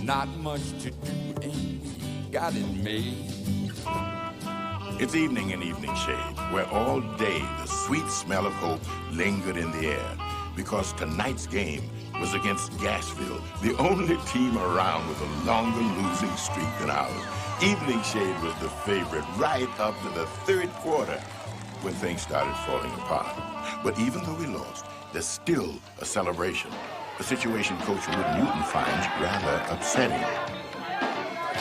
not much to do, and we got it made. It's evening in Evening Shade, where all day the sweet smell of hope lingered in the air, because tonight's game was against Gashville, the only team around with a longer losing streak than ours. Evening Shade was the favorite right up to the third quarter, when things started falling apart. But even though we lost, there's still a celebration, a situation Coach Wood Newton finds rather upsetting.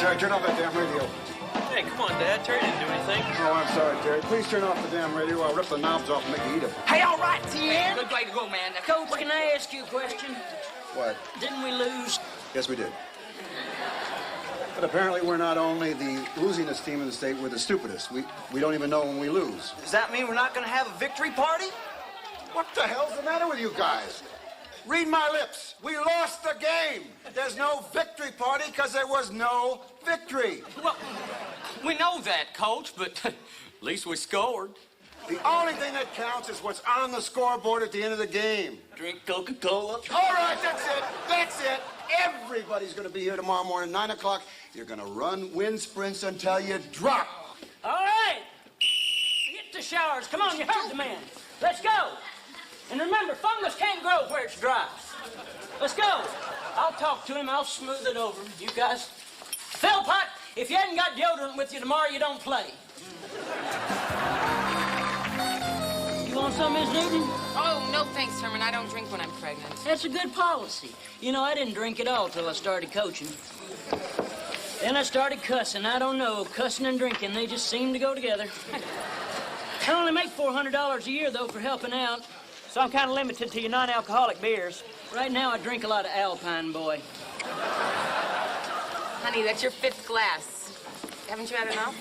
Jerry, turn off that damn radio. Hey, come on, Dad. Terry didn't do anything. Oh, I'm sorry, Jerry. Please turn off the damn radio. I'll rip the knobs off and make you eat them. Hey, all right, Tim. Good way to go, man. Now, Coach, can I ask you a question? What? Didn't we lose? Yes, we did. But apparently we're not only the losingest team in the state, we're the stupidest. We don't even know when we lose. Does that mean we're not going to have a victory party? What the hell's the matter with you guys? Read my lips. We lost the game. There's no victory party because there was no victory. Well, we know that, Coach, but at least we scored. The only thing that counts is what's on the scoreboard at the end of the game. Drink Coca-Cola. All right, that's it. That's it. Everybody's going to be here tomorrow morning, 9 o'clock. You're going to run wind sprints until you drop. All right. Hit the showers. Come on, you heard the man. Let's go. And remember, fungus can't grow where it's dry. Let's go. I'll talk to him. I'll smooth it over. You guys. Philpott, if you hadn't got deodorant with you tomorrow, you don't play. You want some, Miss Newton? Oh, no thanks, Herman. I don't drink when I'm pregnant. That's a good policy. You know, I didn't drink at all till I started coaching. Then I started cussing. I don't know, cussing and drinking, they just seem to go together. I only make $400 a year, though, for helping out. So I'm kind of limited to your non-alcoholic beers. Right now, I drink a lot of Alpine, boy. Honey, that's your 5th glass. Haven't you had enough?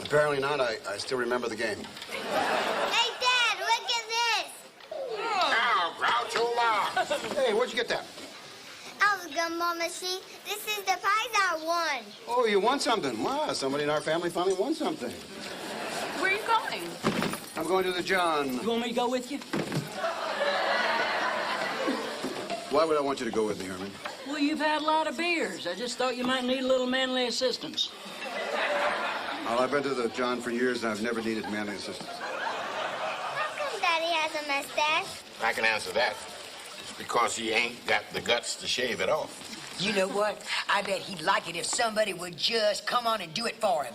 Apparently not. I still remember the game. Hey, Dad, look at this. Now, Groucho Marx. Hey, where'd you get that? I was gonna, Mama. See, this is the prize I won. Oh, you won something. Wow, somebody in our family finally won something. Where are you going? I'm going to the John. You want me to go with you? Why would I want you to go with me, Herman? Well, you've had a lot of beers. I just thought you might need a little manly assistance. Well, I've been to the John for years, and I've never needed manly assistance. How come Daddy has a mustache? I can answer that. It's because he ain't got the guts to shave it off. You know what? I bet he'd like it if somebody would just come on and do it for him.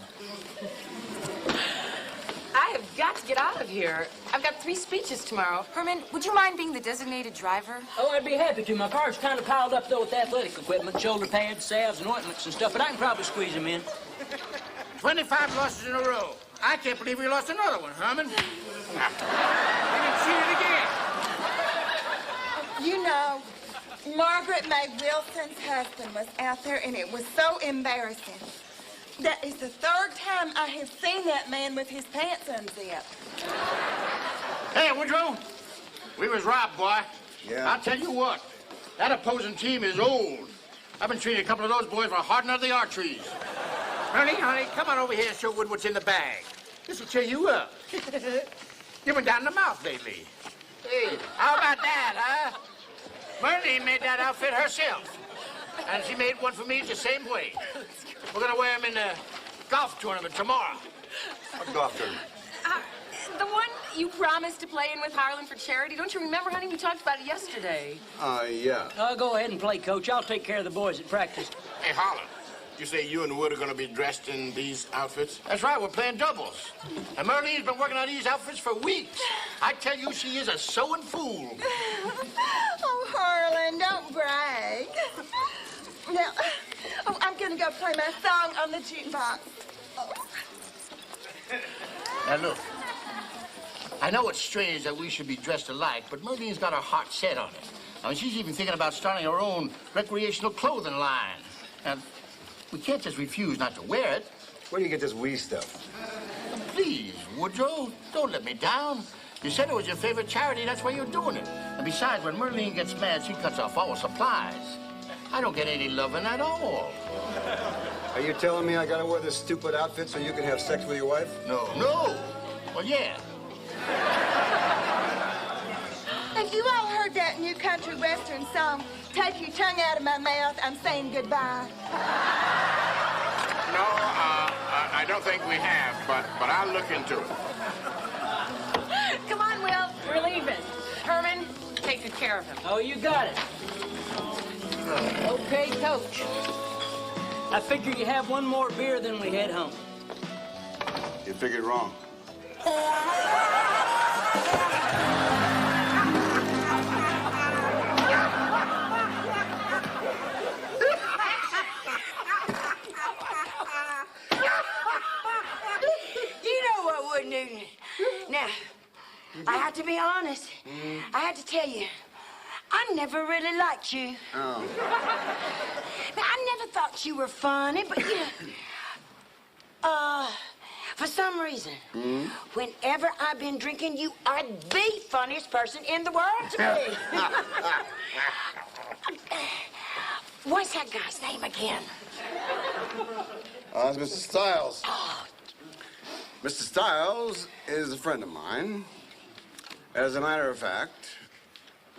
I have got to get out of here. I've got 3 speeches tomorrow. Herman, would you mind being the designated driver? Oh, I'd be happy to. My car's kind of piled up, though, with athletic equipment, shoulder pads, salves, and ointments and stuff, but I can probably squeeze them in. 25 losses in a row. I can't believe we lost another one, Herman. We didn't cheat again. You know, Margaret May Wilson's husband was out there, and it was so embarrassing. That is the 3rd time I have seen that man with his pants unzipped. Hey, Woodrow, we was robbed, boy. Yeah. I'll tell you what, that opposing team is old. I've been treating a couple of those boys for hardening of the arteries. Honey, come on over here and show Wood what's in the bag. This will cheer you up. You've been down in the mouth lately. Hey, how about that, huh? Marlene made that outfit herself. And she made one for me the same way. We're going to wear them in the golf tournament tomorrow. What golf tournament? The one you promised to play in with Harlan for charity. Don't you remember, honey? We talked about it yesterday. Yeah. Go ahead and play, Coach. I'll take care of the boys at practice. Hey, Harlan, you say you and Wood are going to be dressed in these outfits? That's right, we're playing doubles. And Marlene's been working on these outfits for weeks. I tell you, she is a sewing fool. Oh, Harlan, don't brag. Now, I'm going to go play my song on the jukebox. Now, look. I know it's strange that we should be dressed alike, but Marlene's got her heart set on it. I mean, she's even thinking about starting her own recreational clothing line. And we can't just refuse not to wear it. Where do you get this wee stuff? Please, Woodrow, don't let me down. You said it was your favorite charity, that's why you're doing it. And besides, when Marlene gets mad, she cuts off all supplies. I don't get any loving at all. Are you telling me I gotta wear this stupid outfit so you can have sex with your wife? No. Well, yeah. Have you all heard that new country old Western song, Take Your Tongue Out of My Mouth, I'm saying goodbye? No, I don't think we have, but I'll look into it. Come on, Will. We're leaving. Herman, take good care of him. Oh, you got it. Okay, Coach. I figure you have one more beer, then we head home. You figured wrong. You know what wouldn't do it. Now, I have to be honest. I have to tell you, I never really liked you. Oh. Now, I never thought you were funny, but you know, for some reason, whenever I've been drinking, you are the funniest person in the world to me. What's that guy's name again? It's Mr. Stiles. Mr. Stiles is a friend of mine. As a matter of fact,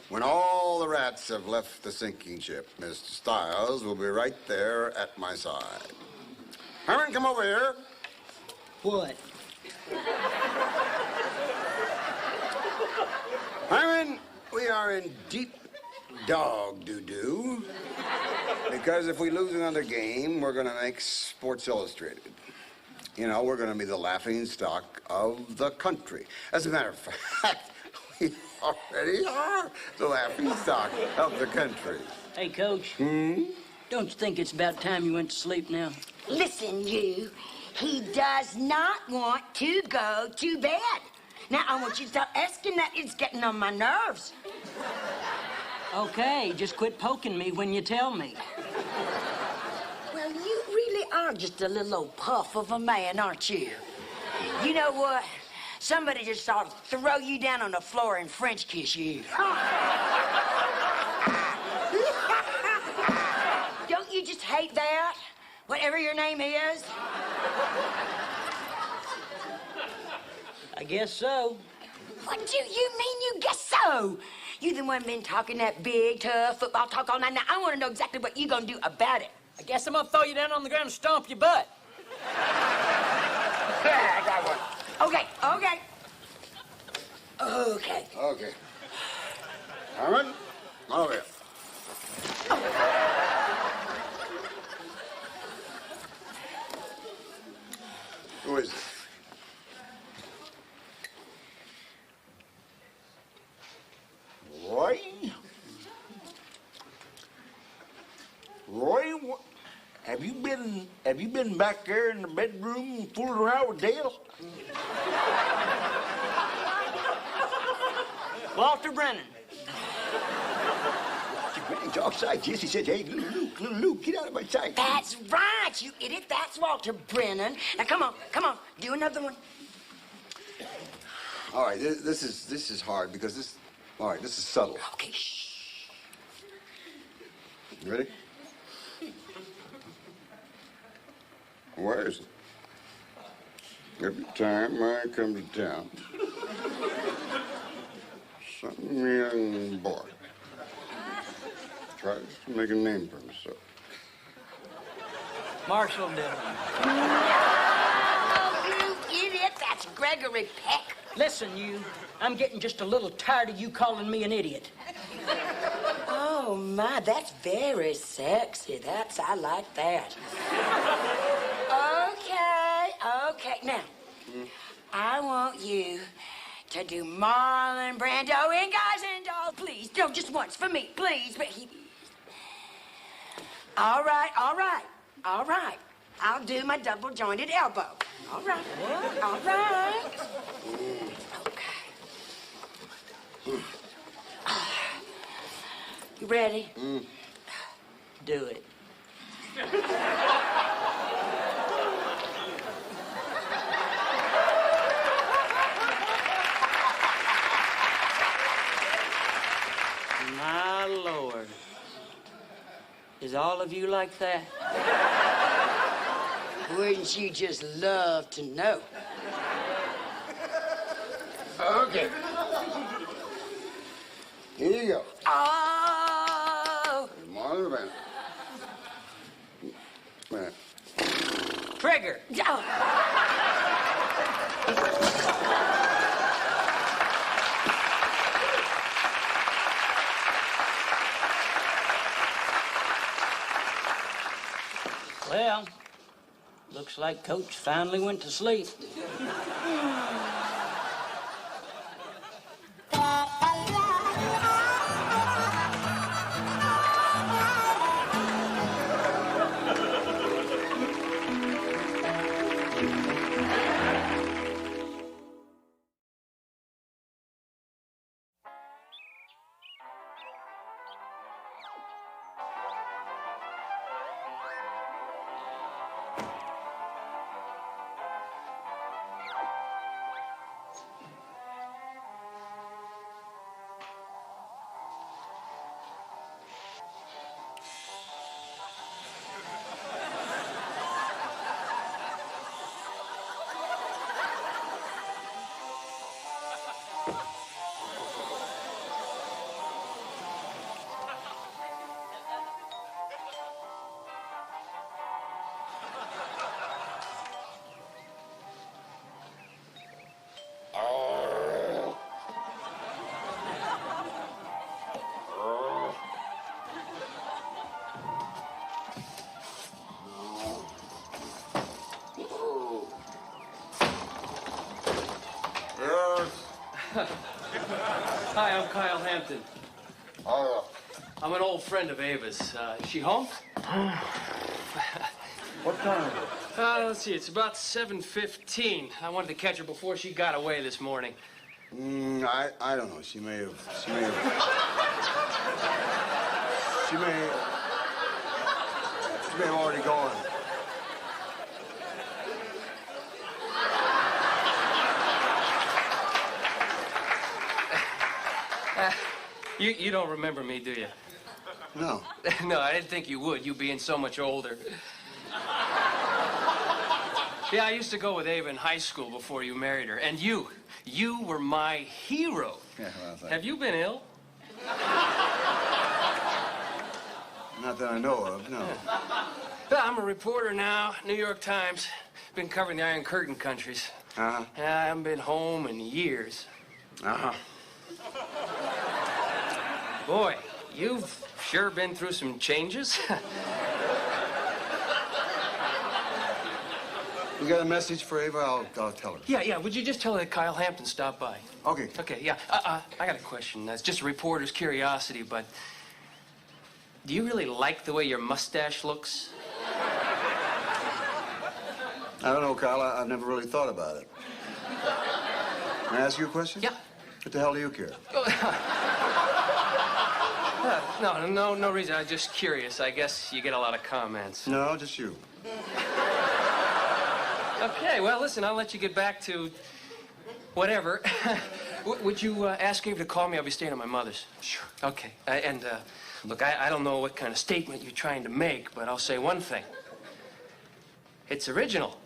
when all the rats have left the sinking ship, Mr. Stiles will be right there at my side. Herman, come over here. What? Herman, we are in deep dog doo-doo. Because if we lose another game, we're going to make Sports Illustrated. You know, we're going to be the laughing stock of the country. As a matter of fact, we already are the laughing stock of the country. Hey, Coach. Don't you think it's about time you went to sleep now? Listen, you. He does not want to go to bed. Now, I want you to stop asking that. It's getting on my nerves. Okay, just quit poking me when you tell me. Well, you really are just a little old puff of a man, aren't you? You know what? Somebody just ought to throw you down on the floor and French kiss you. Don't you just hate that? Whatever your name is? I guess so. What do you mean you guess so? You the one been talking that big, tough football talk all night. Now, I want to know exactly what you gonna do about it. I guess I'm gonna throw you down on the ground and stomp your butt. Yeah, I got one. Okay. Okay. Herman, come over here. Who is it? Roy? Roy, have you been back there in the bedroom fooling around with Dale? Walter Brennan. It's offside. Jesse said, hey, little Luke, get out of my sight. That's right, you idiot. That's Walter Brennan. Now, come on. Do another one. All right, this is hard because this is subtle. Okay, shh. You ready? Where is it? Every time I come to town, some young boy tries to make a name for himself. Marshall did. Oh, you idiot. That's Gregory Peck. Listen, you. I'm getting just a little tired of you calling me an idiot. Oh, my, that's very sexy. I like that. Okay. Now, I want you to do Marlon Brando in Guys and Dolls. Please, no, just once for me, please. But All right. I'll do my double-jointed elbow. All right. Okay. You ready? Do it. My Lord. Is all of you like that? Wouldn't you just love to know? Okay. Here you go. Oh, McGregor. Oh. Well, looks like Coach finally went to sleep. Hi, I'm Kyle Hampton. I'm an old friend of Ava's. Is she home? What time? Let's see, it's about 7:15. I wanted to catch her before she got away this morning. I don't know. She may have already gone. You don't remember me, do you? No. No, I didn't think you would, you being so much older. Yeah, I used to go with Ava in high school before you married her. And you were my hero. Yeah, well, thanks. Have you been ill? Not that I know of, no. Well, I'm a reporter now, New York Times. Been covering the Iron Curtain countries. Uh-huh. Yeah, I haven't been home in years. Uh-huh. Boy, you've sure been through some changes. You got a message for Ava? I'll tell her. Yeah, would you just tell her that Kyle Hampton stopped by? Okay. Okay, yeah. I got a question. That's just a reporter's curiosity, but do you really like the way your mustache looks? I don't know, Kyle. I've never really thought about it. May I ask you a question? Yeah. What the hell do you care? No reason. I'm just curious. I guess you get a lot of comments. No, just you. Okay, well, listen, I'll let you get back to whatever. Would you ask Ava to call me? I'll be staying at my mother's. Sure. Okay. Look, I don't know what kind of statement you're trying to make, but I'll say one thing. It's original.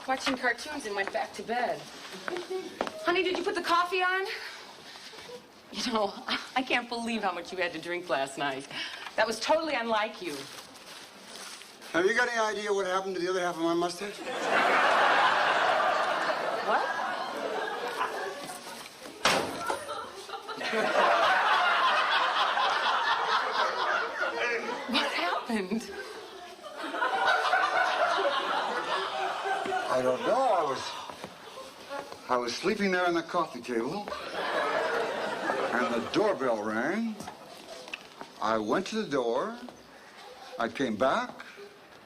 Watching cartoons and went back to bed. Honey, did you put the coffee on? You know, I can't believe how much you had to drink last night. That was totally unlike you. Have you got any idea what happened to the other half of my mustache? What? What happened? I don't know. I was sleeping there on the coffee table, and the doorbell rang. I went to the door. I came back.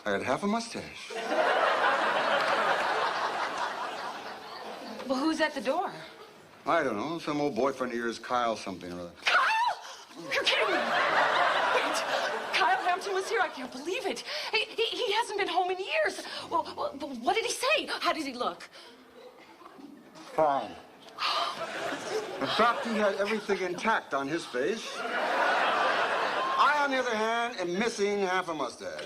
I had half a mustache. Well, who's at the door? I don't know. Some old boyfriend of yours, Kyle something or other. Kyle! You're kidding me! Wait, Kyle Hampton was here. I can't believe it. He hasn't been home in years. Well, what did he say? How does he look? fine. In fact, he had everything intact on his face. I, on the other hand, am missing half a mustache.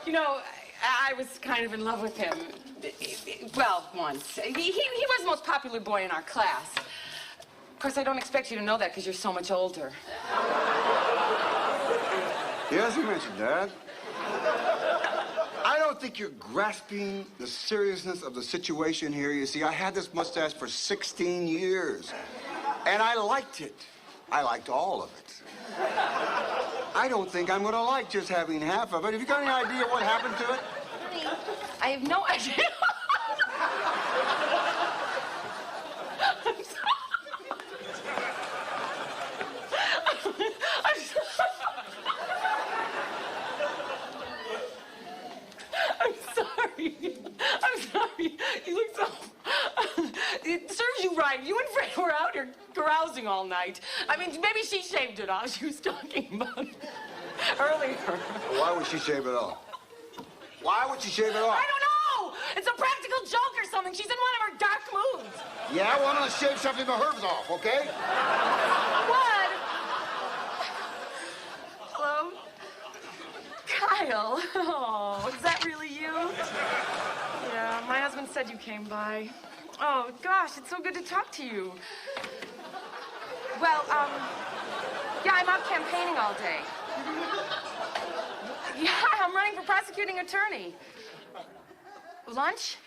You know, I was kind of in love with him. Well, once. He was the most popular boy in our class. Of course, I don't expect you to know that because you're so much older. Yes, you mentioned that. I don't think you're grasping the seriousness of the situation here. You see, I had this mustache for 16 years, and I liked it. I liked all of it. I don't think I'm gonna like just having half of it. Have you got any idea what happened to it? Honey, I have no idea. I'm sorry. You look so... It serves you right. You and Fred were out here carousing all night. I mean, maybe she shaved it off. She was talking about it earlier. Why would she shave it off? Why would she shave it off? I don't know. It's a practical joke or something. She's in one of her dark moods. Yeah, well, I'm gonna shave something of hers off, okay? What? Hello? Kyle. Oh, is that really you? Yeah, my husband said you came by. Oh, gosh, it's so good to talk to you. Well, yeah, I'm out campaigning all day. Yeah, I'm running for prosecuting attorney. Lunch?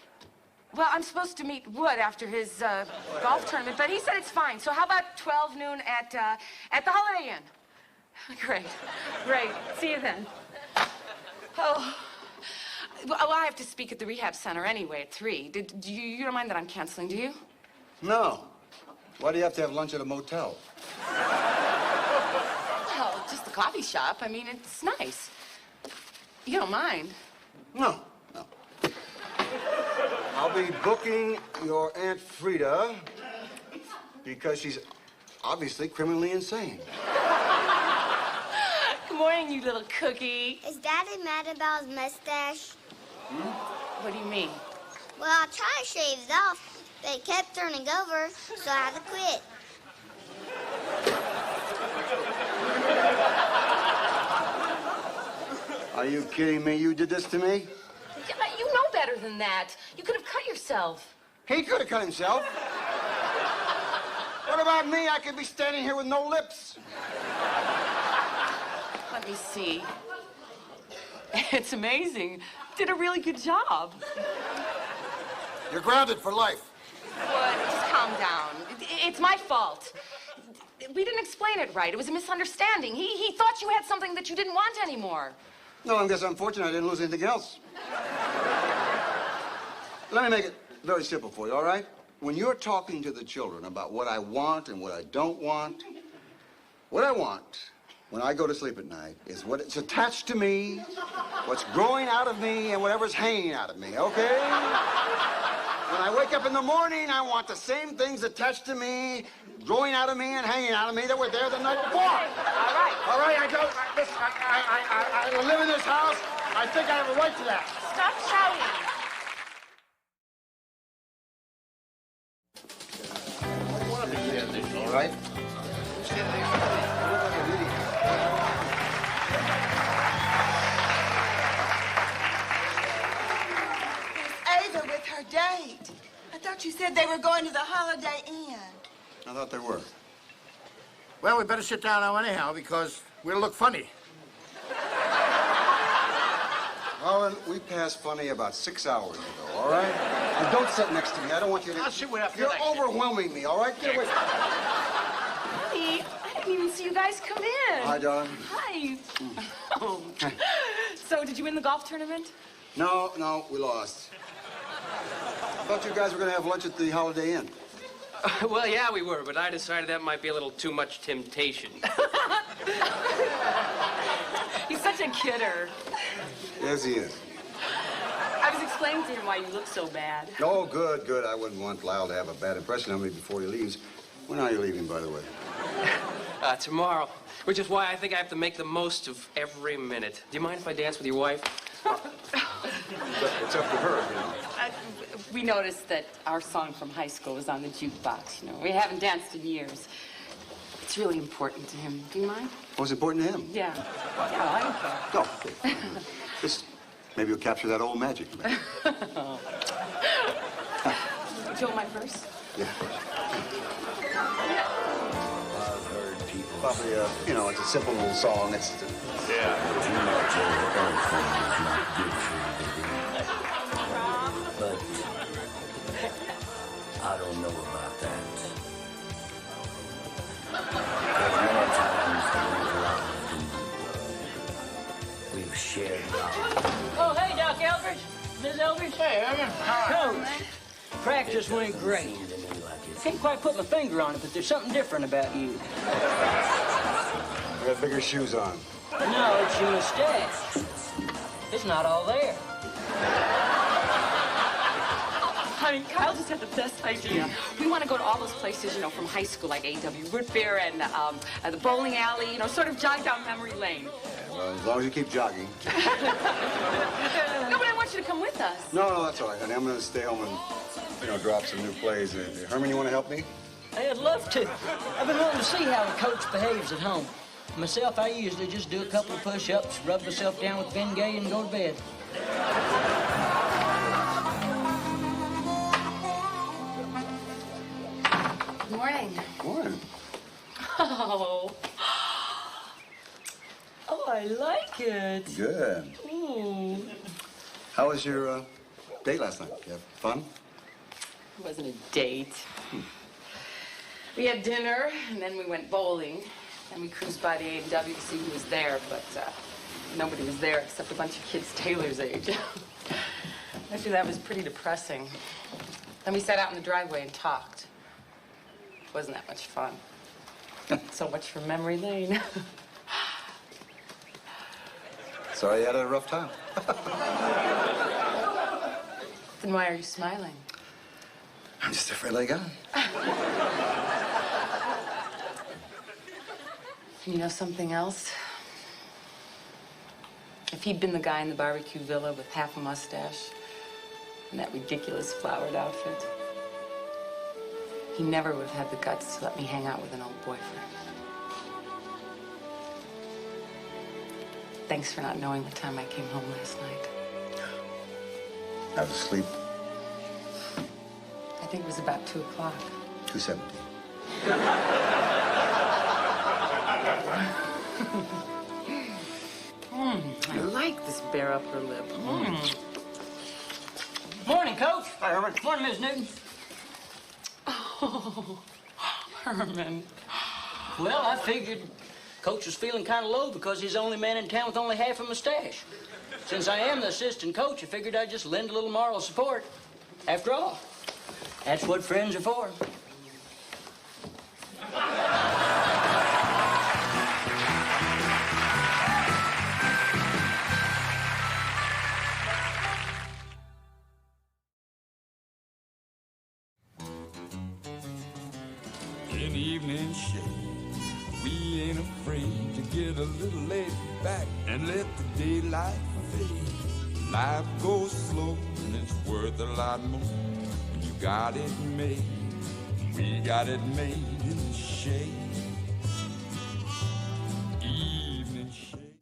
Well, I'm supposed to meet Wood after his golf tournament, but he said it's fine. So how about 12 noon at the Holiday Inn? Great. See you then. Oh. Well, I have to speak at the rehab center anyway at 3. You don't mind that I'm canceling, do you? No. Why do you have to have lunch at a motel? Well, just the coffee shop. I mean, it's nice. You don't mind? No. I'll be booking your Aunt Frida because she's obviously criminally insane. Good morning, you little cookie. Is Daddy mad about his mustache? What do you mean? Well, I tried to shave it off, but it kept turning over, so I had to quit. Are you kidding me? You did this to me? You know better than that. You could have cut yourself. He could have cut himself. What about me? I could be standing here with no lips. Let me see. It's amazing. Did a really good job. You're grounded for life. Wood, just calm down. It's my fault. We didn't explain it right. It was a misunderstanding. He thought you had something that you didn't want anymore. No, I guess unfortunate I didn't lose anything else. Let me make it very simple for you, all right? When you're talking to the children about what I want and what I don't want, what I want when I go to sleep at night is what it's attached to me, what's growing out of me, and whatever's hanging out of me, okay? When I wake up in the morning, I want the same things attached to me, growing out of me and hanging out of me that were there the night before. All right, I live in this house. I think I have a right to that. Stop shouting. All right? Ava with her date. I thought you said they were going to the Holiday Inn. I thought they were. Well, we better sit down now anyhow, because we'll look funny. Harlan, we passed funny about 6 hours ago, all right? And don't sit next to me. I don't want you to... I'll sit way up here You're next to you. overwhelming me, all right? Get away from me. Honey, I didn't even see you guys come in. Hi, darling. Hi. Oh. So, did you win the golf tournament? No, we lost. Thought you guys were going to have lunch at the Holiday Inn. Well, yeah, we were, but I decided that might be a little too much temptation. He's such a kidder. Yes, he is. I was explaining to him why you look so bad. Oh, good. I wouldn't want Lyle to have a bad impression of me before he leaves. When are you leaving, by the way? Tomorrow, which is why I think I have to make the most of every minute. Do you mind if I dance with your wife? It's up to her, you know. we noticed that our song from high school was on the jukebox. You know, we haven't danced in years. It's really important to him. Do you mind? Oh, it's important to him? Yeah. Yeah, I don't care. Go. Okay. Just maybe you'll capture that old magic. Would you hold my purse? Yeah. I've heard people probably, you know, it's a simple little song. It's But I don't know about that. Many times we've shared love. Oh, hey, Doc Eldridge. Ms. Eldridge. Hey, Evan. Coach, practice went great. Can't quite put my finger on it, but there's something different about you. You got bigger shoes on. No, it's your mustache. It's not all there. I mean, Kyle just had the best idea. We want to go to all those places, you know, from high school, like A.W. Root Beer and the bowling alley, you know, sort of jog down memory lane. Yeah, well, as long as you keep jogging. No, but I want you to come with us. No, that's all right, honey. I'm going to stay home and, you know, drop some new plays. Herman, you want to help me? I'd love to. I've been wanting to see how the coach behaves at home. Myself, I usually just do a couple of push-ups, rub myself down with Bengay, and go to bed. Good morning. Morning. Oh. Oh, I like it. Good. Ooh. How was your date last night? You have fun? It wasn't a date. We had dinner, and then we went bowling. And we cruised by the A&W to see who was there, but nobody was there except a bunch of kids Taylor's age. Actually, that was pretty depressing. Then we sat out in the driveway and talked. It wasn't that much fun. So much for memory lane. Sorry you had a rough time. Then why are you smiling? I'm just afraid I got it. You know something else? If he'd been the guy in the barbecue villa with half a mustache and that ridiculous flowered outfit, he never would have had the guts to let me hang out with an old boyfriend. Thanks for not knowing the time I came home last night. I was asleep. I think it was about 2 o'clock. 2:17. I like this bare upper lip. Morning, Coach. Hi, Herman. Morning, Miss Newton. Oh, Herman. Well, I figured Coach was feeling kind of low because he's the only man in town with only half a mustache. Since I am the assistant coach, I figured I'd just lend a little moral support. After all, that's what friends are for. In evening shade, we ain't afraid to get a little laid back and let the daylight fade. Life goes slow and it's worth a lot more when you got it made. We got it made in the shade. Evening shade.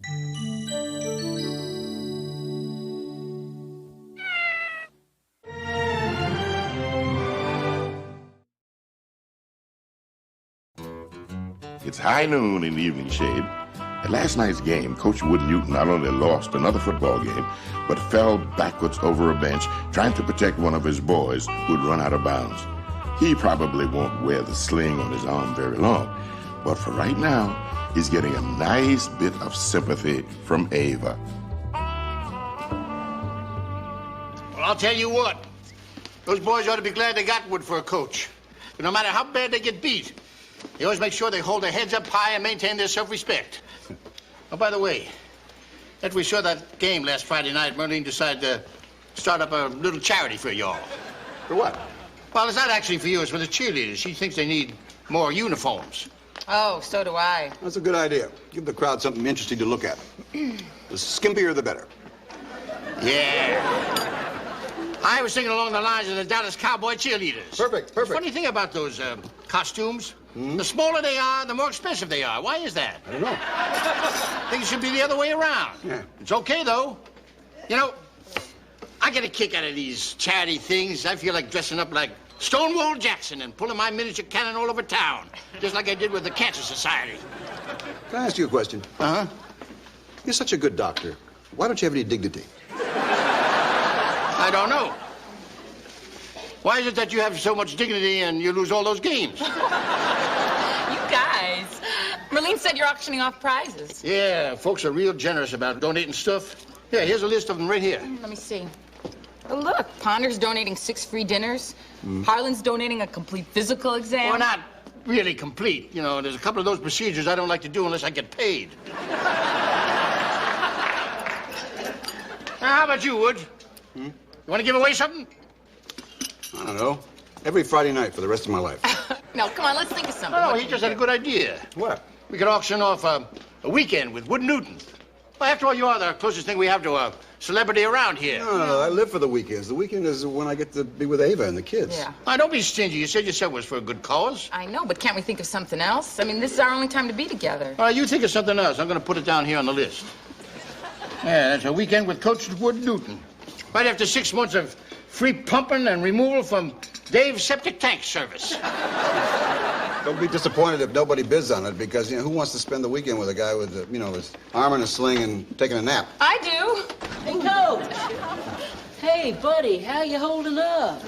It's high noon in the evening shade. At last night's game, Coach Wood Newton not only lost another football game, but fell backwards over a bench trying to protect one of his boys who'd run out of bounds. He probably won't wear the sling on his arm very long, but for right now, he's getting a nice bit of sympathy from Ava. Well, I'll tell you what. Those boys ought to be glad they got Wood for a coach. But no matter how bad they get beat, they always make sure they hold their heads up high and maintain their self-respect. Oh, by the way, after we saw that game last Friday night, Merlene decided to start up a little charity for y'all. For what? Well, it's not actually for you, it's for the cheerleaders. She thinks they need more uniforms. Oh, so do I. That's a good idea. Give the crowd something interesting to look at. The skimpier, the better. Yeah. I was thinking along the lines of the Dallas Cowboy cheerleaders. Perfect. Funny thing about those costumes, the smaller they are, the more expensive they are. Why is that? I don't know. I think it should be the other way around. Yeah. It's okay, though. You know, I get a kick out of these charity things. I feel like dressing up like Stonewall Jackson and pulling my miniature cannon all over town, just like I did with the Cancer Society. Can I ask you a question? Uh-huh. You're such a good doctor. Why don't you have any dignity? I don't know. Why is it that you have so much dignity and you lose all those games? You guys. Marlene said you're auctioning off prizes. Yeah, folks are real generous about donating stuff. Yeah, here's a list of them right here. Let me see. Oh, look, Ponder's donating 6 free dinners. Harlan's donating a complete physical exam. Well, not really complete. You know, there's a couple of those procedures I don't like to do unless I get paid. Now, how about you, Wood? You want to give away something? I don't know. Every Friday night for the rest of my life. No, come on, let's think of something. No, he just had a good idea. What? We could auction off a weekend with Wood Newton. Well, after all, you are the closest thing we have to a celebrity around here. No, I live for the weekends. The weekend is when I get to be with Ava and the kids. Yeah. Now, don't be stingy. You said yourself it was for a good cause. I know, but can't we think of something else? I mean, this is our only time to be together. All right, you think of something else. I'm going to put it down here on the list. Yeah, that's a weekend with Coach Wood Newton. Right after 6 months of free pumping and removal from Dave's septic tank service. Don't be disappointed if nobody bids on it, because, who wants to spend the weekend with a guy with, his arm in a sling and taking a nap? I do. Hey, Coach. Hey, buddy, how you holding up?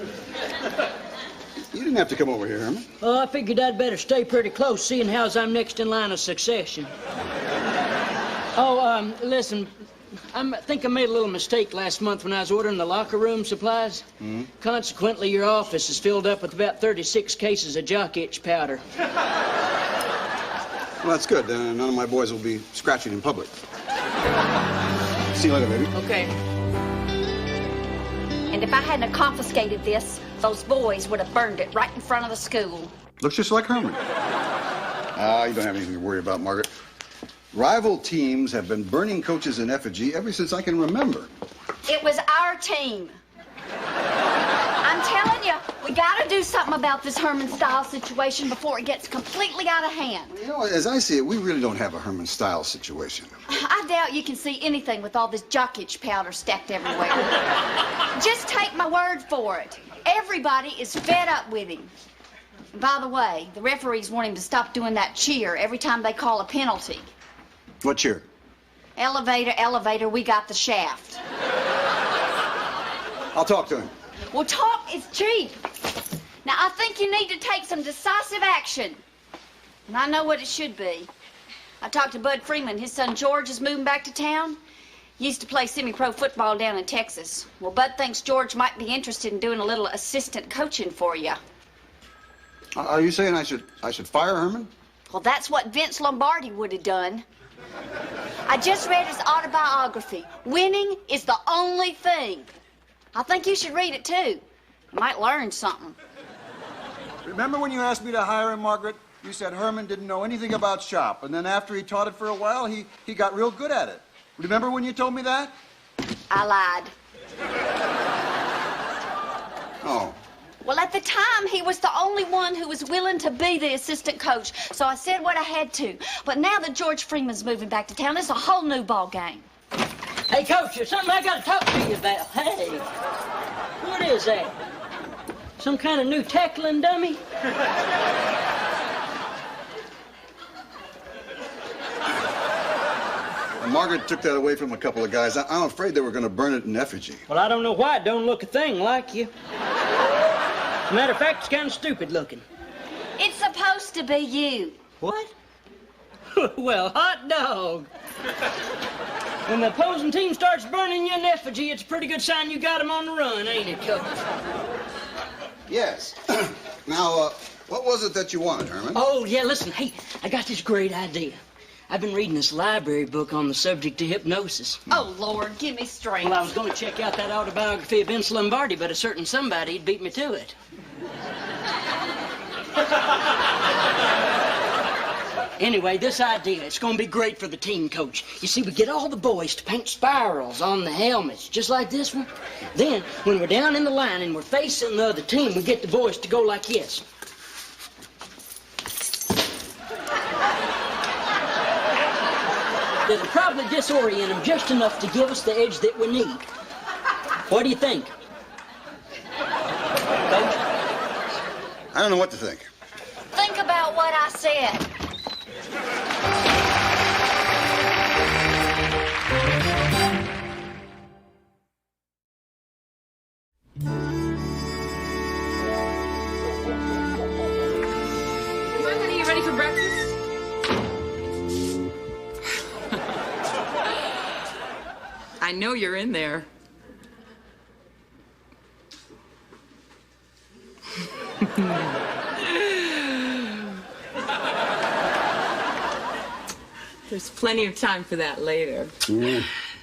You didn't have to come over here, Herman. Oh, I figured I'd better stay pretty close, seeing how I'm next in line of succession. Oh, listen, I think I made a little mistake last month when I was ordering the locker room supplies. Consequently, your office is filled up with about 36 cases of jock itch powder. Well, that's good. Then none of my boys will be scratching in public. See you later, baby. Okay. And if I hadn't confiscated this, those boys would have burned it right in front of the school. Looks just like Herman. You don't have anything to worry about, Margaret. Rival teams have been burning coaches in effigy ever since I can remember. It was our team. I'm telling you, we got to do something about this Herman-style situation before it gets completely out of hand. As I see it, we really don't have a Herman-style situation. I doubt you can see anything with all this jock itch powder stacked everywhere. Just take my word for it. Everybody is fed up with him. And by the way, the referees want him to stop doing that cheer every time they call a penalty. What cheer? Elevator, elevator, we got the shaft. I'll talk to him. Well, talk is cheap. Now, I think you need to take some decisive action. And I know what it should be. I talked to Bud Freeman. His son George is moving back to town. He used to play semi-pro football down in Texas. Well, Bud thinks George might be interested in doing a little assistant coaching for you. Are you saying I should fire Herman? Well, that's what Vince Lombardi would have done. I just read his autobiography. Winning is the only thing. I think you should read it, too. You might learn something. Remember when you asked me to hire him, Margaret? You said Herman didn't know anything about shop, and then after he taught it for a while, he got real good at it. Remember when you told me that? I lied. Oh. Well, at the time, he was the only one who was willing to be the assistant coach, so I said what I had to. But now that George Freeman's moving back to town, it's a whole new ball game. Hey, Coach, there's something I got to talk to you about. Hey, what is that? Some kind of new tackling dummy? Margaret took that away from a couple of guys. I'm afraid they were going to burn it in effigy. Well, I don't know why it don't look a thing like you. Matter of fact, it's kind of stupid looking. It's supposed to be you. What? Well, hot dog. When the opposing team starts burning you in effigy, it's a pretty good sign you got them on the run, ain't it, Coach? Yes. Now, what was it that you wanted, Herman? Oh, yeah, listen. Hey, I got this great idea. I've been reading this library book on the subject of hypnosis. Oh, Lord, give me strength. Well, I was going to check out that autobiography of Vince Lombardi, but a certain somebody'd beat me to it. Anyway, this idea, it's gonna be great for the team, Coach. You see, we get all the boys to paint spirals on the helmets, just like this one. Then, when we're down in the line and we're facing the other team, we get the boys to go like this. That'll probably disorient them just enough to give us the edge that we need. What do you think? Coach? I don't know what to think. Think about what I said. Come on, honey, you ready for breakfast? I know you're in there. There's plenty of time for that later.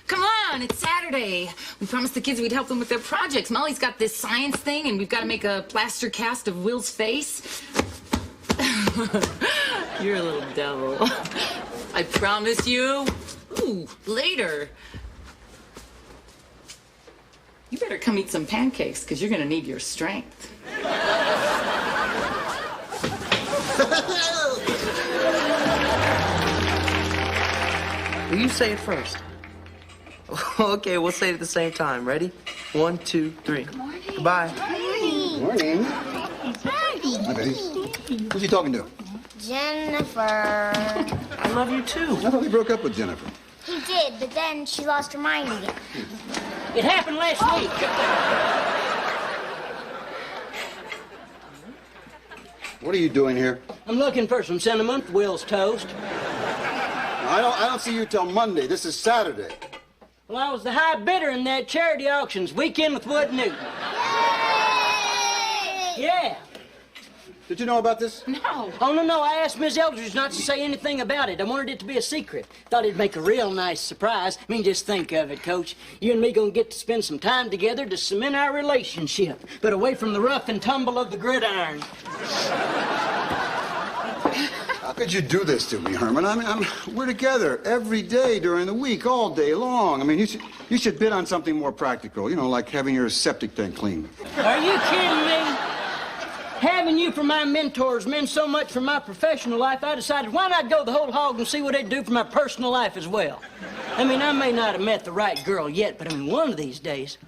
Come on, it's Saturday. We promised the kids we'd help them with their projects. Molly's got this science thing, and we've got to make a plaster cast of Will's face. You're a little devil. I promise you. Ooh, later. You better come eat some pancakes, because you're going to need your strength. Will you say it first? Okay, we'll say it at the same time. Ready? 1, 2, 3. Good morning. Goodbye. Good morning. Hi, baby. Who's he talking to? Jennifer. I love you too. I thought he broke up with Jennifer. He did, but then she lost her mind again. It happened last week. What are you doing here? I'm looking for some cinnamon for Will's toast. I don't see you till Monday. This is Saturday. Well, I was the high bidder in that charity auctions weekend with Wood Newton. Yeah. Did you know about this? No. Oh, no. I asked Miss Eldridge not to say anything about it. I wanted it to be a secret. Thought it'd make a real nice surprise. I mean, just think of it, Coach. You and me gonna get to spend some time together to cement our relationship, but away from the rough and tumble of the gridiron. How could you do this to me, Herman? I mean, we're together every day during the week, all day long. I mean, you should bid on something more practical, you know, like having your septic tank cleaned. Are you kidding me? Having you for my mentors meant so much for my professional life, I decided why not go the whole hog and see what it'd do for my personal life as well. I mean, I may not have met the right girl yet, but I mean, one of these days,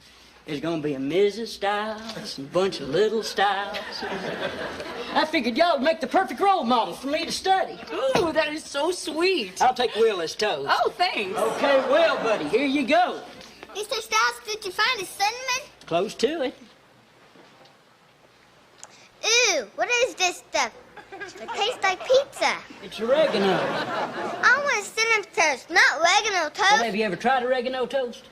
there's gonna be a Mrs. Stiles and a bunch of little Stiles. I figured y'all would make the perfect role model for me to study. Ooh, that is so sweet. I'll take Will as toast. Oh, thanks. Okay, Will, buddy, here you go. Mr. Stiles, did you find a cinnamon? Close to it. Ooh, what is this stuff? It tastes like pizza. It's oregano. I want a cinnamon toast, not oregano toast. Well, have you ever tried oregano toast?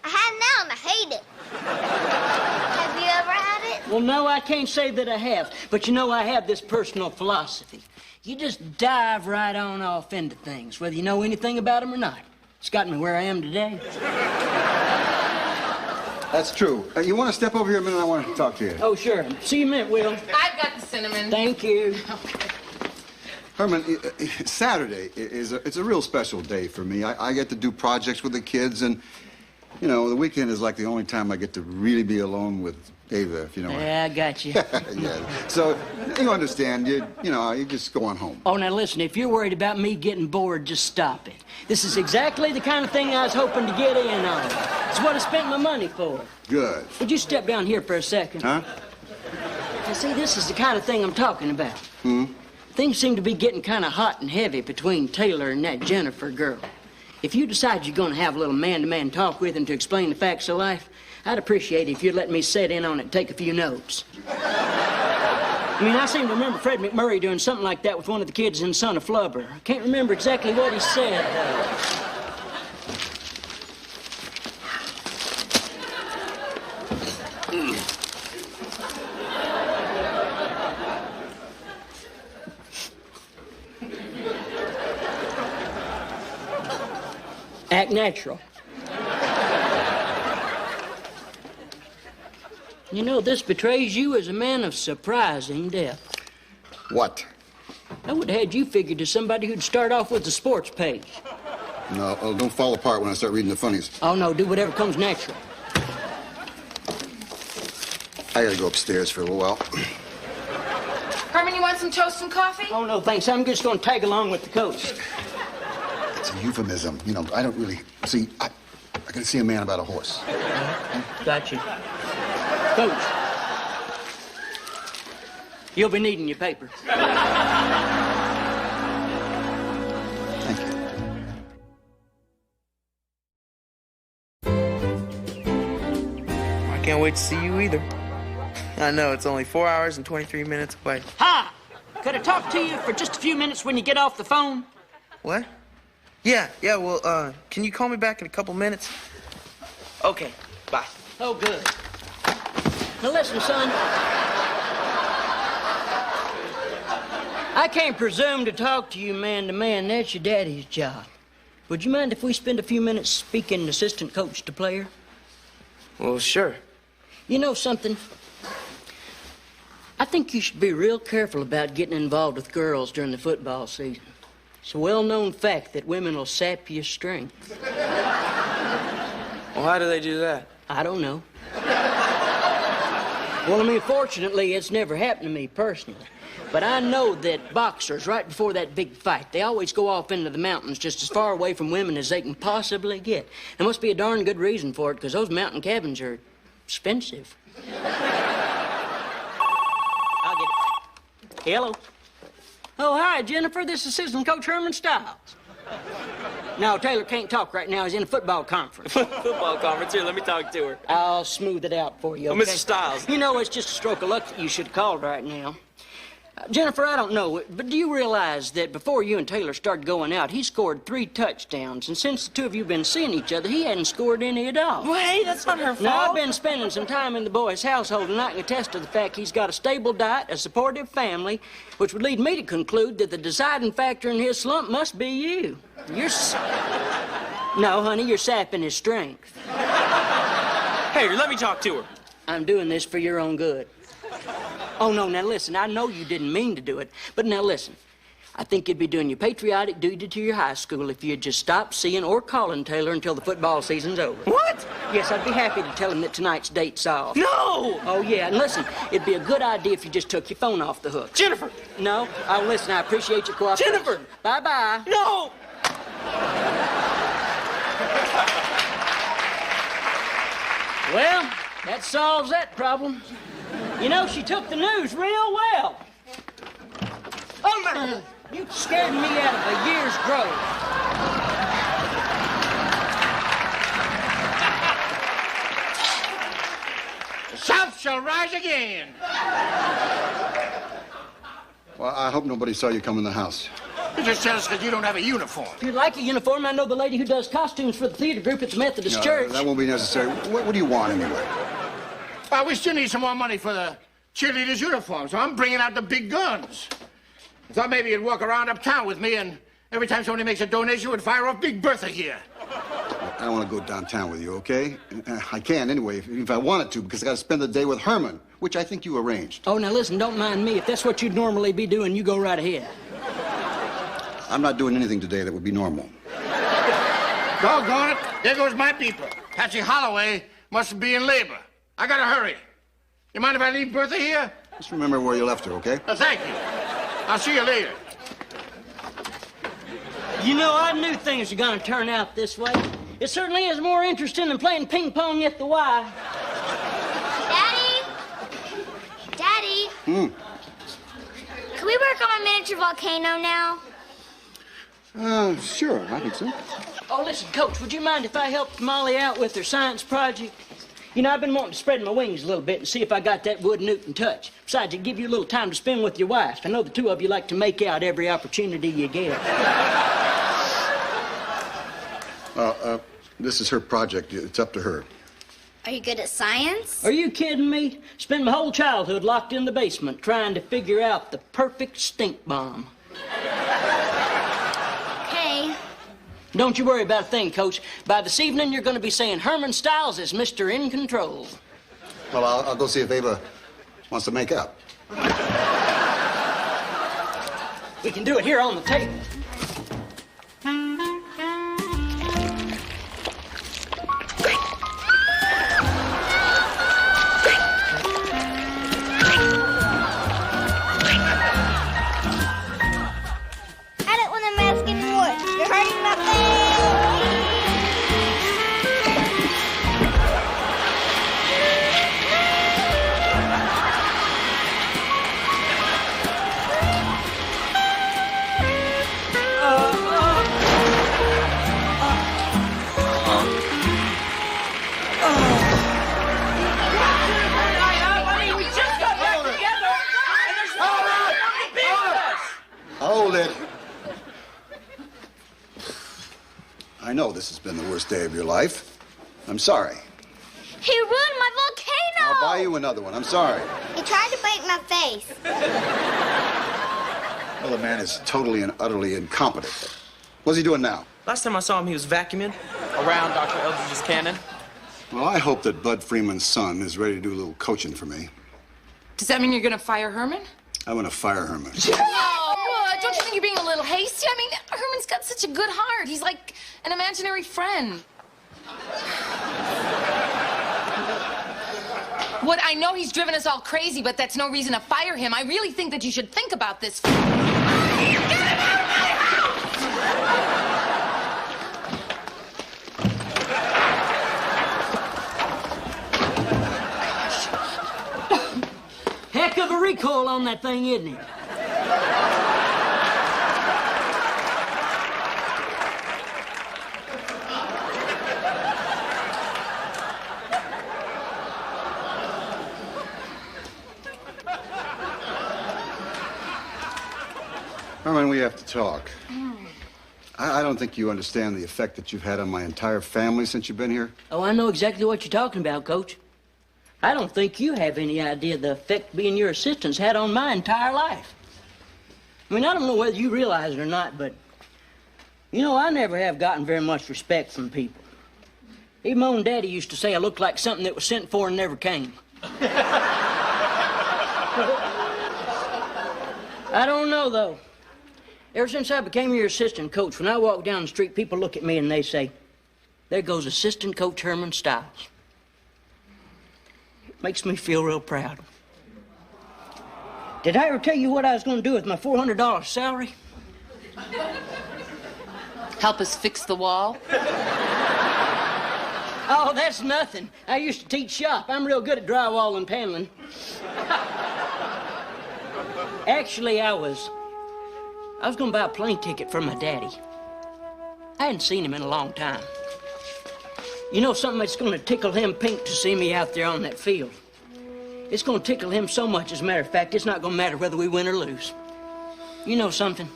I have now and I hate it. Have you ever had it? Well, no, I can't say that I have. But you know, I have this personal philosophy. You just dive right on off into things, whether you know anything about them or not. It's got me where I am today. That's true. You want to step over here a minute? I want to talk to you. Oh, sure. See you in a minute, Will. I've got the cinnamon. Thank you. Okay. Herman, Saturday it's a real special day for me. I get to do projects with the kids, and, you know, the weekend is like the only time I get to really be alone with Ava, if you know. Yeah, I got you. Yeah. So, you understand, you know, you just go on home. Oh, now listen, if you're worried about me getting bored, just stop it. This is exactly the kind of thing I was hoping to get in on. It's what I spent my money for. Good. Would you step down here for a second? Huh? You see, this is the kind of thing I'm talking about. Hmm? Things seem to be getting kind of hot and heavy between Taylor and that Jennifer girl. If you decide you're going to have a little man-to-man talk with him to explain the facts of life, I'd appreciate it if you'd let me sit in on it and take a few notes. I mean, I seem to remember Fred McMurray doing something like that with one of the kids in Son of Flubber. I can't remember exactly what he said, though. Act natural. You know, this betrays you as a man of surprising depth. What? I would have had you figured as somebody who'd start off with the sports page. No, don't fall apart when I start reading the funnies. Oh, no, do whatever comes natural. I gotta go upstairs for a little while. Herman, you want some toast and coffee? Oh, no, thanks. I'm just going to tag along with the coach. It's a euphemism. You know, I don't really... See, I gotta see a man about a horse. Got you. Coach, you'll be needing your paper. Thank you. I can't wait to see you either. I know, it's only 4 hours and 23 minutes away. Hi! Could I talk to you for just a few minutes when you get off the phone? What? Yeah, well, can you call me back in a couple minutes? Okay, bye. Oh, good. Now listen, son. I can't presume to talk to you man to man. That's your daddy's job. Would you mind if we spend a few minutes speaking assistant coach to player? Well, sure. You know something? I think you should be real careful about getting involved with girls during the football season. It's a well-known fact that women will sap your strength. Well, how do they do that? I don't know. Well, I mean, fortunately, it's never happened to me personally. But I know that boxers, right before that big fight, they always go off into the mountains just as far away from women as they can possibly get. There must be a darn good reason for it, because those mountain cabins are expensive. I'll get it. Hello. Oh, hi, Jennifer. This is Assistant Coach Herman Stiles. No, Taylor can't talk right now. He's in a football conference. Football conference? Here, let me talk to her. I'll smooth it out for you, okay? Mr. Stiles. You know, it's just a stroke of luck that you should have called right now. Jennifer, I don't know, but do you realize that before you and Taylor started going out, he scored 3 touchdowns, and since the two of you have been seeing each other, he hadn't scored any at all? Well, hey, that's not her fault. Now, I've been spending some time in the boy's household, and I can attest to the fact he's got a stable diet, a supportive family, which would lead me to conclude that the deciding factor in his slump must be you. No, honey, you're sapping his strength. Hey, let me talk to her. I'm doing this for your own good. Oh, no, now listen, I know you didn't mean to do it, but now listen. I think you'd be doing your patriotic duty to your high school if you'd just stop seeing or calling Taylor until the football season's over. What? Yes, I'd be happy to tell him that tonight's date's off. No! Oh, yeah, and listen, it'd be a good idea if you just took your phone off the hook. Jennifer! No? Oh, listen, I appreciate your cooperation. Jennifer! Bye-bye. No! Well, that solves that problem. You know, she took the news real well. Oh, my! You scared me out of a year's growth. The South shall rise again. Well, I hope nobody saw you come in the house. You just jealous because you don't have a uniform. If you'd like a uniform, I know the lady who does costumes for the theater group at the Methodist Church. That won't be necessary. What do you want, anyway? Well, we still need some more money for the cheerleaders' uniform, so I'm bringing out the big guns. I thought maybe you'd walk around uptown with me, and every time somebody makes a donation, we'd fire off Big Bertha here. I don't want to go downtown with you, okay? I can anyway, if I wanted to, because I got to spend the day with Herman, which I think you arranged. Oh, now listen, don't mind me. If that's what you'd normally be doing, you go right ahead. I'm not doing anything today that would be normal. Doggone it. There goes my people. Patsy Holloway must be in labor. I gotta hurry. You mind if I leave Bertha here? Just remember where you left her, okay? Thank you. I'll see you later. You know, I knew things were going to turn out this way. It certainly is more interesting than playing ping pong at the Y. Daddy? Daddy? Can we work on a miniature volcano now? Sure, I think so. Oh, listen, Coach, would you mind if I helped Molly out with her science project? You know, I've been wanting to spread my wings a little bit and see if I got that wood Newton touch. Besides, it'd give you a little time to spend with your wife. I know the two of you like to make out every opportunity you get. This is her project. It's up to her. Are you good at science? Are you kidding me? Spent my whole childhood locked in the basement trying to figure out the perfect stink bomb. Okay. Don't you worry about a thing, Coach. By this evening, you're going to be saying Herman Stiles is Mr. In Control. Well, I'll go see if Ava wants to make up. We can do it here on the table. I don't want to mask anymore. You're hurting my face. Hold it. I know this has been the worst day of your life. I'm sorry. He ruined my volcano. I'll buy you another one. I'm sorry. He tried to break my face. Well, the man is totally and utterly incompetent. What's he doing now? Last time I saw him, he was vacuuming around Dr. Eldridge's cannon. Well, I hope that Bud Freeman's son is ready to do a little coaching for me. Does that mean you're gonna fire Herman? I'm going to fire Herman. Oh, what? Don't you think you're being a little hasty? I mean, Herman's got such a good heart. He's like an imaginary friend. What, I know he's driven us all crazy, but that's no reason to fire him. I really think that you should think about this. Get him out of my Heck of a recoil on that thing, isn't it? Herman, we have to talk. I don't think you understand the effect that you've had on my entire family since you've been here. Oh, I know exactly what you're talking about, Coach. I don't think you have any idea the effect being your assistant's had on my entire life. I mean, I don't know whether you realize it or not, but, you know, I never have gotten very much respect from people. Even my own daddy used to say I looked like something that was sent for and never came. I don't know, though. Ever since I became your assistant coach, when I walk down the street, people look at me and they say, there goes Assistant Coach Herman Stiles. It makes me feel real proud. Did I ever tell you what I was going to do with my $400 salary? Help us fix the wall? Oh, that's nothing. I used to teach shop. I'm real good at drywall and paneling. Actually, I was going to buy a plane ticket for my daddy. I hadn't seen him in a long time. You know something that's going to tickle him pink to see me out there on that field? It's going to tickle him so much, as a matter of fact, it's not going to matter whether we win or lose. You know something?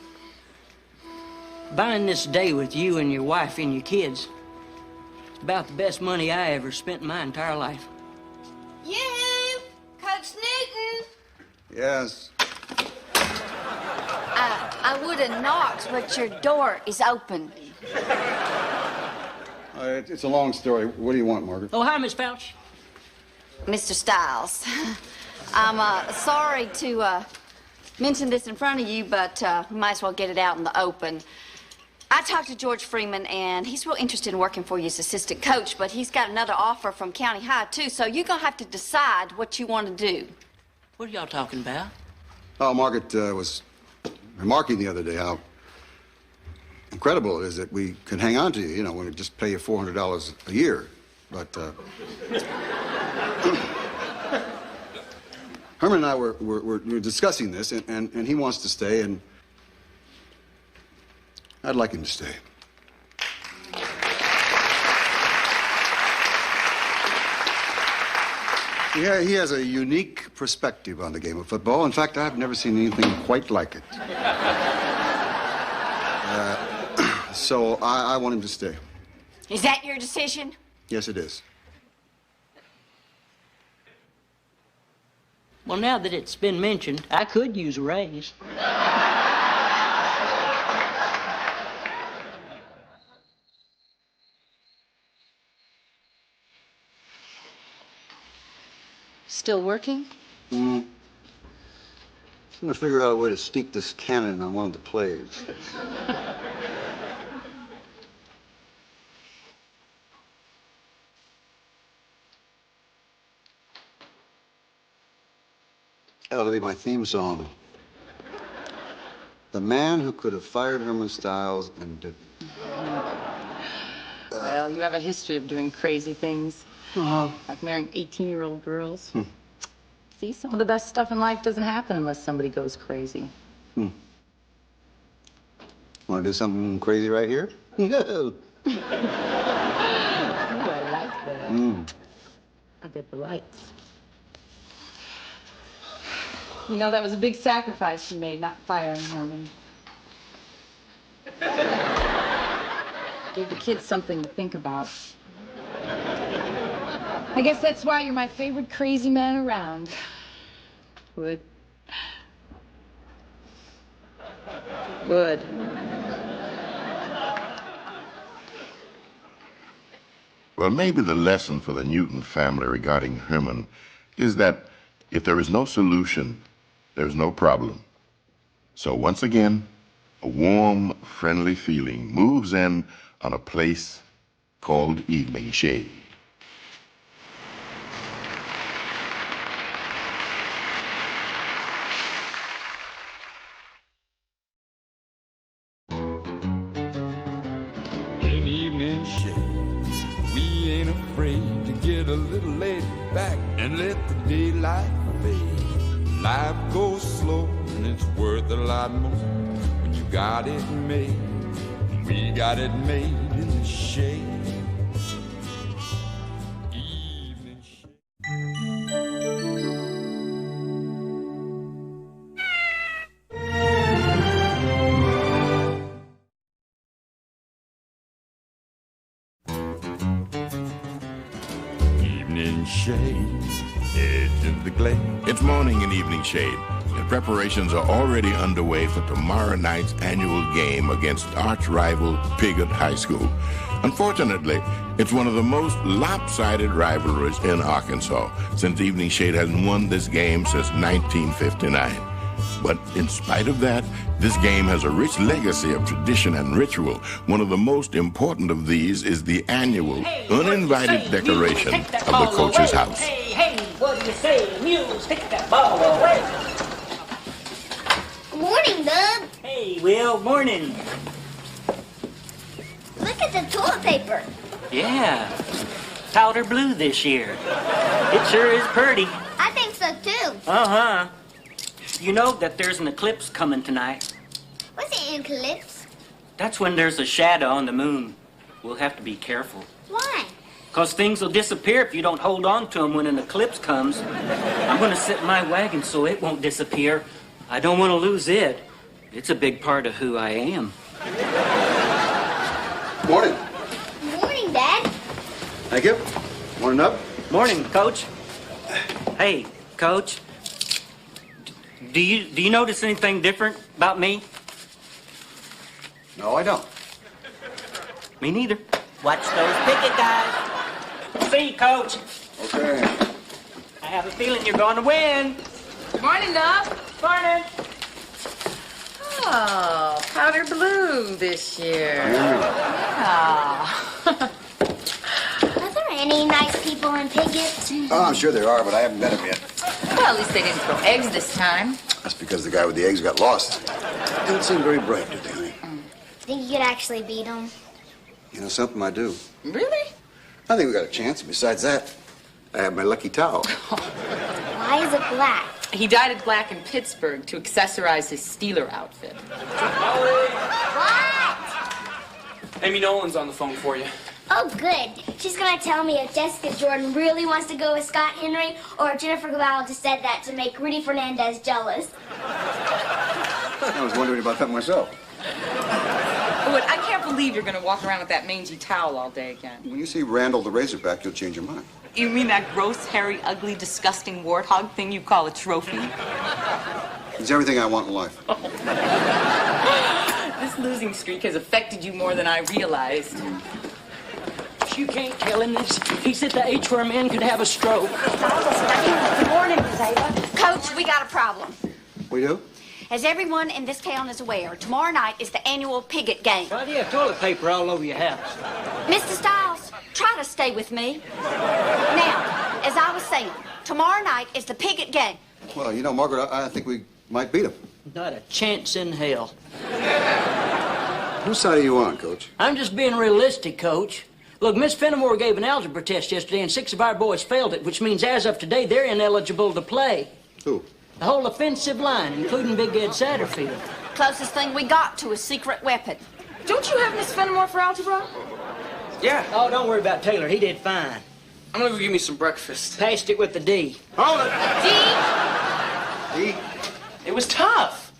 Buying this day with you and your wife and your kids is about the best money I ever spent in my entire life. Yoo-hoo! Coach Newton! Yes. I would have knocked, but your door is open. It's a long story. What do you want, Margaret? Oh, hi, Miss Fauci. Mr. Stiles, I'm sorry to mention this in front of you, but we might as well get it out in the open. I talked to George Freeman, and he's real interested in working for you as assistant coach, but he's got another offer from County High, too, so you're going to have to decide what you want to do. What are y'all talking about? Oh, Margaret was remarking the other day how incredible it is that we can hang on to you, you know, when we just pay you $400 a year. But Herman and I were discussing this, and he wants to stay, and I'd like him to stay. Yeah, he has a unique perspective on the game of football. In fact, I've never seen anything quite like it. So I want him to stay. Is that your decision? Yes, it is. Well, now that it's been mentioned, I could use a raise. Still working? Mm. I'm gonna figure out a way to sneak this cannon on one of the plays. That'll be my theme song. The man who could have fired Herman Stiles and didn't. Well, you have a history of doing crazy things. Like marrying 18-year-old girls. See, some of the best stuff in life doesn't happen unless somebody goes crazy. Want to do something crazy right here? No. Ooh, I like that. I get the lights. You know, that was a big sacrifice you made, not firing Herman. Gave the kids something to think about. I guess that's why you're my favorite crazy man around. Wood. Wood. Well, maybe the lesson for the Newton family regarding Herman is that if there is no solution, there's no problem. So once again, a warm, friendly feeling moves in on a place called Evening Shade. In evening shade, we ain't afraid to get a little laid back and let the daylight fade. Life goes slow and it's worth a lot more when you got it made. We got it made in the shade. Evening shade. Evening shade, edge of the glade. It's morning in Evening Shade, and preparations are already underway for tomorrow night's annual game against arch-rival Piggott High School. Unfortunately, it's one of the most lopsided rivalries in Arkansas, since Evening Shade hasn't won this game since 1959. But in spite of that, this game has a rich legacy of tradition and ritual. One of the most important of these is the annual uninvited decoration of the coach's house. Hey, what do you say? Mules, take that ball away. Good morning, Bub. Hey, Will, morning. Look at the toilet paper. Yeah, powder blue this year. It sure is pretty. I think so, too. Uh-huh. You know that there's an eclipse coming tonight. What's an eclipse? That's when there's a shadow on the moon. We'll have to be careful. Why? Because things will disappear if you don't hold on to them when an eclipse comes. I'm going to sit in my wagon so it won't disappear. I don't want to lose it. It's a big part of who I am. Morning. Morning, Dad. Thank you. Morning up. Morning, Coach. Hey, Coach. Do you notice anything different about me? No, I don't. Me neither. Watch those Piggott guys. See you, Coach. Okay. I have a feeling you're going to win. Morning, Doc. Morning. Oh, powder blue this year. Yeah. Are there any nice people in Piggott? Oh, I'm sure there are, but I haven't met them yet. Well, at least they didn't throw eggs this time. That's because the guy with the eggs got lost. Didn't seem very bright, did they, honey? Think you could actually beat them? You know something, I do. Really? I think we got a chance. Besides that, I have my lucky towel. Why is it black? He dyed it black in Pittsburgh to accessorize his Steeler outfit. What? Amy Nolan's on the phone for you. Oh, good. She's gonna tell me if Jessica Jordan really wants to go with Scott Henry, or if Jennifer Cavallo just said that to make Rudy Fernandez jealous. I was wondering about that myself. Wood, I can't believe you're going to walk around with that mangy towel all day again. When you see Randall the Razorback, you'll change your mind. You mean that gross, hairy, ugly, disgusting warthog thing you call a trophy? It's everything I want in life. This losing streak has affected you more than I realized. You can't tell him this. He said the H where a man could have a stroke. Good morning, Miss Ava. Coach, we got a problem. We do? As everyone in this town is aware, tomorrow night is the annual Piggott game. Why do you have toilet paper all over your house? Mr. Stiles, try to stay with me. Now, as I was saying, tomorrow night is the Piggott game. Well, you know, Margaret, I think we might beat them. Not a chance in hell. Whose side are you on, Coach? I'm just being realistic, Coach. Look, Miss Fenimore gave an algebra test yesterday, and 6 of our boys failed it, which means as of today, they're ineligible to play. Who? The whole offensive line, including Big Ed Satterfield. Closest thing we got to a secret weapon. Don't you have Miss Fenimore for algebra? Yeah. Oh, don't worry about Taylor. He did fine. I'm gonna go give me some breakfast. Passed it with the D. Hold it. D? D? It was tough.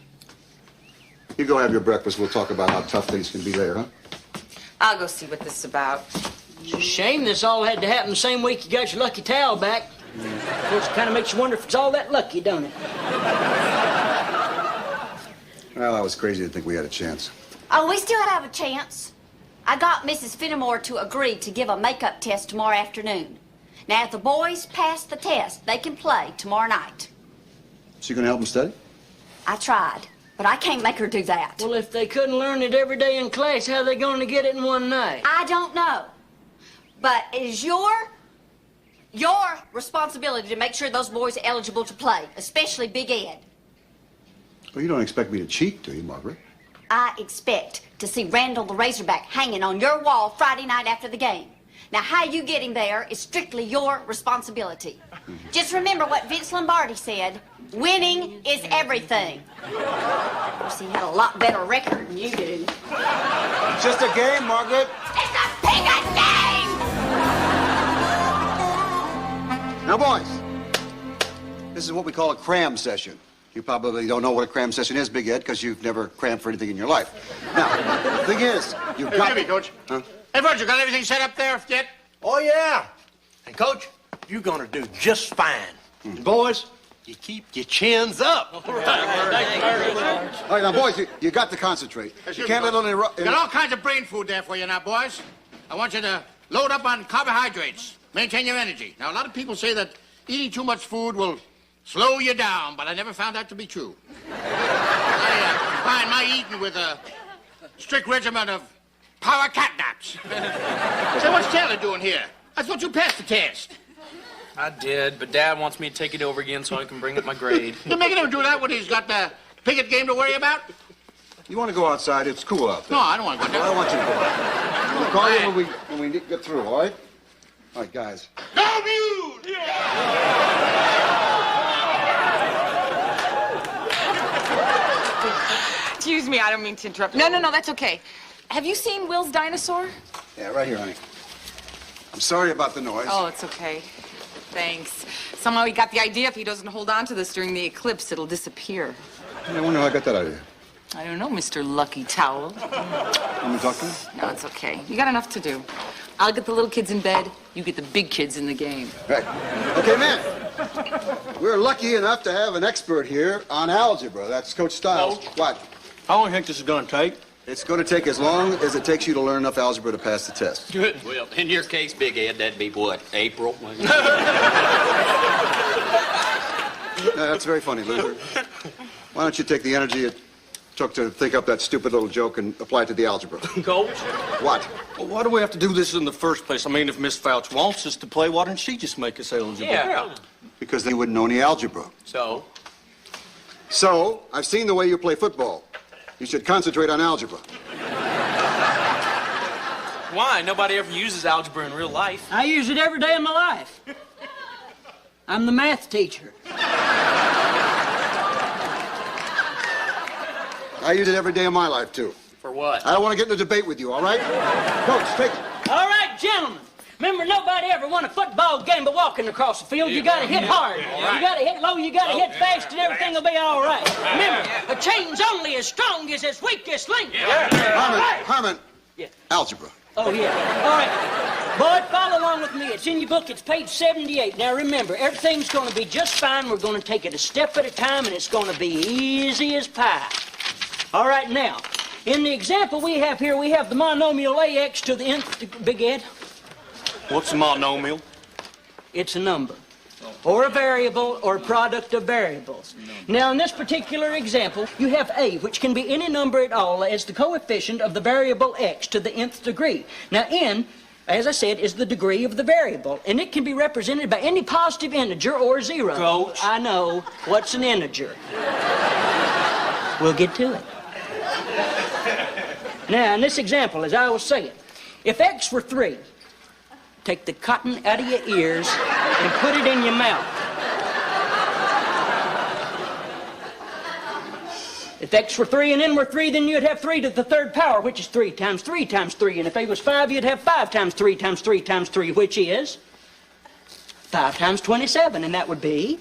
You go have your breakfast. We'll talk about how tough things can be there, huh? I'll go see what this is about. It's a shame this all had to happen the same week you got your lucky towel back. Of course, it kind of makes you wonder if it's all that lucky, don't it? Well, I was crazy to think we had a chance. Oh, we still have a chance. I got Mrs. Fenimore to agree to give a makeup test tomorrow afternoon. Now, if the boys pass the test, they can play tomorrow night. So you gonna help them study? I tried, but I can't make her do that. Well, if they couldn't learn it every day in class, how are they going to get it in one night? I don't know. But it is your responsibility to make sure those boys are eligible to play, especially Big Ed. Well, you don't expect me to cheat, do you, Margaret? I expect to see Randall the Razorback hanging on your wall Friday night after the game. Now, how you get him there is strictly your responsibility. Just remember what Vince Lombardi said, winning is everything. Of course, he had a lot better record than you do. It's just a game, Margaret. It's a Piggott game! Now, boys, this is what we call a cram session. You probably don't know what a cram session is, Big Ed, because you've never crammed for anything in your life. Now, the thing is, you've got... Jimmy, Coach. Huh? Hey, Bud, you got everything set up there yet? Oh, yeah. And, Coach, you're going to do just fine. And boys, you keep your chins up. All right, now, boys, you got to concentrate. You can't let on Got all kinds of brain food there for you now, boys. I want you to load up on carbohydrates. Maintain your energy. Now, a lot of people say that eating too much food will slow you down, but I never found that to be true. I combine my eating with a strict regimen of power cat naps. So what's Taylor doing here? I thought you passed the test. I did, but Dad wants me to take it over again so I can bring up my grade. You're making him do that when he's got the Piggott game to worry about? You want to go outside? It's cool out there. No, I don't want to go I down. don't want you to go out. We'll call you when we get through, all right? All right, guys. Go Mule! Excuse me, I don't mean to interrupt. No, that's okay. Have you seen Will's dinosaur? Yeah, right here, honey. I'm sorry about the noise. Oh, it's okay. Thanks. Somehow he got the idea if he doesn't hold on to this during the eclipse, it'll disappear. I wonder how I got that idea. I don't know, Mr. Lucky Towel. Want me to talk to him? No, it's okay. You got enough to do. I'll get the little kids in bed. You get the big kids in the game. Right. Okay, man. We're lucky enough to have an expert here on algebra. That's Coach Stiles. What? How long do you think this is going to take? It's going to take as long as it takes you to learn enough algebra to pass the test. Good. Well, in your case, Big Ed, that'd be what, April? That's very funny, loser. Why don't you take the energy it took to think up that stupid little joke and apply it to the algebra? Coach? What? Well, why do we have to do this in the first place? I mean, if Miss Fouch wants us to play, why didn't she just make us eligible? Yeah. Because then you wouldn't know any algebra. So? So, I've seen the way you play football. You should concentrate on algebra. Why? Nobody ever uses algebra in real life. I use it every day of my life. I'm the math teacher. I use it every day of my life, too. For what? I don't want to get in a debate with you, all right? Coach, take it. All right, gentlemen. Remember, nobody ever won a football game by walking across the field. You got to hit hard. You got to hit low. You got to hit fast, and everything will be all right. Remember, a chain's only as strong as its weakest link. Herman. Yeah. Algebra. Oh, yeah. All right. Boy, follow along with me. It's in your book. It's page 78. Now, remember, everything's going to be just fine. We're going to take it a step at a time, and it's going to be easy as pie. All right, now, in the example we have here, we have the monomial ax to the nth, Big Ed. What's a monomial? It's a number. or a variable, or a product of variables. Now, in this particular example, you have a, which can be any number at all, as the coefficient of the variable x to the nth degree. Now, n, as I said, is the degree of the variable, and it can be represented by any positive integer or zero. Coach. I know. What's an integer? We'll get to it. Now, in this example, as I was saying, if x were 3, take the cotton out of your ears and put it in your mouth. If x were 3 and n were 3, then you'd have 3 to the third power, which is 3 times 3 times 3. And if a was 5, you'd have 5 times 3 times 3 times 3, which is 5 times 27, and that would be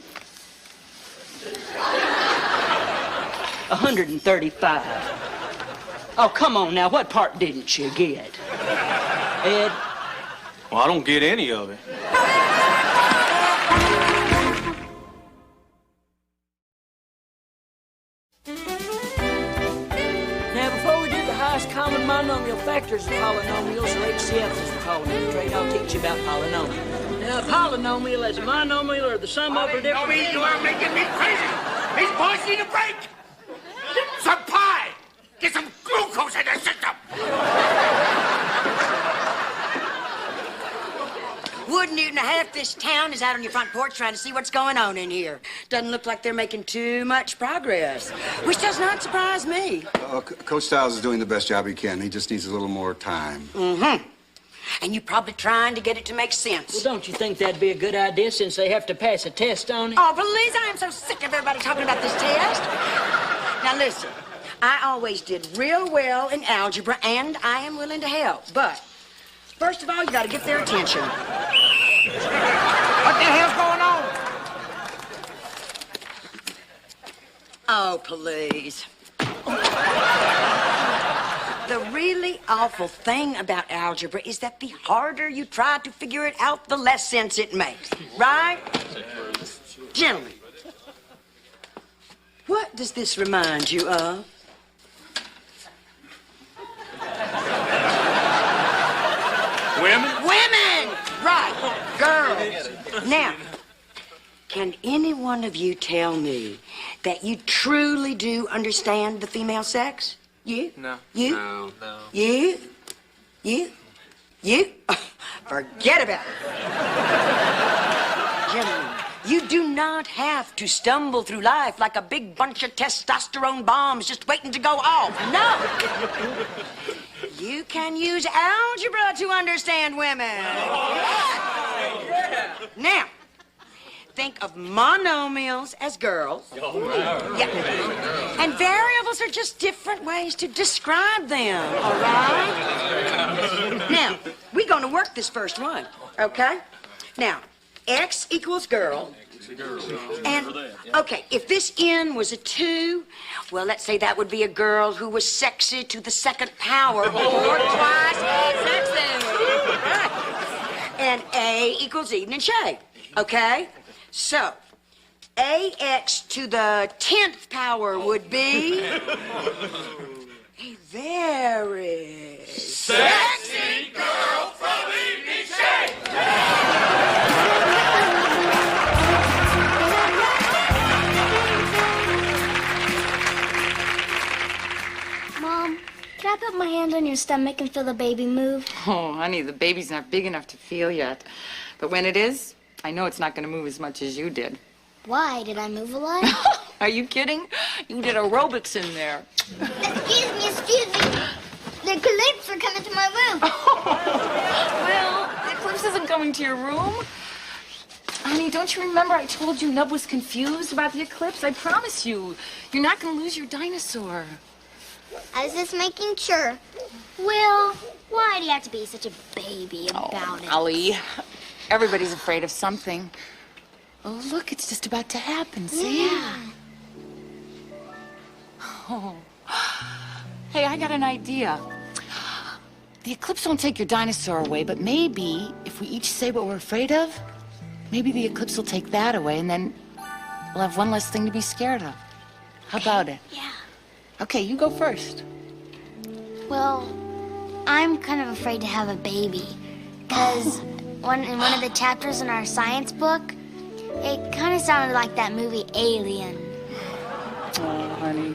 135. Oh, come on now, what part didn't you get? Ed? Well, I don't get any of it. Now, before we do the highest common monomial factors of polynomials, or HCFs as we call them in the trade, I'll teach you about polynomial. Now, a polynomial is a monomial or the sum over different... You are making me crazy! These boys need a break! Some pie! Get some glucose in their system! Wood Newton, half this town is out on your front porch trying to see what's going on in here. Doesn't look like they're making too much progress, which does not surprise me. Coach Stiles is doing the best job he can. He just needs a little more time. Mm-hmm. And you're probably trying to get it to make sense. Well, don't you think that'd be a good idea since they have to pass a test on it? Oh, please, I am so sick of everybody talking about this test. Now, listen, I always did real well in algebra, and I am willing to help. But, first of all, you got to get their attention. What the hell's going on? Oh, please. The really awful thing about algebra is that the harder you try to figure it out, the less sense it makes. Right? Gentlemen, what does this remind you of? Women? Women! Right. Girls. Now, can any one of you tell me that you truly do understand the female sex? You? No. You? No. You? You? You? Forget about it. Gentlemen, you do not have to stumble through life like a big bunch of testosterone bombs just waiting to go off. No. You can use algebra to understand women. Now, think of monomials as girls. Yeah. And variables are just different ways to describe them, all right? Now, we're going to work this first one, okay? Now, X equals girl. And, okay, if this N was a 2, well, let's say that would be a girl who was sexy to the second power, or twice as sexy. Right. And A equals evening shade, okay? So, AX to the 10th power would be a very Sexy girl from evening shade! Mom, can I put my hand on your stomach and feel the baby move? Oh, honey, the baby's not big enough to feel yet. But when it is, I know it's not going to move as much as you did. Why? Did I move a lot? Are you kidding? You did aerobics in there. Excuse me. The eclipse are coming to my room. Well, the eclipse isn't coming to your room. Honey, don't you remember I told you Nub was confused about the eclipse? I promise you, you're not going to lose your dinosaur. I was just making sure. Well, why do you have to be such a baby about it? Ollie, everybody's afraid of something. Oh, look, it's just about to happen, see? Yeah. Oh. Hey, I got an idea. The eclipse won't take your dinosaur away, but maybe if we each say what we're afraid of, maybe the eclipse will take that away, and then we'll have one less thing to be scared of. How about it? Yeah. Okay, you go first. Well, I'm kind of afraid to have a baby. Because in one of the chapters in our science book, It kind of sounded like that movie Alien. Oh, honey.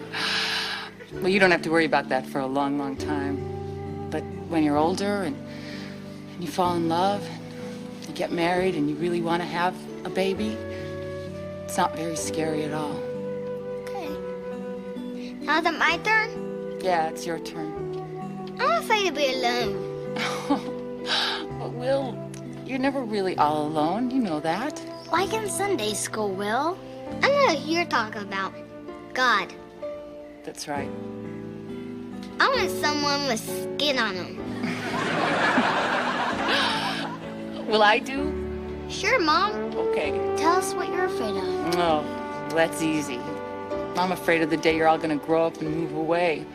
Well, you don't have to worry about that for a long, long time. But when you're older and you fall in love, and you get married and you really want to have a baby, it's not very scary at all. Okay. Now is it my turn? Yeah, it's your turn. I'm afraid to be alone. But Will, you're never really all alone. You know that. Like in Sunday school, Will. I know what you're talking about. God. That's right. I want someone with skin on them. Will I do? Sure, Mom. Okay. Tell us what you're afraid of. Oh, that's easy. I'm afraid of the day you're all gonna grow up and move away.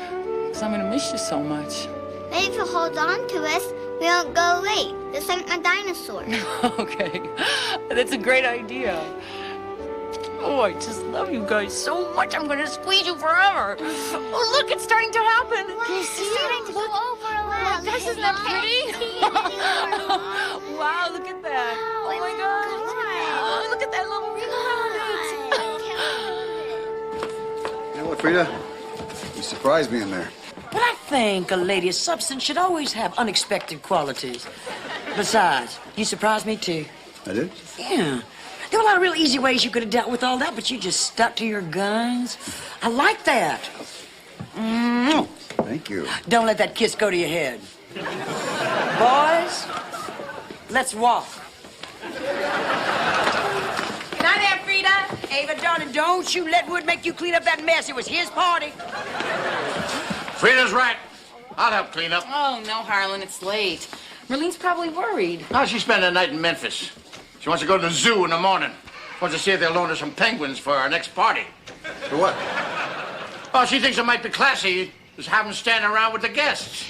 Because I'm gonna miss you so much. Maybe if you hold on to us, we don't go away. Just like a dinosaur. Okay. That's a great idea. Oh, I just love you guys so much. I'm gonna squeeze you forever. Oh, look, it's starting to happen. Wow, Can you see it's starting it? to go over a lot. Look, isn't that pretty? Wow, look at that. Oh my God. Oh, look at that little You know what, Frida? You surprised me in there. But I think a lady of substance should always have unexpected qualities. Besides, you surprised me too. I did? Yeah. There were a lot of real easy ways you could have dealt with all that, but you just stuck to your guns. I like that. Thank you. Don't let that kiss go to your head. Boys, let's walk. Good night there, Frida. Ava, darling, don't you let Wood make you clean up that mess. It was his party. Frida's right. I'll help clean up. Oh, no, Harlan, it's late. Merlene's probably worried. Now she's spending the night in Memphis. She wants to go to the zoo in the morning. Wants to see if they'll loan her some penguins for our next party. For what? Oh, she thinks it might be classy just have them standing around with the guests.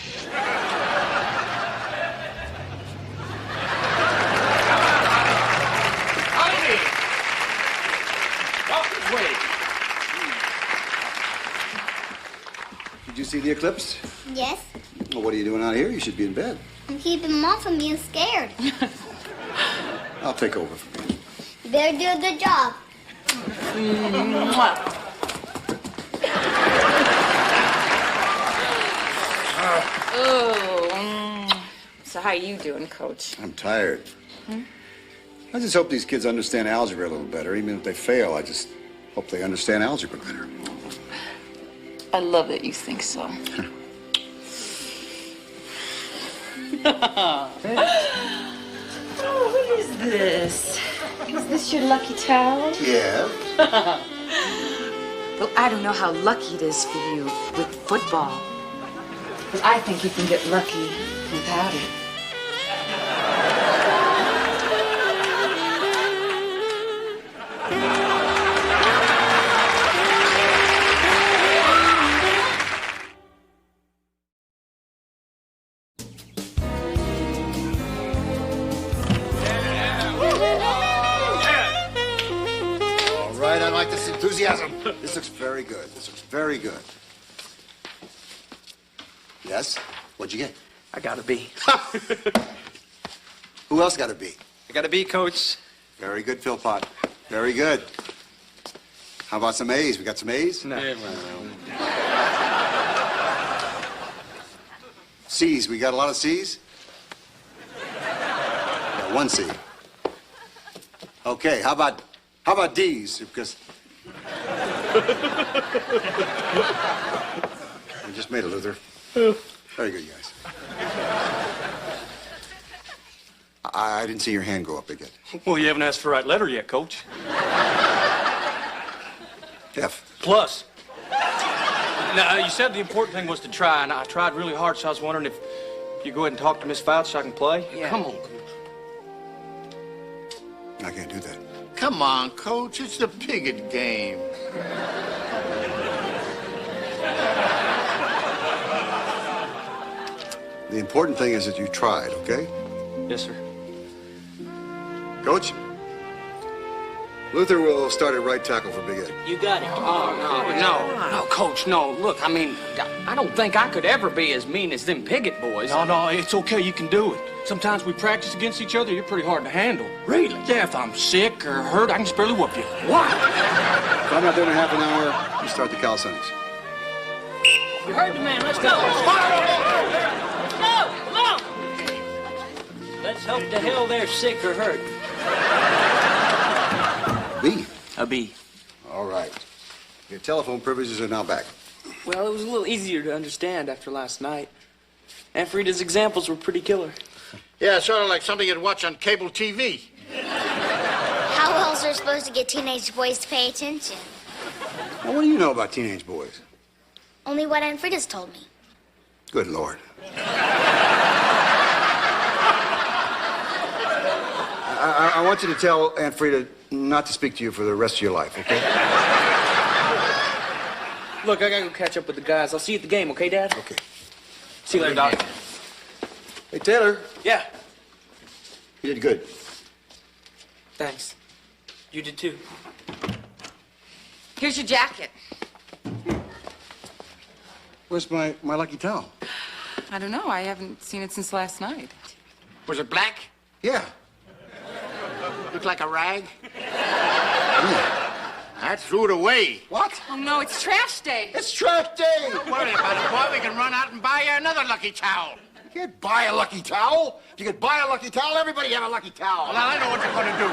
Howdy! Walk this way. Did you see the eclipse? Yes. Well, what are you doing out here? You should be in bed. I'm keeping Mom from being scared. I'll take over from you. You better do a good job. So how you doing, Coach? I'm tired. I just hope these kids understand algebra a little better. Even if they fail, I just hope they understand algebra better. I love that you think so. Oh, what is this? Is this your lucky towel? Yeah. Well, I don't know how lucky it is for you with football. But I think you can get lucky without it. All right, I like this enthusiasm. This looks very good. This looks very good. Yes? What'd you get? I got a B. Who else got a B? I got a B, Coach. Very good, Philpott. Very good. How about some A's? We got some A's? No. C's. We got a lot of C's? Yeah, one C. Okay, how about D's? Because we just made it, Luther. Very good, guys. I didn't see your hand go up again. Well, you haven't asked for the right letter yet, Coach. F. Plus. Now, you said the important thing was to try, and I tried really hard, so I was wondering if you go ahead and talk to Miss Fouch so I can play? Yeah. Come on. I can't do that. Come on, Coach. It's the Piggott game. The important thing is that you tried, okay? Yes, sir. Coach, Luther will start at right tackle for Big Ed. You got it. Oh, no, Coach, no. Look, I mean, I don't think I could ever be as mean as them Piggott boys. No, it's okay. You can do it. Sometimes we practice against each other. You're pretty hard to handle. Really? Yeah, if I'm sick or hurt, I can just barely whoop you. What? If I'm not there in half an hour, you start the calisthenics. You heard the man. Let's go. Let's go. Come on. Let's hope to hell they're sick or hurt. B. A B. All right. Your telephone privileges are now back. Well, it was a little easier to understand after last night. Aunt Frida's examples were pretty killer. Yeah, sort of like something you'd watch on cable TV. How else are we supposed to get teenage boys to pay attention? Now, what do you know about teenage boys? Only what Aunt Frida's told me. Good Lord. I want you to tell Aunt Frida not to speak to you for the rest of your life, okay? Look, I gotta go catch up with the guys. I'll see you at the game, okay, Dad? Okay. See you later, Doc. Hey, Taylor. Yeah. You did good. Thanks. You did too. Here's your jacket. Where's my lucky towel? I don't know. I haven't seen it since last night. Was it black? Yeah. Looked like a rag? I threw it away. What? Oh, no, it's trash day. It's trash day. Don't worry about it, boy. We can run out and buy you another lucky towel. You can't buy a lucky towel. If you could buy a lucky towel, everybody have a lucky towel. Well, I know what you're going to do.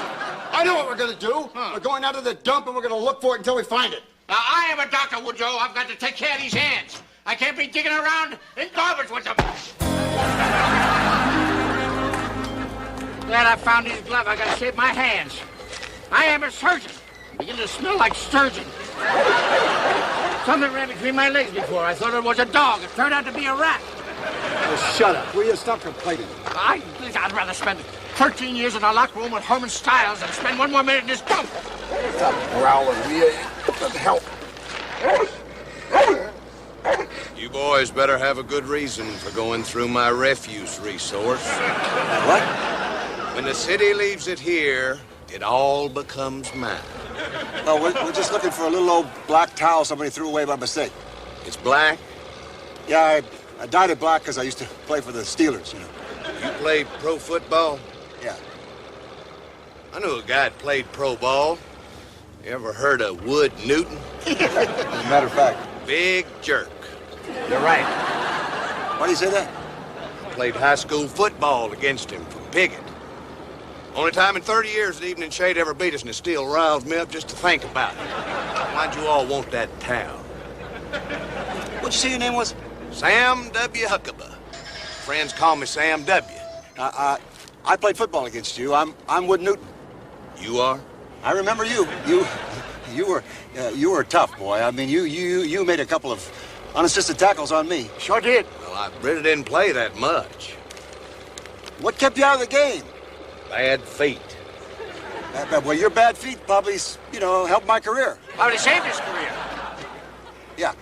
I know what we're going to do. We're going out to the dump and we're going to look for it until we find it. Now, I am a doctor, Woodrow. I've got to take care of these hands. I can't be digging around in garbage with them. Glad I found these gloves. I gotta shave my hands. I am a surgeon. I'm beginning to smell like sturgeon. Something ran between my legs before. I thought it was a dog. It turned out to be a rat. Oh, shut up. Will you stop complaining? I'd rather spend 13 years in a locked room with Herman Styles than spend one more minute in this dump. Stop growling, will you? It doesn't help. You boys better have a good reason for going through my refuse resource. What? When the city leaves it here, it all becomes mine. No, we're just looking for a little old black towel somebody threw away by mistake. It's black? Yeah, I dyed it black because I used to play for the Steelers, you know. You played pro football? Yeah. I knew a guy that played pro ball. You ever heard of Wood Newton? As a matter of fact. Big jerk. You're right. Why do you say that? Played high school football against him from Piggott. Only time in 30 years that Evening Shade ever beat us, and it still riles me up just to think about it. Why'd you all want that towel? What'd you say your name was? Sam W. Huckabee. Friends call me Sam W. I played football against you. I'm Wood Newton. You are? I remember you. You were tough, boy. I mean, you made a couple of unassisted tackles on me. Sure did. Well, I really didn't play that much. What kept you out of the game? Bad feet. Well, your bad feet probably, helped my career. Probably saved his career. Yeah.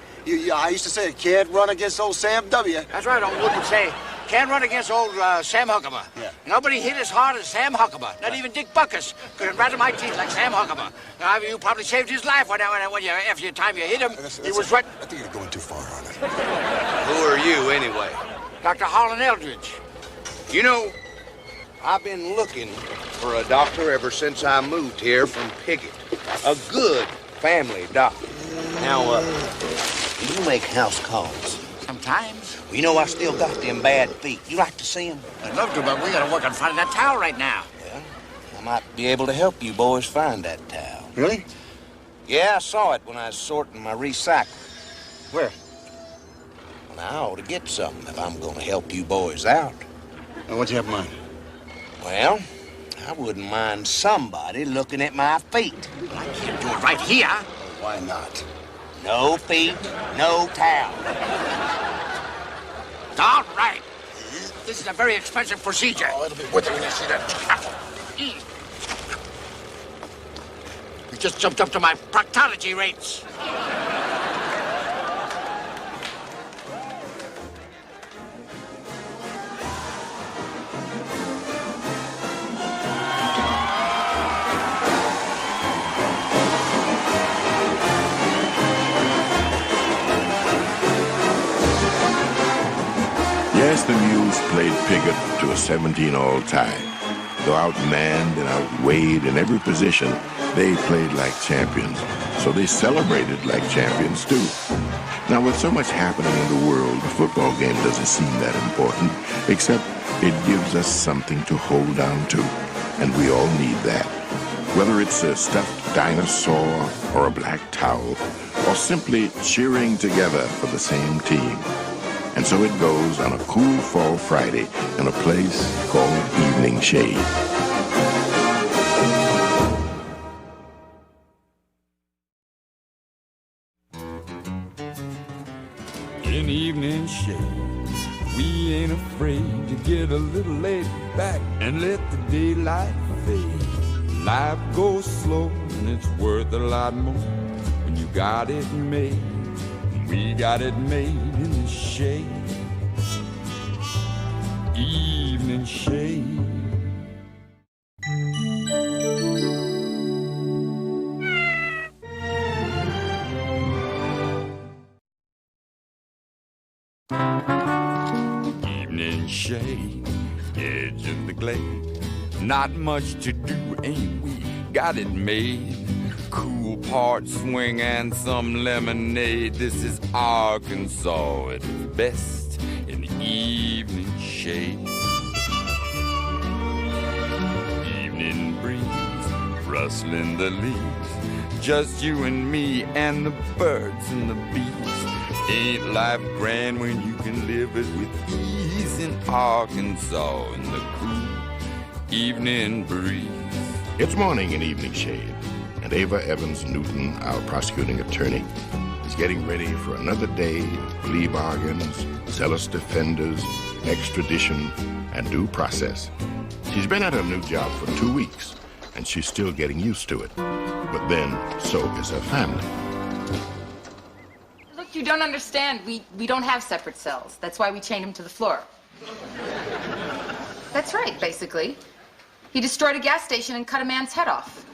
I used to say, can't run against old Sam W. That's right, old Wood would say, can't run against old Sam Huckabee. Yeah. Nobody hit as hard as Sam Huckabee. Not even Dick Buckus could rattle my teeth like Sam Huckabee. Now, you probably saved his life every time you hit him. He was right. I think you're going too far on it. Who are you, anyway? Dr. Holland Eldridge. You know, I've been looking for a doctor ever since I moved here from Piggott. A good family doctor. Now, you make house calls. Sometimes. Well, you know I still got them bad feet. You like to see them? I'd love to, but we gotta work on finding that towel right now. Well, I might be able to help you boys find that towel. Really? Yeah, I saw it when I was sorting my recycling. Where? Well, I ought to get something if I'm gonna help you boys out. What'd you have in mind? Well, I wouldn't mind somebody looking at my feet. But I can't do it right here. Why not? No feet, no towel. All right. This is a very expensive procedure. Oh, it'll be worth it when you see that. You just jumped up to my proctology rates. Yes, the mule Evans played Piggott to a 17-all tie. Though outmanned and outweighed in every position, they played like champions. So they celebrated like champions, too. Now, with so much happening in the world, the football game doesn't seem that important, except it gives us something to hold on to. And we all need that. Whether it's a stuffed dinosaur or a black towel, or simply cheering together for the same team. And so it goes on a cool fall Friday in a place called Evening Shade. In evening shade, we ain't afraid to get a little laid back and let the daylight fade. Life goes slow and it's worth a lot more when you got it made. We got it made in the shade. Evening shade. Evening shade, edge of the glade. Not much to do, ain't we? Got it made. Cool part swing and some lemonade. This is Arkansas at its best in the evening shade. Evening breeze, rustling the leaves. Just you and me and the birds and the bees. Ain't life grand when you can live it with ease in Arkansas in the cool evening breeze? It's morning in Evening Shade, and Ava Evans Newton, our prosecuting attorney, is getting ready for another day of plea bargains, zealous defenders, extradition, and due process. She's been at her new job for 2 weeks, and she's still getting used to it. But then, so is her family. Look, you don't understand. We don't have separate cells. That's why we chained him to the floor. That's right, basically. He destroyed a gas station and cut a man's head off.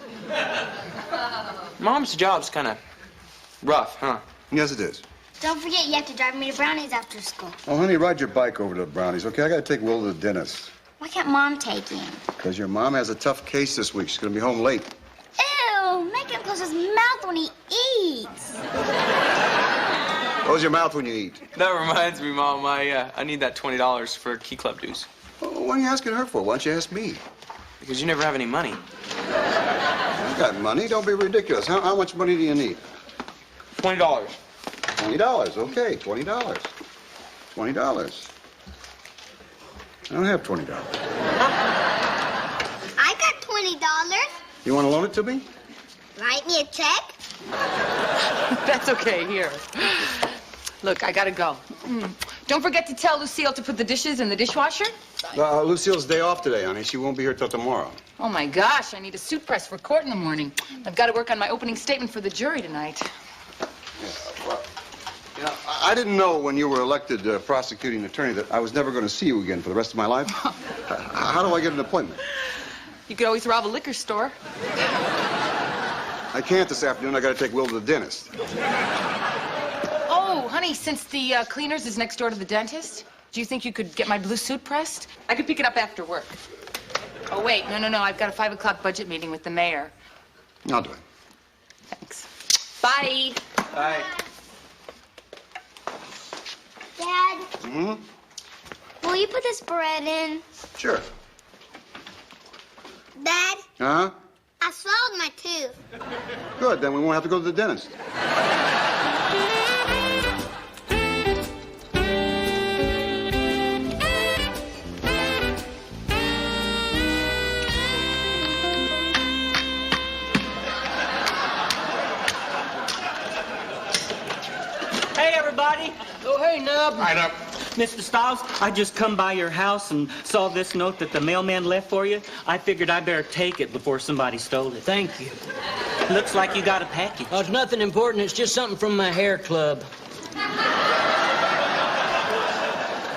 Mom's job's kind of rough, huh? Yes, it is. Don't forget, you have to drive me to Brownie's after school. Oh, honey, ride your bike over to Brownie's, okay? I gotta take Will to the dentist. Why can't Mom take him? Because your mom has a tough case this week. She's gonna be home late. Ew, make him close his mouth when he eats. Close your mouth when you eat. That reminds me, Mom, I need that $20 for Key Club dues. Well, what are you asking her for? Why don't you ask me? Because you never have any money. You got money? Don't be ridiculous. How much money do you need? $20. $20, okay, $20. $20. I don't have $20. I got $20. You want to loan it to me? Write me a check? That's okay, here. Look, I gotta go. Don't forget to tell Lucille to put the dishes in the dishwasher. Lucille's day off today, honey. She won't be here till tomorrow. Oh, my gosh, I need a suit press for court in the morning. I've got to work on my opening statement for the jury tonight. Yeah, well, you know, I didn't know when you were elected prosecuting attorney that I was never going to see you again for the rest of my life. How do I get an appointment? You could always rob a liquor store. I can't this afternoon. I got to take Will to the dentist. Oh, honey, since the cleaners is next door to the dentist, do you think you could get my blue suit pressed? I could pick it up after work. Oh, wait, no. I've got a 5 o'clock budget meeting with the mayor. I'll do it. Thanks. Bye. Bye. Dad, Mm-hmm. will you put this bread in? Sure. Dad, Huh? I swallowed my tooth. Good, then we won't have to go to the dentist. Hey, everybody. Oh, hey, Nub. Right up. Mr. Stiles, I just come by your house and saw this note that the mailman left for you. I figured I better take it before somebody stole it. Thank you. Looks like you got a package. Oh, it's nothing important. It's just something from my hair club.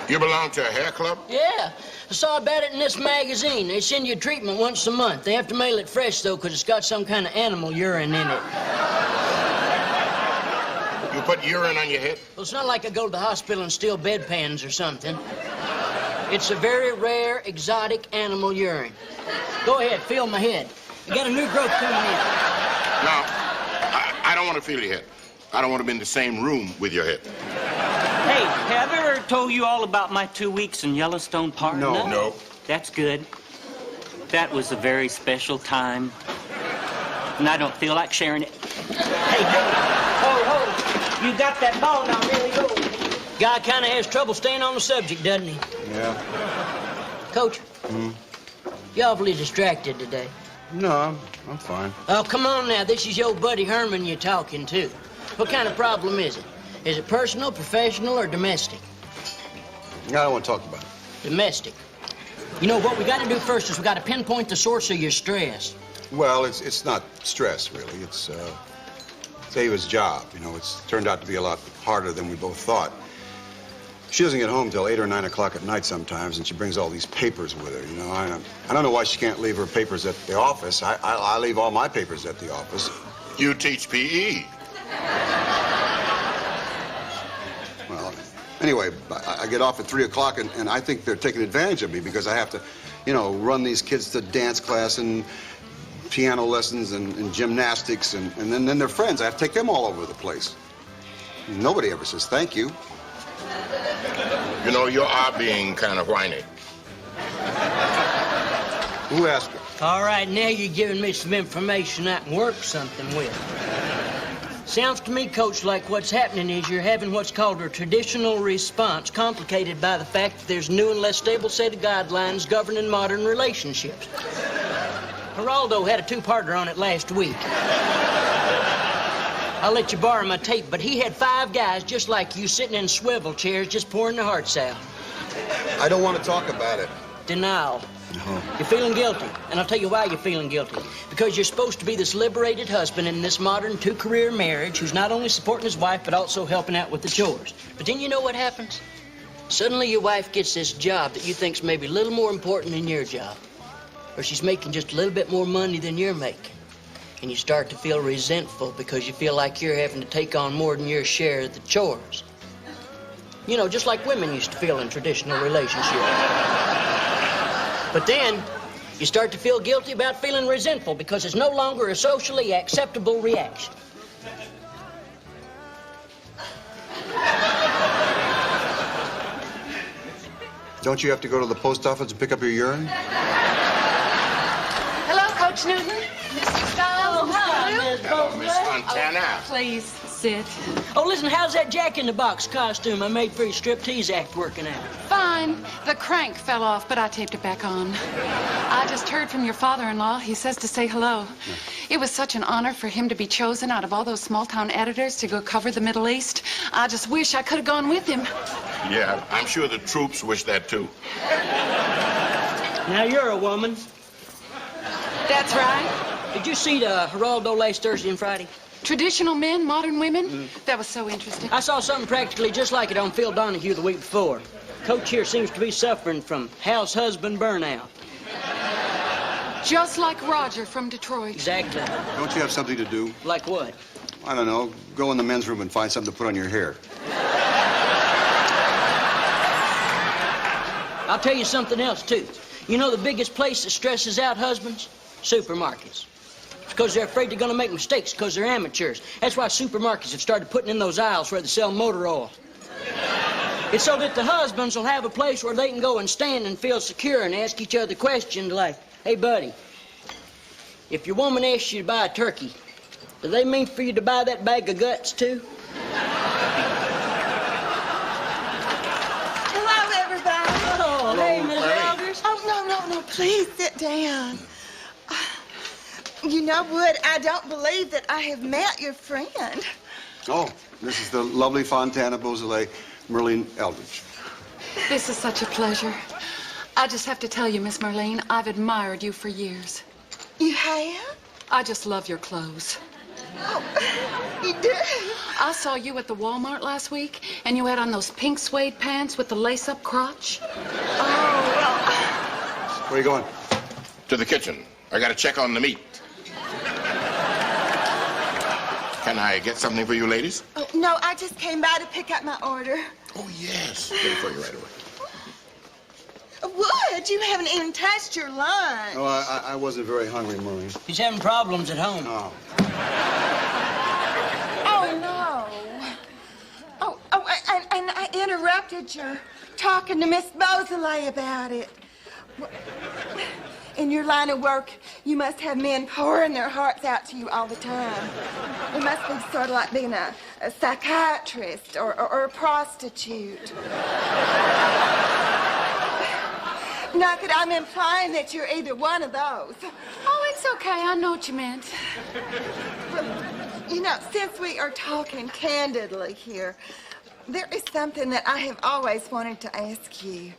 You belong to a hair club? Yeah. I saw about it in this magazine. They send you treatment once a month. They have to mail it fresh, though, because it's got some kind of animal urine in it. You put urine on your head? Well, it's not like I go to the hospital and steal bedpans or something. It's a very rare, exotic animal urine. Go ahead, feel my head. I got a new growth coming in. No, I don't want to feel your head. I don't want to be in the same room with your head. Hey, have I ever told you all about my 2 weeks in Yellowstone Park? No. That's good. That was a very special time. And I don't feel like sharing it. Hey, ho, you got that ball now, really go. Guy kind of has trouble staying on the subject, doesn't he? Yeah. Coach, you awfully distracted today. No, I'm fine. Oh, come on now. This is your buddy Herman you're talking to. What kind of problem is it? Is it personal, professional, or domestic? I don't want to talk about it. Domestic. You know, what we got to do first is we got to pinpoint the source of your stress. Well, it's not stress, really. It's Ava's job. You know, it's turned out to be a lot harder than we both thought. She doesn't get home till 8 or 9 o'clock at night sometimes, and she brings all these papers with her. You know, I don't know why she can't leave her papers at the office. I leave all my papers at the office. You teach PE. Well, anyway, I get off at 3 o'clock, and I think they're taking advantage of me because I have to, you know, run these kids to dance class and piano lessons and gymnastics, and then their friends. I have to take them all over the place. Nobody ever says thank you. You know, you are being kind of whiny. Who asked her? All right, now you're giving me some information I can work something with. Sounds to me, Coach, like what's happening is you're having what's called a traditional response, complicated by the fact that there's a new and less stable set of guidelines governing modern relationships. Geraldo had a two-parter on it last week. I'll let you borrow my tape, but he had 5 guys just like you sitting in swivel chairs just pouring their hearts out. I don't want to talk about it. Denial. No. You're feeling guilty, and I'll tell you why you're feeling guilty. Because you're supposed to be this liberated husband in this modern 2-career marriage who's not only supporting his wife, but also helping out with the chores. But then you know what happens? Suddenly your wife gets this job that you think's maybe a little more important than your job. Or she's making just a little bit more money than you're making. And you start to feel resentful because you feel like you're having to take on more than your share of the chores. You know, just like women used to feel in traditional relationships. But then, you start to feel guilty about feeling resentful because it's no longer a socially acceptable reaction. Don't you have to go to the post office and pick up your urine? Hello, Coach Newton. Mr. Stiles. Hello, Miss Fontana. Please, sit. Oh, listen, how's that Jack-in-the-Box costume I made for your striptease act working out? Fine. The crank fell off, but I taped it back on. I just heard from your father-in-law. He says to say hello. It was such an honor for him to be chosen out of all those small-town editors to go cover the Middle East. I just wish I could have gone with him. Yeah, I'm sure the troops wish that, too. Now, you're a woman. That's right. Did you see the Geraldo last Thursday and Friday? Traditional men, modern women? That was so interesting. I saw something practically just like it on Phil Donahue the week before. Coach here seems to be suffering from house husband burnout. Just like Roger from Detroit. Exactly. Don't you have something to do? Like what? I don't know. Go in the men's room and find something to put on your hair. I'll tell you something else, too. You know the biggest place that stresses out husbands? Supermarkets. It's because they're afraid they're going to make mistakes because they're amateurs. That's why supermarkets have started putting in those aisles where they sell motor oil. It's so that the husbands will have a place where they can go and stand and feel secure and ask each other questions like, hey, buddy, if your woman asks you to buy a turkey, do they mean for you to buy that bag of guts, too? Hello, everybody. Oh, hey, Miss Elders. Oh, no, please sit down. You know, Wood, I don't believe that I have met your friend. Oh, this is the lovely Fontana Beausoleil, Merlene Eldridge. This is such a pleasure. I just have to tell you, Miss Merlene, I've admired you for years. You have? I just love your clothes. Oh, you do? I saw you at the Walmart last week, and you had on those pink suede pants with the lace-up crotch. Oh, well... Where are you going? To the kitchen. I gotta check on the meat. Can I get something for you ladies? Oh, no, I just came by to pick up my order. Oh, yes. Ready for you right away. Wood, you haven't even touched your lunch. Oh, I wasn't very hungry, Maureen. He's having problems at home. Oh. Oh, no. And I interrupted your talking to Miss Beausoleil about it. In your line of work, you must have men pouring their hearts out to you all the time. It must be sort of like being a psychiatrist or a prostitute. Not that I'm implying that you're either one of those. Oh, it's okay. I know what you meant. You know, since we are talking candidly here, there is something that I have always wanted to ask you.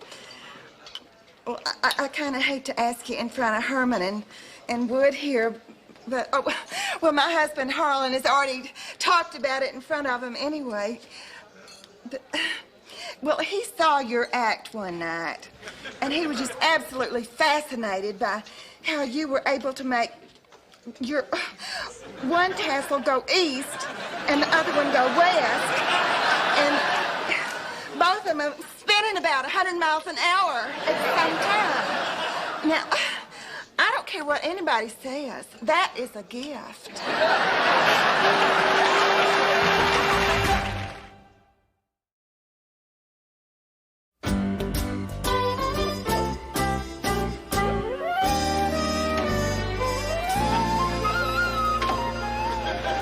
Well, I kind of hate to ask you in front of Herman and Wood here, but, well, my husband Harlan has already talked about it in front of him anyway. But, well, he saw your act one night, and he was just absolutely fascinated by how you were able to make your one tassel go east and the other one go west, and both of them spinning about 100 miles an hour at the same time. Now, I don't care what anybody says. That is a gift.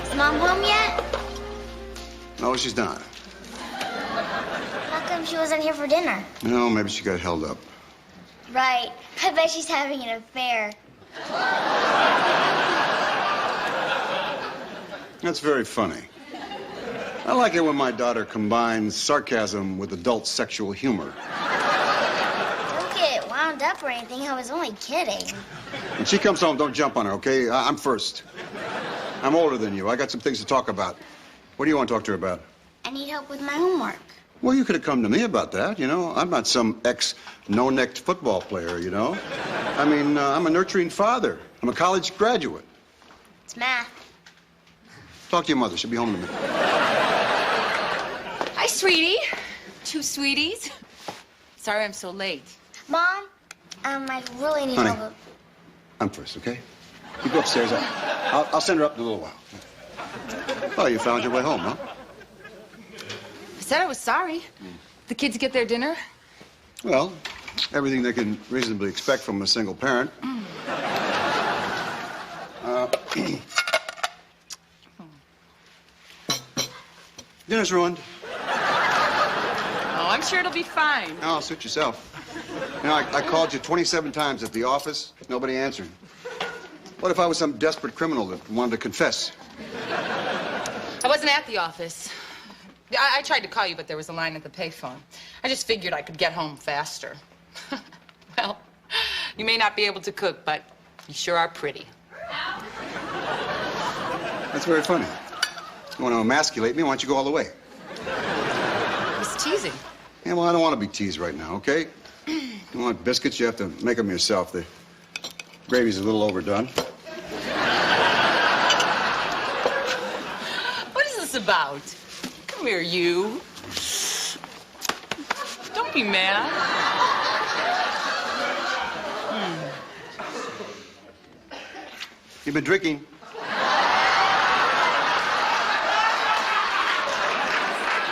Is Mom home yet? No, she's not. How come she wasn't here for dinner? No, maybe she got held up. Right. I bet she's having an affair. That's very funny. I like it when my daughter combines sarcasm with adult sexual humor. Don't get wound up or anything. I was only kidding. When she comes home, don't jump on her, okay? I'm first. I'm older than you. I got some things to talk about. What do you want to talk to her about? I need help with my homework. Well, you could have come to me about that, you know. I'm not some ex-no-necked football player, you know. I mean, I'm a nurturing father. I'm a college graduate. It's math. Talk to your mother. She'll be home in a minute. Hi, sweetie. Two sweeties. Sorry I'm so late. Mom, I really need Honey, help. I'm first, okay? You go upstairs. I'll send her up in a little while. Oh, you found your way home, huh? I said I was sorry. The kids get their dinner? Well, everything they can reasonably expect from a single parent. Dinner's ruined. Oh, I'm sure it'll be fine. No, suit yourself. You know, I called you 27 times at the office. Nobody answered. What if I was some desperate criminal that wanted to confess? I wasn't at the office. I tried to call you, but there was a line at the payphone. I just figured I could get home faster. Well, you may not be able to cook, but you sure are pretty. That's very funny. You want to emasculate me? Why don't you go all the way? I was teasing. Yeah, well, I don't want to be teased right now, okay? You want biscuits, you have to make them yourself. The gravy's a little overdone. What is this about? Come here, you. Don't be mad. You've been drinking.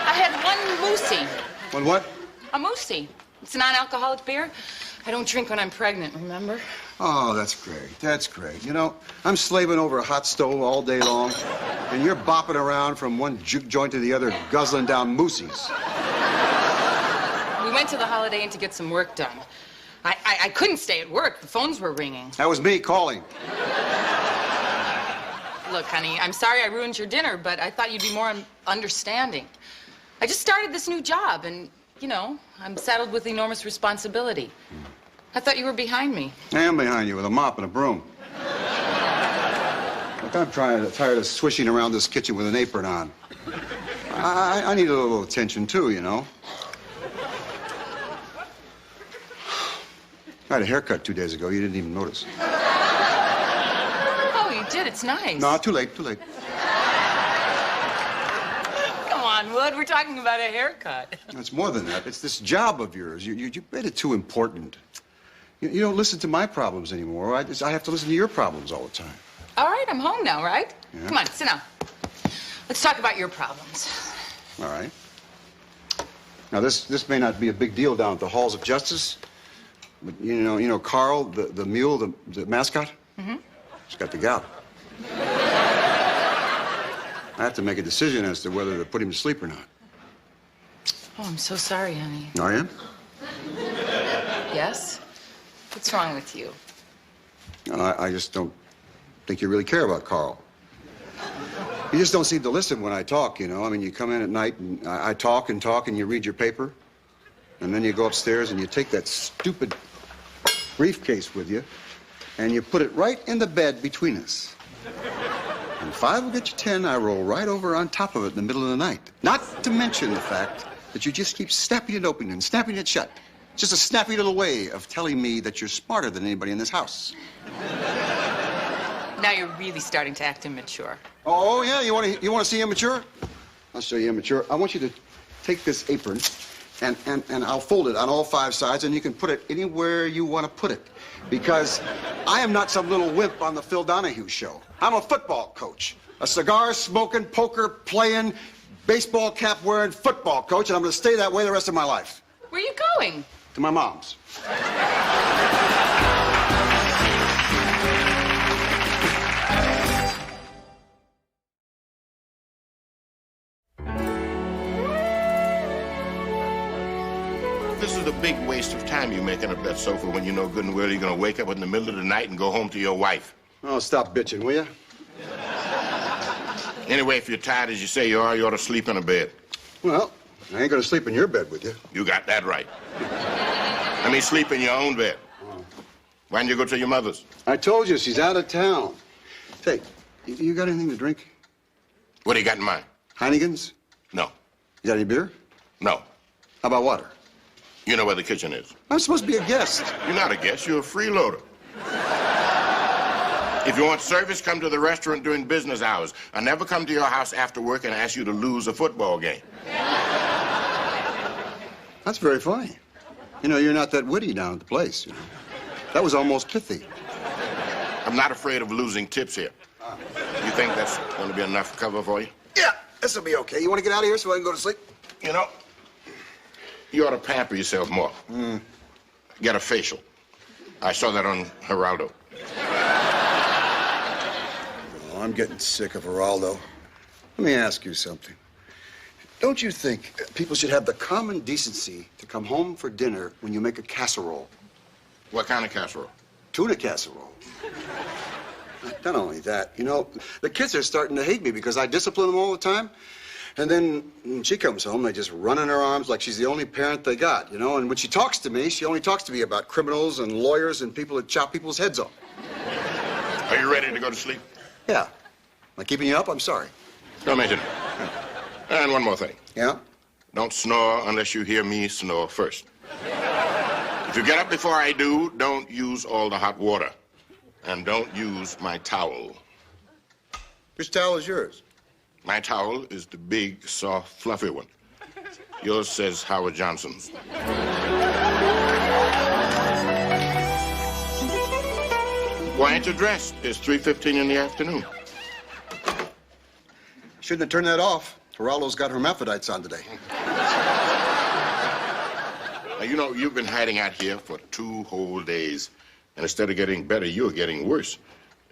I had one Moosey. One what? A Moosey. It's a non-alcoholic beer. I don't drink when I'm pregnant, remember? Oh, that's great. That's great. You know, I'm slaving over a hot stove all day long, and you're bopping around from one juke joint to the other, guzzling down moosies. We went to the Holiday Inn to get some work done. I couldn't stay at work. The phones were ringing. That was me calling. Look, honey, I'm sorry I ruined your dinner, but I thought you'd be more understanding. I just started this new job, and, you know, I'm saddled with enormous responsibility. I thought you were behind me. I am behind you with a mop and a broom. Look, I'm tired of swishing around this kitchen with an apron on. I need a little attention, too, you know. I had a haircut 2 days ago. You didn't even notice. Oh, you did? It's nice. No, too late, too late. Come on, on, Wood. We're talking about a haircut. It's more than that. It's this job of yours. You made it too important. You don't listen to my problems anymore. I have to listen to your problems all the time. All right, I'm home now, right? Yeah. Come on, sit down. Let's talk about your problems. All right. Now, this may not be a big deal down at the halls of justice, but you know Carl, the mule, the mascot? Mm-hmm. He's got the gout. I have to make a decision as to whether to put him to sleep or not. Oh, I'm so sorry, honey. Are you? Yes? What's wrong with you? I just don't think you really care about Carl. You just don't seem to listen when I talk, you know. I mean, you come in at night and I talk and talk and you read your paper. And then you go upstairs and you take that stupid briefcase with you and you put it right in the bed between us. And 5 will get you 10, I roll right over on top of it in the middle of the night. Not to mention the fact that you just keep snapping it open and snapping it shut. Just a snappy little way of telling me that you're smarter than anybody in this house. Now you're really starting to act immature. Oh, yeah? You want to see immature? I'll show you immature. I want you to take this apron, and I'll fold it on all 5 sides, and you can put it anywhere you want to put it. Because I am not some little wimp on the Phil Donahue show. I'm a football coach. A cigar-smoking, poker-playing, baseball cap-wearing football coach, and I'm going to stay that way the rest of my life. Where are you going? To my mom's. This is a big waste of time you making up that sofa when you know good and well you're going to wake up in the middle of the night and go home to your wife. Oh, stop bitching, will you? Anyway, if you're tired as you say you are, you ought to sleep in a bed. Well, I ain't going to sleep in your bed with you. You got that right. I mean, sleep in your own bed. Why didn't you go to your mother's? I told you, she's out of town. Say, you got anything to drink? What do you got in mind? Heineken's? No. You got any beer? No. How about water? You know where the kitchen is. I'm supposed to be a guest. You're not a guest. You're a freeloader. If you want service, come to the restaurant during business hours. I never come to your house after work and ask you to lose a football game. That's very funny. You know, you're not that witty down at the place, you know. That was almost pithy. I'm not afraid of losing tips here. You think that's going to be enough cover for you? Yeah, this'll be okay. You want to get out of here so I can go to sleep? You know, you ought to pamper yourself more. Get a facial. I saw that on Geraldo. Oh, I'm getting sick of Geraldo. Let me ask you something. Don't you think people should have the common decency to come home for dinner when you make a casserole? What kind of casserole? Tuna casserole. Not only that, you know, the kids are starting to hate me because I discipline them all the time. And then when she comes home, they just run in her arms like she's the only parent they got, you know? And when she talks to me, she only talks to me about criminals and lawyers and people that chop people's heads off. Are you ready to go to sleep? Yeah. Am I keeping you up? I'm sorry. Don't mention it. And one more thing. Yeah? Don't snore unless you hear me snore first. If you get up before I do, don't use all the hot water. And don't use my towel. Which towel is yours? My towel is the big, soft, fluffy one. Yours says Howard Johnson's. Why aren't you dressed? It's 3:15 in the afternoon. Shouldn't have turned that off. Geraldo's got hermaphrodites on today. Now, you know, you've been hiding out here for 2 whole days. And instead of getting better, you're getting worse.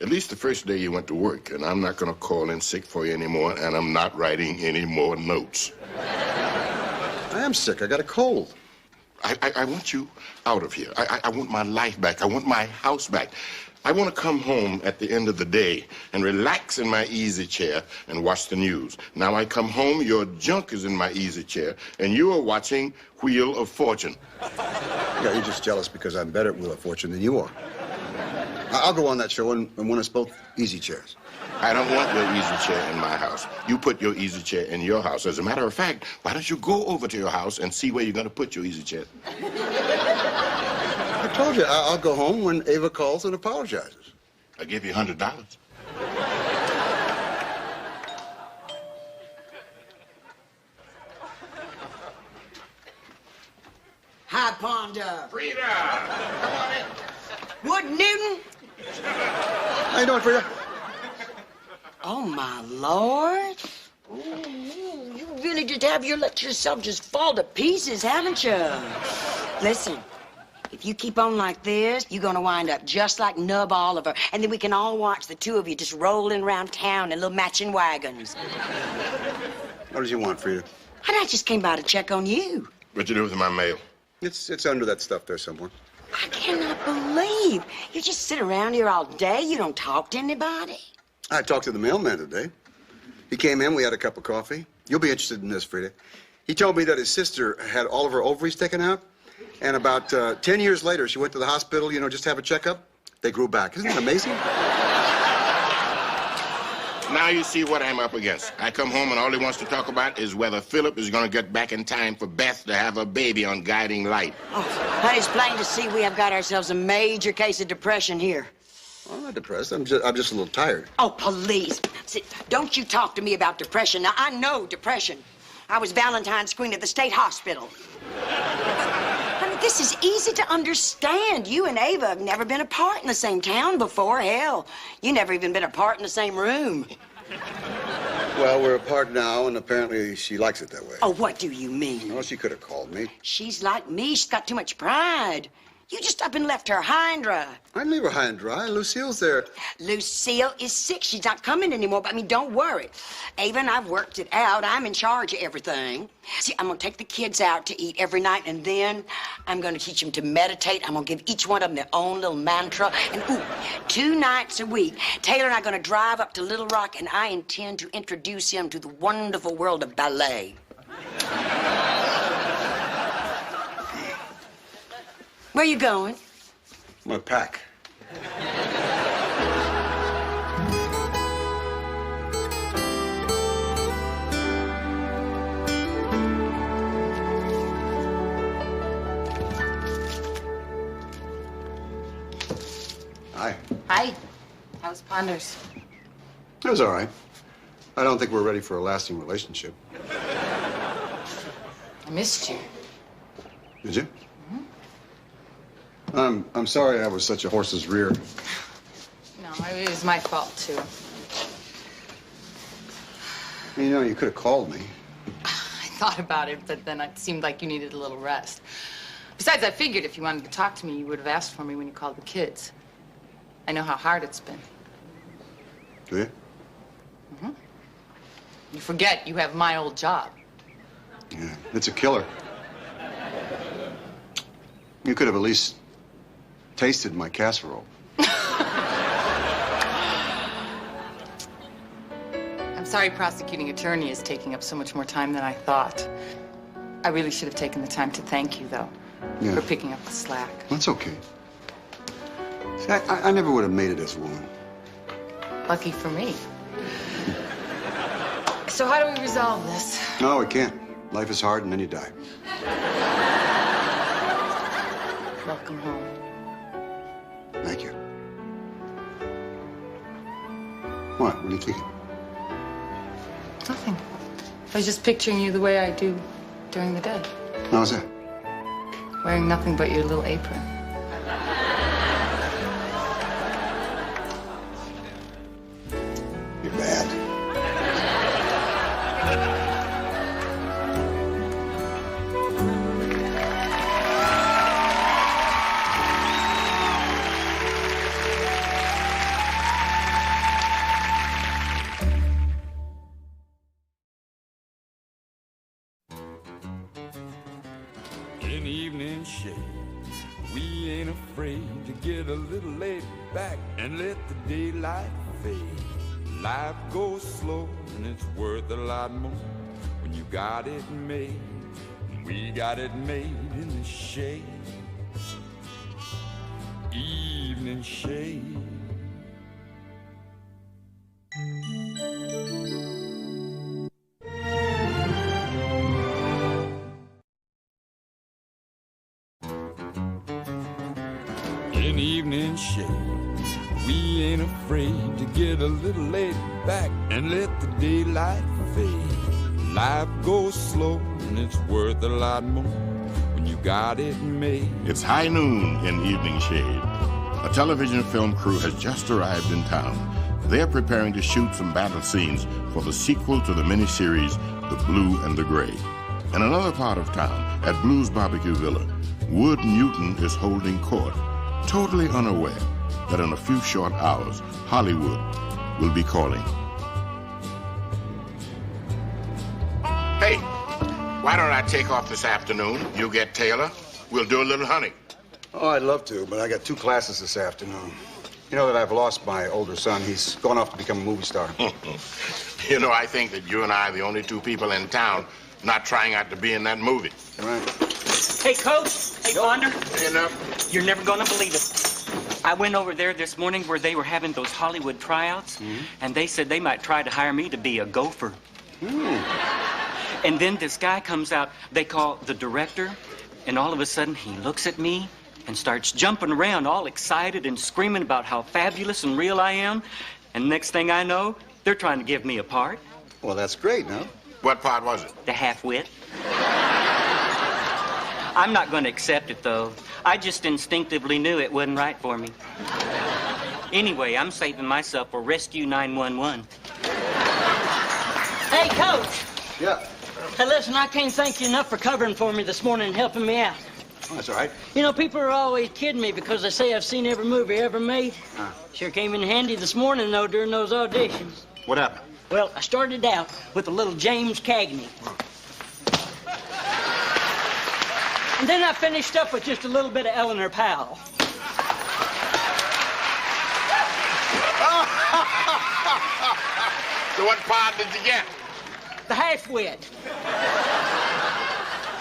At least the first day you went to work. And I'm not going to call in sick for you anymore, and I'm not writing any more notes. I am sick. I got a cold. I want you out of here. I want my life back. I want my house back. I want to come home at the end of the day and relax in my easy chair and watch the news. Now I come home, your junk is in my easy chair, and you are watching Wheel of Fortune. Yeah, you're just jealous because I'm better at Wheel of Fortune than you are. I'll go on that show and win us both easy chairs. I don't want your easy chair in my house. You put your easy chair in your house. As a matter of fact, why don't you go over to your house and see where you're going to put your easy chair? I told you, I'll go home when Ava calls and apologizes. I'll give you $100. High Ponder. Frida! Come on in. Wood Newton. How you doing, Frida? Oh, my Lord. Ooh, you really just have let yourself just fall to pieces, haven't you? Listen, if you keep on like this, you're gonna wind up just like Nub Oliver, and then we can all watch the two of you just rolling around town in little matching wagons. What did you want, Frida? And I just came by to check on you. What you do with my mail? It's under that stuff there somewhere. I cannot believe you just sit around here all day. You don't talk to anybody. I talked to the mailman today. He came in, we had a cup of coffee. You'll be interested in this, Frida. He told me that his sister had all of her ovaries taken out, and about 10 years later, she went to the hospital, you know, just to have a checkup. They grew back. Isn't that amazing? Now you see what I'm up against. I come home and all he wants to talk about is whether Philip is going to get back in time for Beth to have a baby on Guiding Light. Oh, but it's plain to see we have got ourselves a major case of depression here. I'm not depressed. I'm just a little tired. Oh, please. See, don't you talk to me about depression. Now, I know depression. I was Valentine's Queen at the state hospital. I mean, this is easy to understand. You and Ava have never been apart in the same town before. Hell, you never even been apart in the same room. Well, we're apart now, and apparently she likes it that way. Oh, what do you mean? Well, she could have called me. She's like me. She's got too much pride. You just up and left her high and dry. I didn't leave her high and dry. Lucille's there. Lucille is sick. She's not coming anymore. But, I mean, don't worry. Ava and I've worked it out. I'm in charge of everything. See, I'm going to take the kids out to eat every night, and then I'm going to teach them to meditate. I'm going to give each one of them their own little mantra. And, 2 nights a week, Taylor and I are going to drive up to Little Rock, and I intend to introduce him to the wonderful world of ballet. Where you going? I'm gonna pack. Hi. Hi. How's Ponders? It was all right. I don't think we're ready for a lasting relationship. I missed you. Did you? I'm sorry I was such a horse's rear. No, it was my fault, too. You know, you could have called me. I thought about it, but then it seemed like you needed a little rest. Besides, I figured if you wanted to talk to me, you would have asked for me when you called the kids. I know how hard it's been. Do you? Mm-hmm. You forget you have my old job. Yeah, it's a killer. You could have at least tasted my casserole. I'm sorry prosecuting attorney is taking up so much more time than I thought. I really should have taken the time to thank you, though, for picking up the slack. That's okay. See, I never would have made it as a woman. Lucky for me. So how do we resolve this? No, we can't. Life is hard, and then you die. Welcome home. Thank you. What? What are you thinking? Nothing. I was just picturing you the way I do during the day. How's that? Wearing nothing but your little apron. You're bad. In evening shade, we ain't afraid to get a little laid back and let the daylight fade. Life goes slow and it's worth a lot more when you got it made. And we got it made in the shade. Evening shade. In evening shade, we ain't afraid to get a little laid back and let the daylight fade. Life goes slow and it's worth a lot more when you got it made. It's high noon in Evening Shade. A television film crew has just arrived in town. They're preparing to shoot some battle scenes for the sequel to the miniseries, The Blue and the Gray. In another part of town, at Blue's Barbecue Villa, Wood Newton is holding court, totally unaware that in a few short hours, Hollywood will be calling. Hey, why don't I take off this afternoon? You get Taylor. We'll do a little hunting. Oh, I'd love to, but I got 2 classes this afternoon. You know that I've lost my older son. He's gone off to become a movie star. You know, I think that you and I are the only 2 people in town not trying out to be in that movie. Right. Hey, Coach. Hey, Wonder. You know? You're never going to believe it. I went over there this morning where they were having those Hollywood tryouts, and they said they might try to hire me to be a gopher. And then this guy comes out, they call the director, and all of a sudden he looks at me and starts jumping around all excited and screaming about how fabulous and real I am. And next thing I know, they're trying to give me a part. Well, that's great, no? What part was it? The half-wit. I'm not going to accept it, though. I just instinctively knew it wasn't right for me. Anyway, I'm saving myself for Rescue 911. Hey, Coach. Yeah. Hey, listen, I can't thank you enough for covering for me this morning and helping me out. Oh, that's all right. You know, people are always kidding me because they say I've seen every movie ever made. Sure came in handy this morning, though, during those auditions. What happened? Well, I started out with a little James Cagney. And then I finished up with just a little bit of Eleanor Powell. So what part did you get? The half-wit.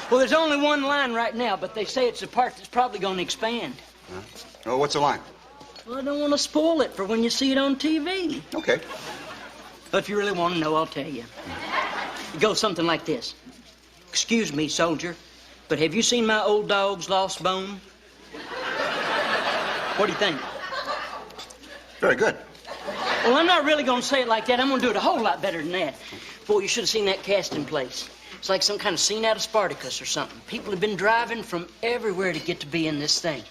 Well, there's only one line right now, but they say it's the part that's probably going to expand. Oh, what's the line? Well, I don't want to spoil it for when you see it on TV. Okay. But if you really want to know, I'll tell you. It goes something like this. Excuse me, soldier, but have you seen my old dog's lost bone? What do you think? Very good. Well, I'm not really going to say it like that. I'm going to do it a whole lot better than that. Boy, you should have seen that casting place. It's like some kind of scene out of Spartacus or something. People have been driving from everywhere to get to be in this thing.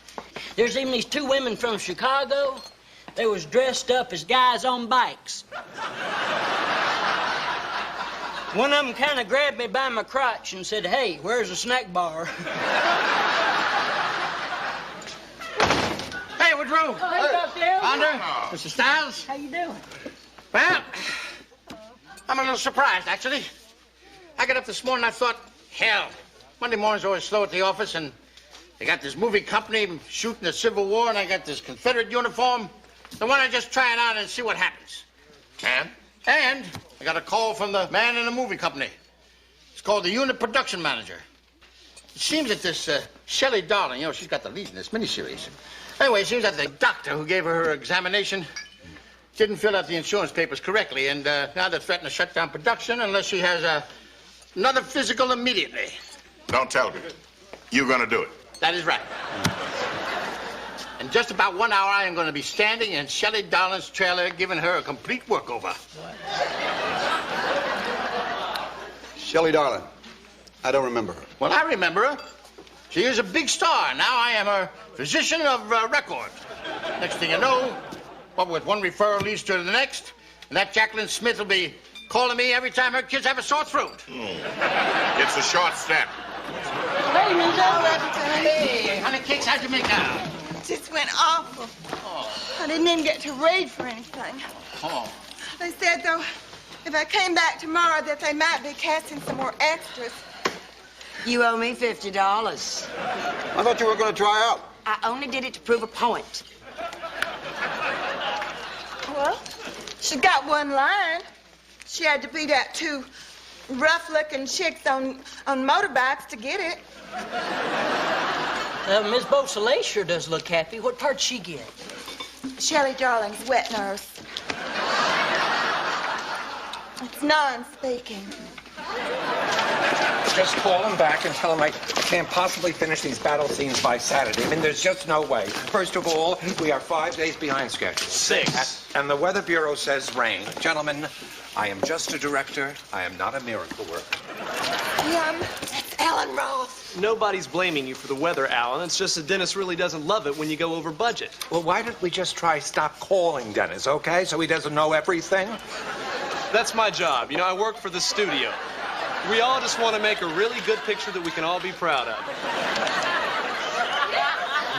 There's even these 2 women from Chicago. They was dressed up as guys on bikes. One of them kind of grabbed me by my crotch and said, "Hey, where's the snack bar?" Hey, Woodrow. Oh, hey, Dr. Elder. Wonder, Mr. Stiles. How you doing? Well, I'm a little surprised, actually. I got up this morning, I thought, hell, Monday morning's always slow at the office, and they got this movie company shooting the Civil War, and I got this Confederate uniform. So why don't I just try it out and see what happens? And I got a call from the man in the movie company. It's called the unit production manager. It seems that this Shelley Darling, you know, she's got the lead in this miniseries. Anyway, it seems that the doctor who gave her examination didn't fill out the insurance papers correctly, and now they're threatening to shut down production unless she has another physical immediately. Don't tell me. You're going to do it. That is right. In just about 1 hour, I am going to be standing in Shelley Darling's trailer giving her a complete workover. Shelley Darling. I don't remember her. Well, I remember her. She is a big star. Now I am her physician of record. Next thing you know, what with one referral leads to the next, and that Jacqueline Smith will be calling me every time her kids have a sore throat. It's a short step. Hey, Rita. Hey, honey cakes, how'd you make out? Just went awful. I didn't even get to read for anything. Oh. They said, though, if I came back tomorrow, that they might be casting some more extras. You owe me $50. I thought you were going to try out. I only did it to prove a point. Well, she got one line. She had to beat out 2 rough-looking chicks on motorbikes to get it. Miss Beausoleil sure does look happy. What part'd she get? Shelley Darling's wet nurse. It's non-speaking. Just call him back and tell him I can't possibly finish these battle scenes by Saturday. I mean, there's just no way. First of all, we are 5 days behind schedule. 6. And the Weather Bureau says rain. Gentlemen, I am just a director. I am not a miracle worker. That's Alan Roth? Nobody's blaming you for the weather, Alan. It's just that Dennis really doesn't love it when you go over budget. Well, why don't we just try stop calling Dennis, okay? So he doesn't know everything? That's my job. You know, I work for the studio. We all just want to make a really good picture that we can all be proud of.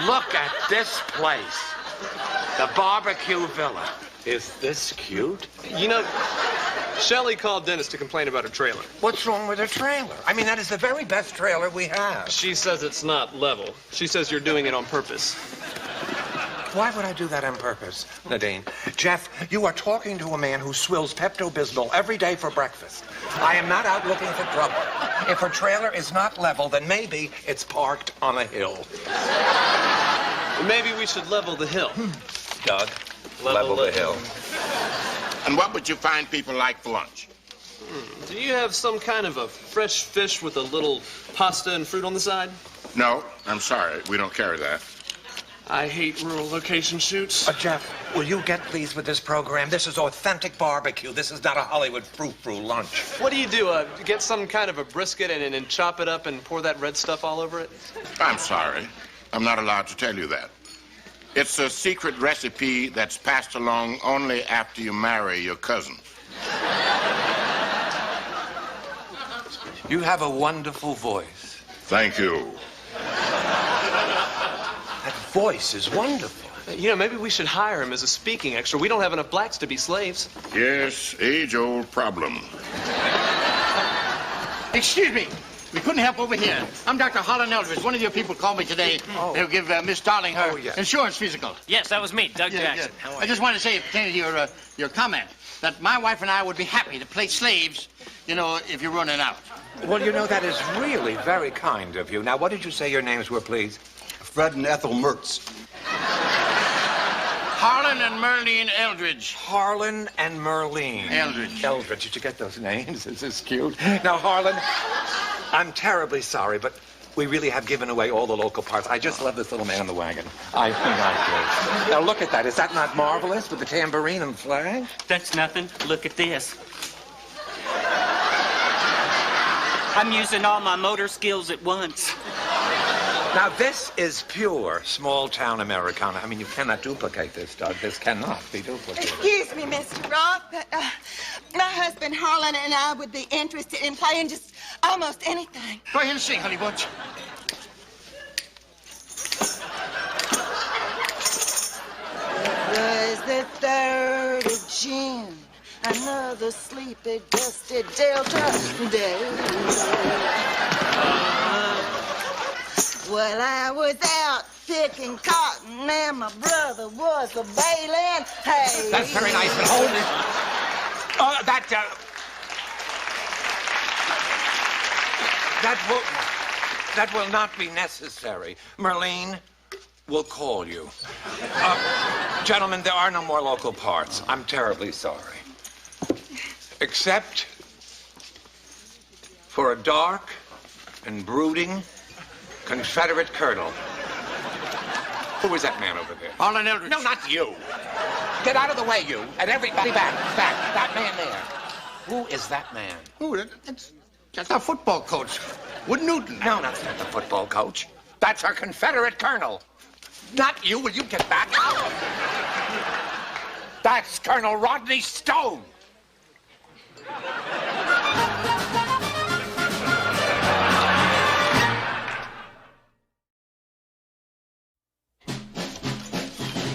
Look at this place. The barbecue villa. Is this cute? You know, Shelley called Dennis to complain about her trailer. What's wrong with her trailer? I mean, that is the very best trailer we have. She says it's not level. She says you're doing it on purpose. Why would I do that on purpose, Nadine? Jeff, you are talking to a man who swills Pepto-Bismol every day for breakfast. I am not out looking for trouble. If her trailer is not level, then maybe it's parked on a hill. Maybe we should level the hill. Doug, level the hill. And what would you find people like for lunch? Do you have some kind of a fresh fish with a little pasta and fruit on the side? No, I'm sorry. We don't carry that. I hate rural location shoots. Jeff, will you get pleased with this program? This is authentic barbecue. This is not a Hollywood frou-frou lunch. What do? Get some kind of a brisket and chop it up and pour that red stuff all over it? I'm sorry. I'm not allowed to tell you that. It's a secret recipe that's passed along only after you marry your cousin. You have a wonderful voice. Thank you. That voice is wonderful. You know, maybe we should hire him as a speaking extra. We don't have enough blacks to be slaves. Yes, age-old problem. Excuse me. We couldn't help over here. I'm Dr. Holland Eldridge. One of your people called me today. They'll give Miss Darling her insurance physical. Yes, that was me, Doug Jackson. Yeah. I just wanted to say, pertaining to your comment, that my wife and I would be happy to play slaves, you know, if you're running out. Well, you know, that is really very kind of you. Now, what did you say your names were, please? Fred and Ethel Mertz. Harlan and Merlene Eldridge. Harlan and Merlene. Eldridge. Eldridge. Did you get those names? This is cute. Now, Harlan, I'm terribly sorry, but we really have given away all the local parts. I just love this little man in the wagon. I think I do. Now, look at that. Is that not marvelous with the tambourine and flag? That's nothing. Look at this. I'm using all my motor skills at once. Now, this is pure small-town Americana. I mean, you cannot duplicate this, Doug. This cannot be duplicated. Excuse me, Mr. Roth, but my husband Harlan and I would be interested in playing just almost anything. Go ahead and sing, honey bunch. It was the 3rd of June, another sleepy, dusty Delta day. Well, I was out picking cotton, and my brother was a bailing hay. That's very nice, but hold it. That will not be necessary. Merlene will call you. Gentlemen, there are no more local parts. I'm terribly sorry. Except for a dark and brooding Confederate colonel. Who is that man over there? Harlan Eldridge. No, not you. Get out of the way, you. And everybody back. That man there. Who is that man? Oh, that's our football coach, Wood Newton. No, that's not the football coach. That's our Confederate colonel. Not you. Will you get back? That's Colonel Rodney Stone.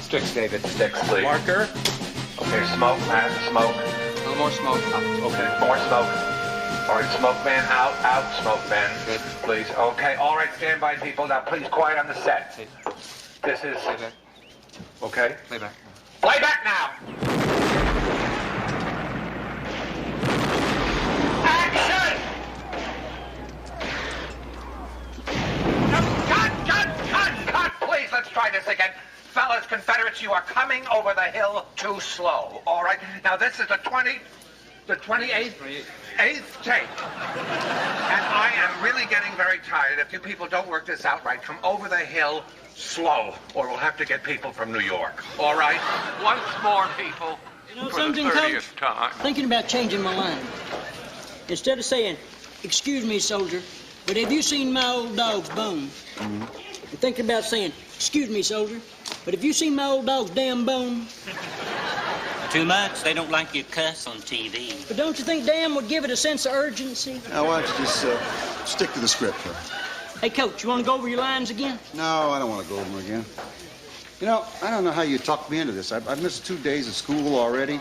Sticks, David. Sticks, please. Marker. Okay, smoke, man. Smoke. A little more smoke. Okay, more smoke. All right, smoke man, out, smoke man. Good. Please. Okay, all right, stand by, people. Now, please, quiet on the set. This is... Playback. Okay. Playback. Playback now! Action! Cut! Please, let's try this again. Fellas, Confederates, you are coming over the hill too slow. All right? Now, this is the 28th take. And I am really getting very tired. If you people don't work this out right, come over the hill slow, or we'll have to get people from New York. All right? Once more, people. You know for something, the 30th time. Thinking about changing my line. Instead of saying, "Excuse me, soldier, but have you seen my old dog's bone? Mm-hmm. I'm thinking about saying, excuse me, soldier, but have you seen my old dog's damn bone? Too much. They don't like you cuss on TV. But don't you think Dan would give it a sense of urgency? Now, why don't you just stick to the script, huh? Hey, Coach, you want to go over your lines again? No, I don't want to go over them again. You know, I don't know how you talked me into this. I've missed 2 days of school already.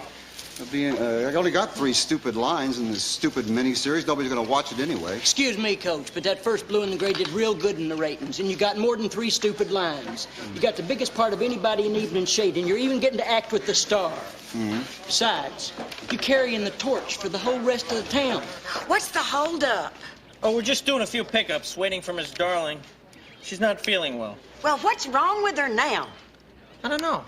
I only got 3 stupid lines in this stupid miniseries. Nobody's going to watch it anyway. Excuse me, Coach, but that first Blue in the Gray did real good in the ratings, and you got more than 3 stupid lines. You got the biggest part of anybody in Evening Shade, and you're even getting to act with the star. Mm-hmm. Besides, you're carrying the torch for the whole rest of the town. What's the holdup? Oh, we're just doing a few pickups, waiting for Miss Darling. She's not feeling well. Well, what's wrong with her now? I don't know.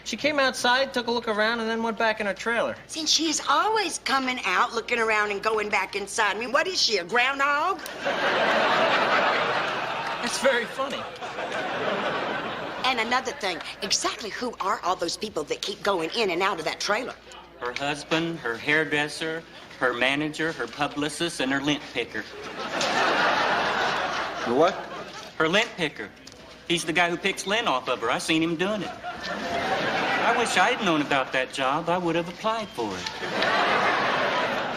She came outside, took a look around, and then went back in her trailer. Since she is always coming out, looking around, and going back inside. I mean, what is she, a groundhog? That's very funny. And another thing, exactly who are all those people that keep going in and out of that trailer? Her husband, her hairdresser, her manager, her publicist, and her lint picker. The what? Her lint picker. He's the guy who picks lint off of her. I seen him doing it. I wish I'd known about that job. I would have applied for it.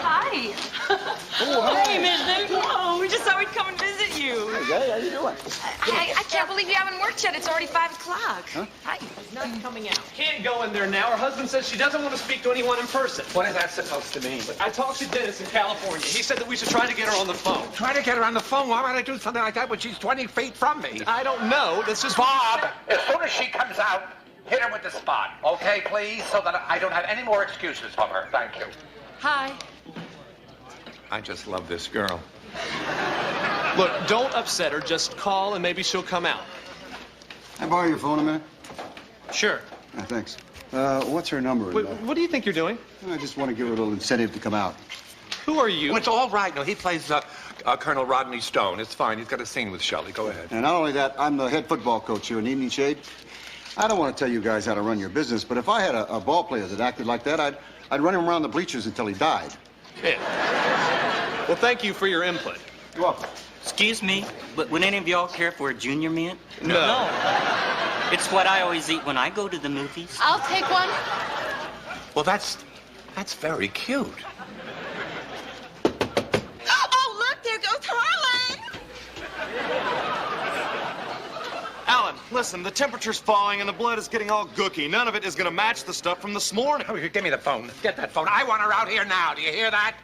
Hi. Oh, hi. Hey, mister. Oh, we just thought we'd come and visit you. Hey, guy, how you doing? I can't believe you haven't worked yet. It's already 5 o'clock. Huh? Hi. Not coming out. Can't go in there now. Her husband says she doesn't want to speak to anyone in person. What is that supposed to mean? I talked to Dennis in California. He said that we should try to get her on the phone. Try to get her on the phone? Why would I do something like that when she's 20 feet from me? I don't know. This is Bob, as soon as she comes out, hit her with the spot, okay, please? So that I don't have any more excuses from her. Thank you. Hi. I just love this girl. Look, don't upset her. Just call and maybe she'll come out. Can I borrow your phone a minute? Sure. Thanks. What's her number? Wait, what do you think you're doing? I just want to give her a little incentive to come out. Who are you? Well, it's all right. No, he plays Colonel Rodney Stone. It's fine. He's got a scene with Shelley. Go ahead. And not only that, I'm the head football coach here in Evening Shade. I don't want to tell you guys how to run your business, but if I had a ball player that acted like that, I'd run him around the bleachers until he died. Yeah. Well, thank you for your input. You're welcome. Excuse me, but would any of y'all care for a junior mint? No. It's what I always eat when I go to the movies. I'll take one. Well, that's very cute. Oh, look, there goes Harlan. Alan, listen, the temperature's falling and the blood is getting all gooky. None of it is going to match the stuff from this morning. Oh, give me the phone. Get that phone. I want her out here now. Do you hear that?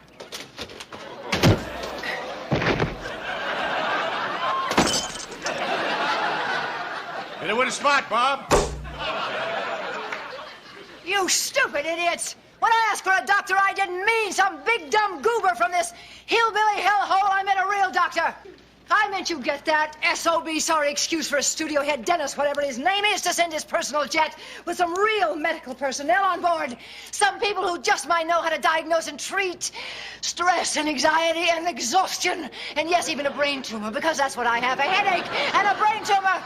Hit it with a spot, Bob. You stupid idiots! When I asked for a doctor, I didn't mean some big dumb goober from this hillbilly hellhole. I meant a real doctor. I meant you get that SOB sorry excuse for a studio head, Dennis, whatever his name is, to send his personal jet with some real medical personnel on board. Some people who just might know how to diagnose and treat stress and anxiety and exhaustion. And yes, even a brain tumor, because that's what I have, a headache and a brain tumor.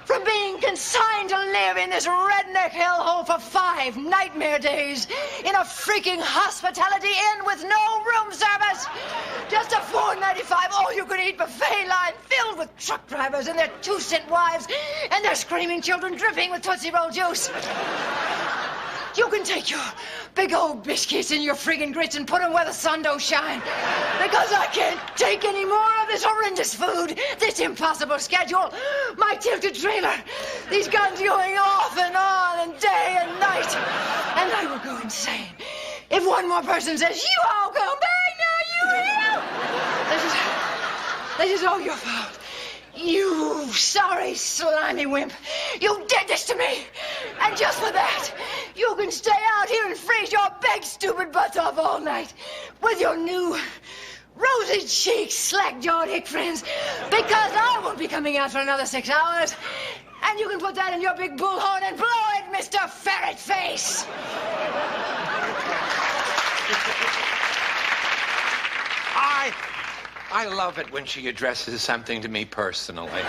From being consigned to live in this redneck hellhole for 5 nightmare days in a freaking hospitality inn with no room service. Just a $4.95 all-you-can-eat buffet line filled with truck drivers and their 2-cent wives and their screaming children dripping with Tootsie Roll juice. You can take your big old biscuits and your friggin' grits and put them where the sun don't shine. Because I can't take any more of this horrendous food, this impossible schedule, my tilted trailer, these guns going off and on and day and night. And I will go insane if one more person says, you all come back now, you. This is all your fault. You sorry, slimy wimp. You did this to me. And just for that, you can stay out here and freeze your big stupid butts off all night with your new rosy-cheeked, slack-jawed hick friends, because I won't be coming out for another 6 hours. And you can put that in your big bullhorn and blow it, Mr. Ferret Face. I love it when she addresses something to me personally.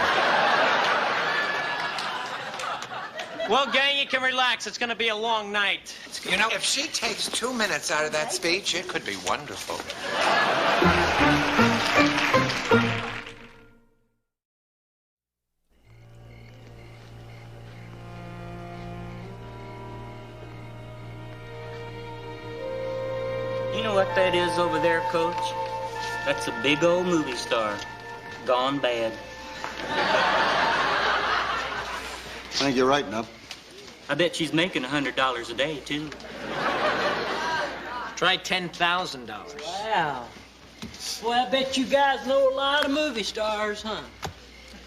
Well, gang, you can relax. It's going to be a long night. You know, if she takes 2 minutes out of that speech, it could be wonderful. know what that is over there, Coach? That's a big old movie star. Gone bad. I think you're right, Nub. I bet she's making $100 a day, too. Try $10,000. Wow. Boy, I bet you guys know a lot of movie stars, huh?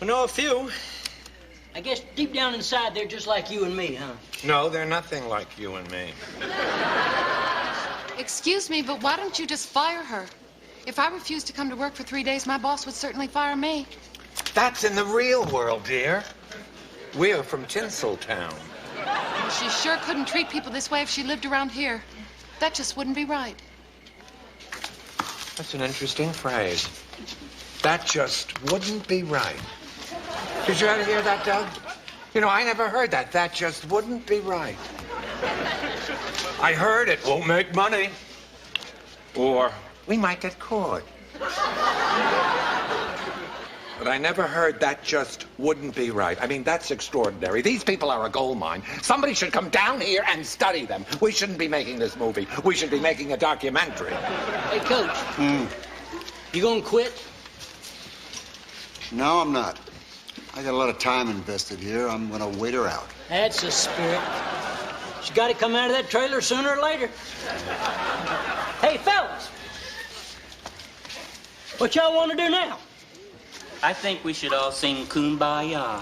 We know a few. I guess deep down inside, they're just like you and me, huh? No, they're nothing like you and me. Excuse me, but why don't you just fire her? If I refused to come to work for 3 days, my boss would certainly fire me. That's in the real world, dear. We're from Tinseltown. Well, she sure couldn't treat people this way if she lived around here. That just wouldn't be right. That's an interesting phrase. That just wouldn't be right. Did you ever hear that, Doug? You know, I never heard that. That just wouldn't be right. I heard it won't make money. Or we might get caught. But I never heard that just wouldn't be right. I mean, that's extraordinary. These people are a gold mine. Somebody should come down here and study them. We shouldn't be making this movie. We should be making a documentary. Hey, Coach. You gonna quit? No, I'm not. I got a lot of time invested here. I'm gonna wait her out. That's the spirit. She's got to come out of that trailer sooner or later. Hey, fellas. What y'all want to do now? I think we should all sing Kumbaya.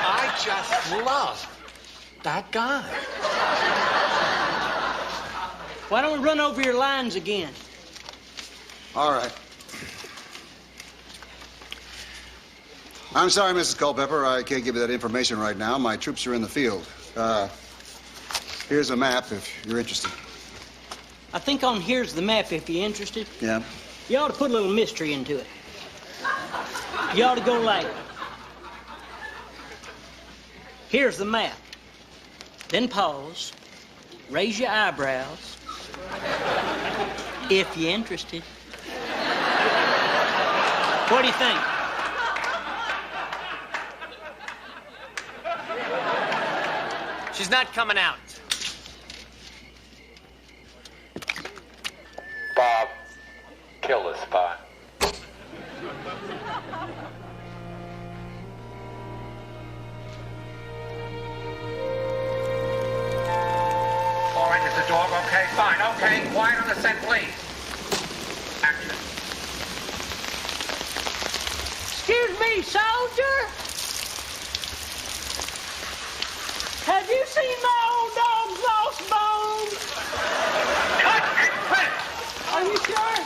I just love that guy. Why don't we run over your lines again? All right. I'm sorry, Mrs. Culpepper. I can't give you that information right now. My troops are in the field. Here's a map if you're interested. I think on here's the map if you're interested. Yeah? You ought to put a little mystery into it. You ought to go like, here's the map. Then pause, raise your eyebrows, if you're interested. What do you think? She's not coming out. Bob, kill the spot. All right, is the dog okay? Fine, okay. Quiet on the set, please. Action. Excuse me, soldier? Have you seen my old dog's lost bones? Cut and quit! Are you sure?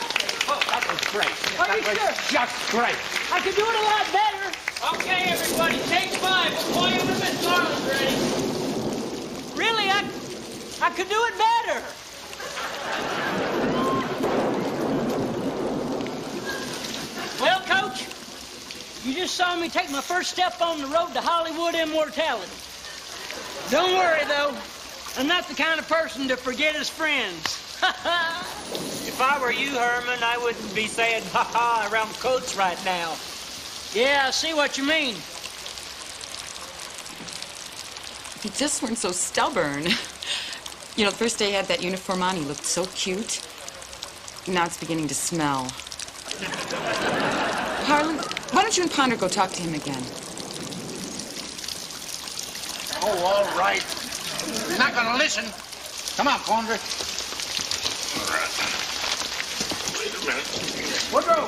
Oh, that was great. Are you that sure? was just great. I could do it a lot better. Okay, everybody, take 5 before you and Miss Darling's ready. Really, I could do it better. Well, Coach, you just saw me take my first step on the road to Hollywood immortality. Don't worry, though. I'm not the kind of person to forget his friends. If I were you, Herman, I wouldn't be saying ha-ha around Coach right now. Yeah, I see what you mean. If he just weren't so stubborn. You know, the first day he had that uniform on, he looked so cute. Now it's beginning to smell. Harlan, why don't you and Ponder go talk to him again? Oh, all right. He's not gonna listen. Come on, Ponder. Wait a minute. Woodrow!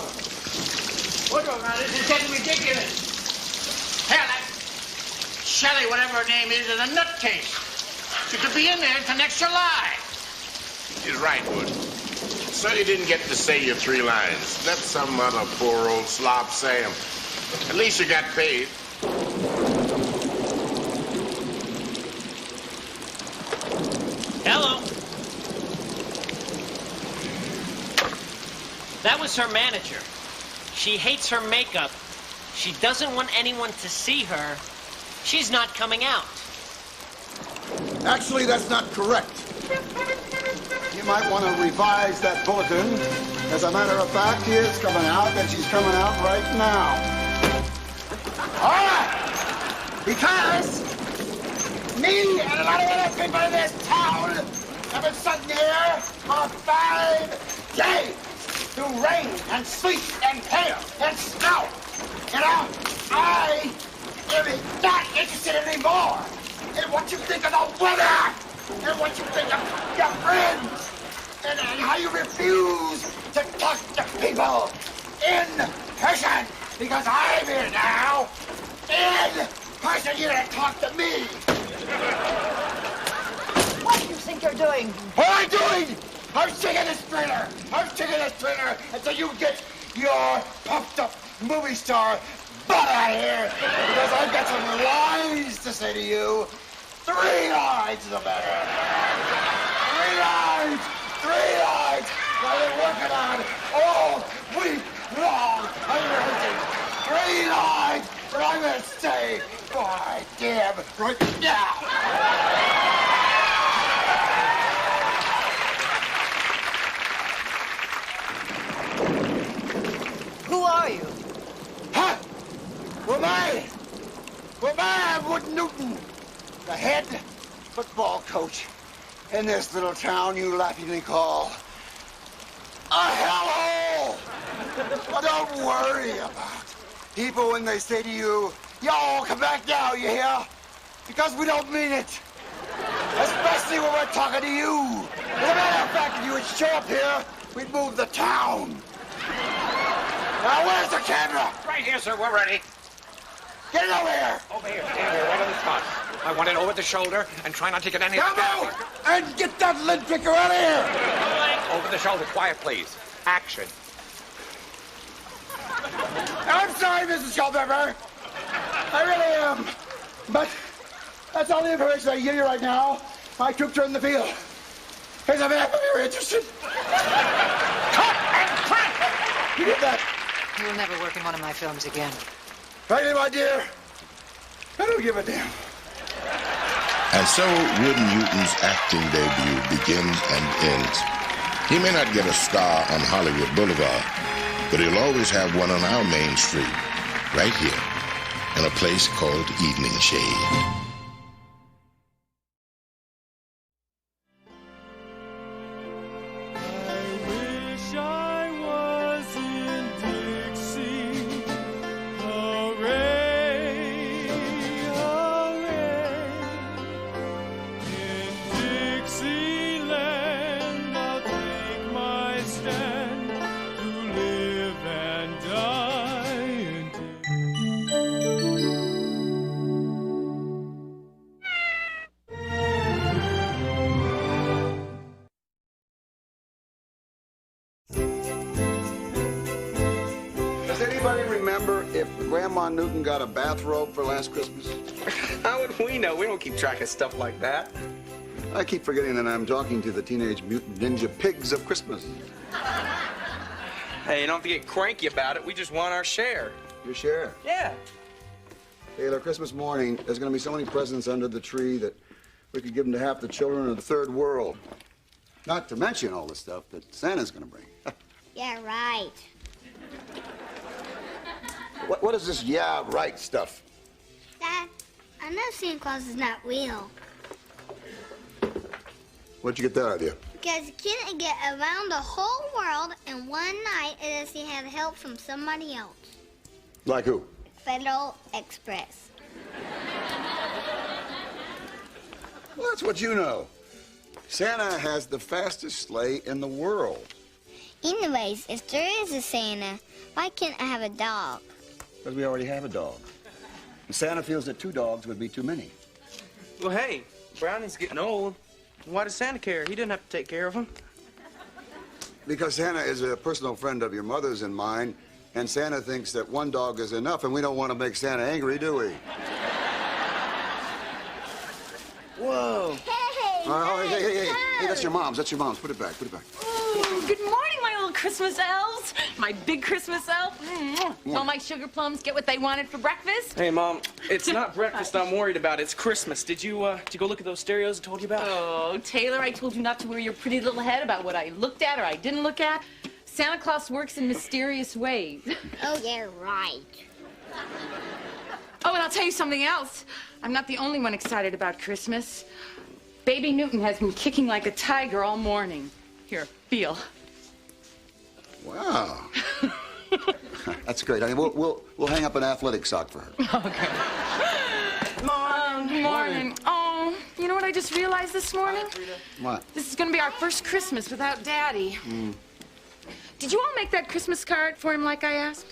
Woodrow, now this is getting ridiculous. Hell, that Shelley, whatever her name is a nutcase. She could be in there and connect your lie. He's right, Wood. So you didn't get to say your 3 lines. Let some other poor old slob say them. At least you got paid. Hello. That was her manager. She hates her makeup. She doesn't want anyone to see her. She's not coming out. Actually, that's not correct. You might want to revise that bulletin. As a matter of fact, he is coming out, and she's coming out right now. All right. Because me and a lot of other people in this town I've been sitting here for 5 days through rain and sleet and hail and snow. You know, I am not interested anymore in what you think of the weather and what you think of your friends and how you refuse to talk to people in person because I'm here now in person here to talk to me. What do you think you're doing? What am I doing? I'm taking this trailer. I'm taking this trailer until you get your pumped up movie star butt out of here because I've got some lines to say to you. 3 lines is the matter. 3 lines. 3 lines that I've been working on all week long. I'm rehearsing 3 lines that I'm going to say by damn right now. Who are you? Huh? I'm Wood Newton, the head football coach in this little town you laughingly call a hellhole. Don't worry about people when they say to you, "Y'all come back now, you hear?" Because we don't mean it. Especially when we're talking to you. As a matter of fact, if you would show up here, we'd move the town. Now, where's the camera? Right here, sir. We're ready. Get it over here. Over here. Stand here, right on the spot. I want it over the shoulder and try not to get any... Come out and get that lid picker out of here. Over the shoulder. Quiet, please. Action. I'm sorry, Mrs. Culpepper. I really am. But that's all the information I can give you right now. My troops are in the field. Here's a map if you're interested. Cut and print! You did that. You'll never work in one of my films again. Frankly, my dear, I don't give a damn. And so Wood Newton's acting debut begins and ends. He may not get a star on Hollywood Boulevard, but he'll always have one on our main street, right here, in a place called Evening Shade. Does anybody remember if Grandma Newton got a bathrobe for last Christmas? How would we know? We don't keep track of stuff like that. I keep forgetting that I'm talking to the Teenage Mutant Ninja Pigs of Christmas. Hey, you don't have to get cranky about it. We just want our share. Your share? Yeah. Taylor, Christmas morning, there's going to be so many presents under the tree that we could give them to half the children of the third world. Not to mention all the stuff that Santa's going to bring. Yeah, right. What is this yeah, right stuff? Dad, I know Santa Claus is not real. Where'd you get that idea? Because he couldn't get around the whole world in one night unless he had help from somebody else. Like who? Federal Express. Well, that's what you know. Santa has the fastest sleigh in the world. Anyways, if there is a Santa, why can't I have a dog? Because we already have a dog. And Santa feels that 2 dogs would be too many. Well, hey, Brownie's getting old. Why does Santa care? He didn't have to take care of him. Because Santa is a personal friend of your mother's and mine, and Santa thinks that 1 dog is enough, and we don't want to make Santa angry, do we? Whoa. Hey, that's your mom's. That's your mom's. Put it back. Put it back. Ooh, good morning, my little Christmas elves. My big Christmas elf. All my sugar plums get what they wanted for breakfast. Hey, Mom, it's not breakfast I'm worried about. It's Christmas. Did you go look at those stereos I told you about? Oh, Taylor, I told you not to worry your pretty little head about what I looked at or I didn't look at. Santa Claus works in mysterious ways. Oh, yeah, right. Oh, and I'll tell you something else. I'm not the only one excited about Christmas. Baby Newton has been kicking like a tiger all morning. Here, feel. Wow. That's great. I mean, we'll hang up an athletic sock for her. Okay. Morning. Oh, you know what I just realized this morning? What? This is going to be our first Christmas without Daddy. Did you all make that Christmas card for him like I asked?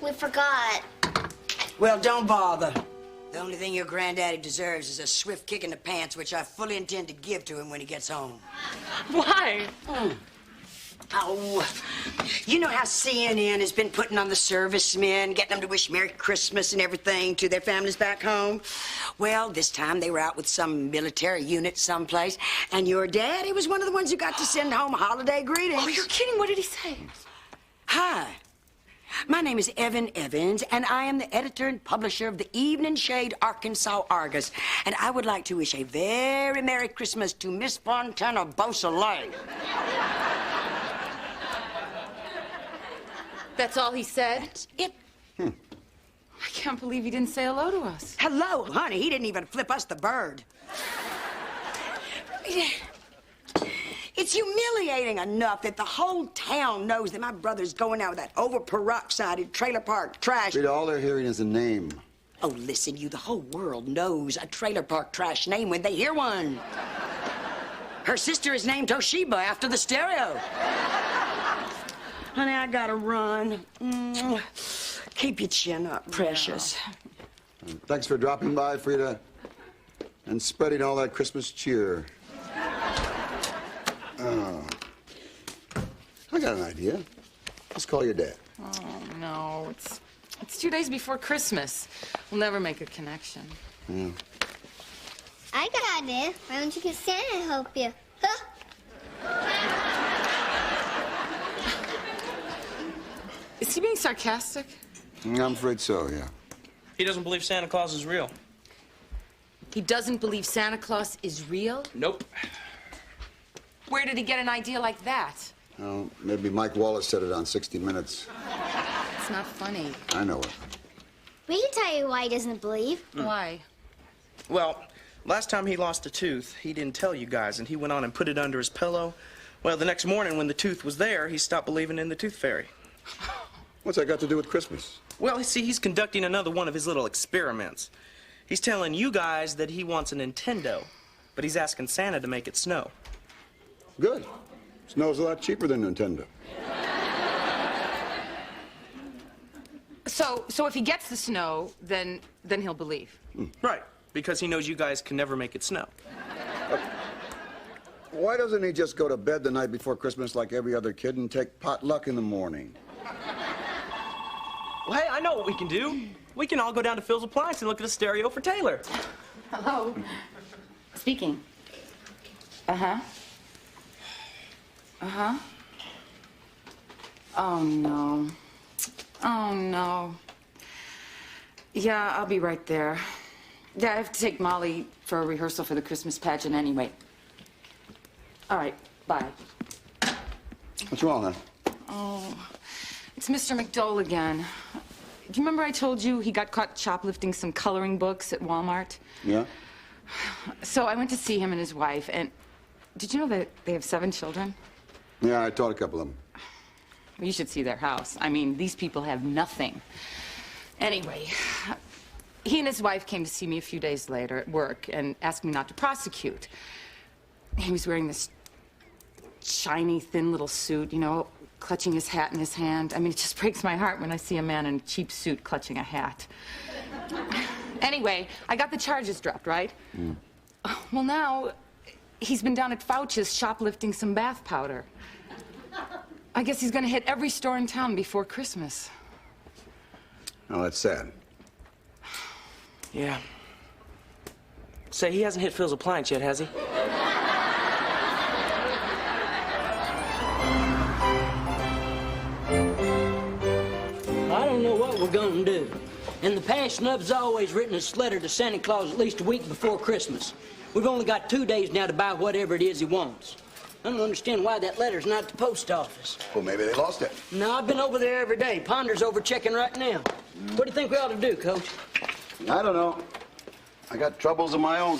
We forgot. Well, don't bother. The only thing your granddaddy deserves is a swift kick in the pants, which I fully intend to give to him when he gets home. Why? Oh, you know how CNN has been putting on the servicemen, getting them to wish Merry Christmas and everything to their families back home? Well, this time they were out with some military unit someplace, and your daddy was one of the ones who got to send home holiday greetings. Oh, you're kidding. What did he say? Hi. My name is Evan Evans, and I am the editor and publisher of the Evening Shade Arkansas Argus, and I would like to wish a very Merry Christmas to Miss Fontana Beausoleil. That's all he said? That's it. I can't believe he didn't say hello to us. Hello, honey. He didn't even flip us the bird. It's humiliating enough that the whole town knows that my brother's going out with that over-peroxided trailer park trash. Rita, all they're hearing is a name. Oh, listen, you, the whole world knows a trailer park trash name when they hear one. Her sister is named Toshiba after the stereo. Honey, I gotta run. Keep your chin up, precious. Thanks for dropping by, Frida, and spreading all that Christmas cheer. I got an idea. Let's call your dad. Oh, no. It's 2 days before Christmas. We'll never make a connection. Yeah. I got an idea. Why don't you get Santa to help you? Huh? Is he being sarcastic? I'm afraid so, yeah. He doesn't believe Santa Claus is real. He doesn't believe Santa Claus is real? Nope. Where did he get an idea like that? Oh, maybe Mike Wallace said it on 60 Minutes. It's not funny. I know it. We can tell you why he doesn't believe. Why? Well, last time he lost a tooth, he didn't tell you guys, and he went on and put it under his pillow. Well, the next morning when the tooth was there, he stopped believing in the tooth fairy. What's that got to do with Christmas? Well, see, he's conducting another one of his little experiments. He's telling you guys that he wants a Nintendo, but he's asking Santa to make it snow. Good. Snow's a lot cheaper than Nintendo. So if he gets the snow, then he'll believe. Right, because he knows you guys can never make it snow. Why doesn't he just go to bed the night before Christmas like every other kid and take potluck in the morning? Well, hey, I know what we can do. We can all go down to Phil's Appliance and look at a stereo for Taylor. Hello. Speaking. Uh-huh. Uh-huh. Oh, no. Oh, no. Yeah, I'll be right there. Yeah, I have to take Molly for a rehearsal for the Christmas pageant anyway. All right, bye. What's wrong, huh? Oh, it's Mr. McDole again. Do you remember I told you he got caught shoplifting some coloring books at Walmart? Yeah? So I went to see him and his wife, and did you know that they have 7 children? Yeah, I taught a couple of them. Well, you should see their house. I mean, these people have nothing. Anyway, he and his wife came to see me a few days later at work and asked me not to prosecute. He was wearing this shiny, thin little suit, you know, clutching his hat in his hand. I mean, it just breaks my heart when I see a man in a cheap suit clutching a hat. Anyway, I got the charges dropped, right? Well, now, he's been down at Fouch's shoplifting some bath powder. I guess he's gonna hit every store in town before Christmas. Oh, that's sad. Yeah. Say, he hasn't hit Phil's Appliance yet, has he? I don't know what we're gonna do. In the past, Nub's always written a letter to Santa Claus at least a week before Christmas. We've only got 2 days now to buy whatever it is he wants. I don't understand why that letter's not at the post office. Well, maybe they lost it. No, I've been over there every day. Ponder's over checking right now. What do you think we ought to do, Coach? I don't know. I got troubles of my own.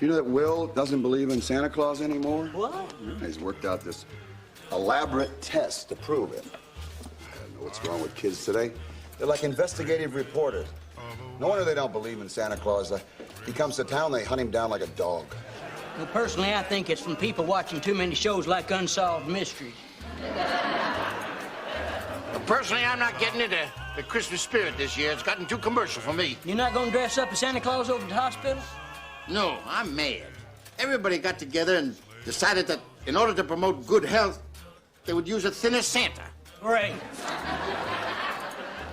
Do you know that Will doesn't believe in Santa Claus anymore? What? Yeah, he's worked out this elaborate test to prove it. I don't know what's wrong with kids today. They're like investigative reporters. No wonder they don't believe in Santa Claus. He comes to town, they hunt him down like a dog. Well, personally, I think it's from people watching too many shows like Unsolved Mysteries. Personally, I'm not getting into the Christmas spirit this year. It's gotten too commercial for me. You're not going to dress up as Santa Claus over at the hospital? No, I'm mad. Everybody got together and decided that in order to promote good health, they would use a thinner Santa. Right.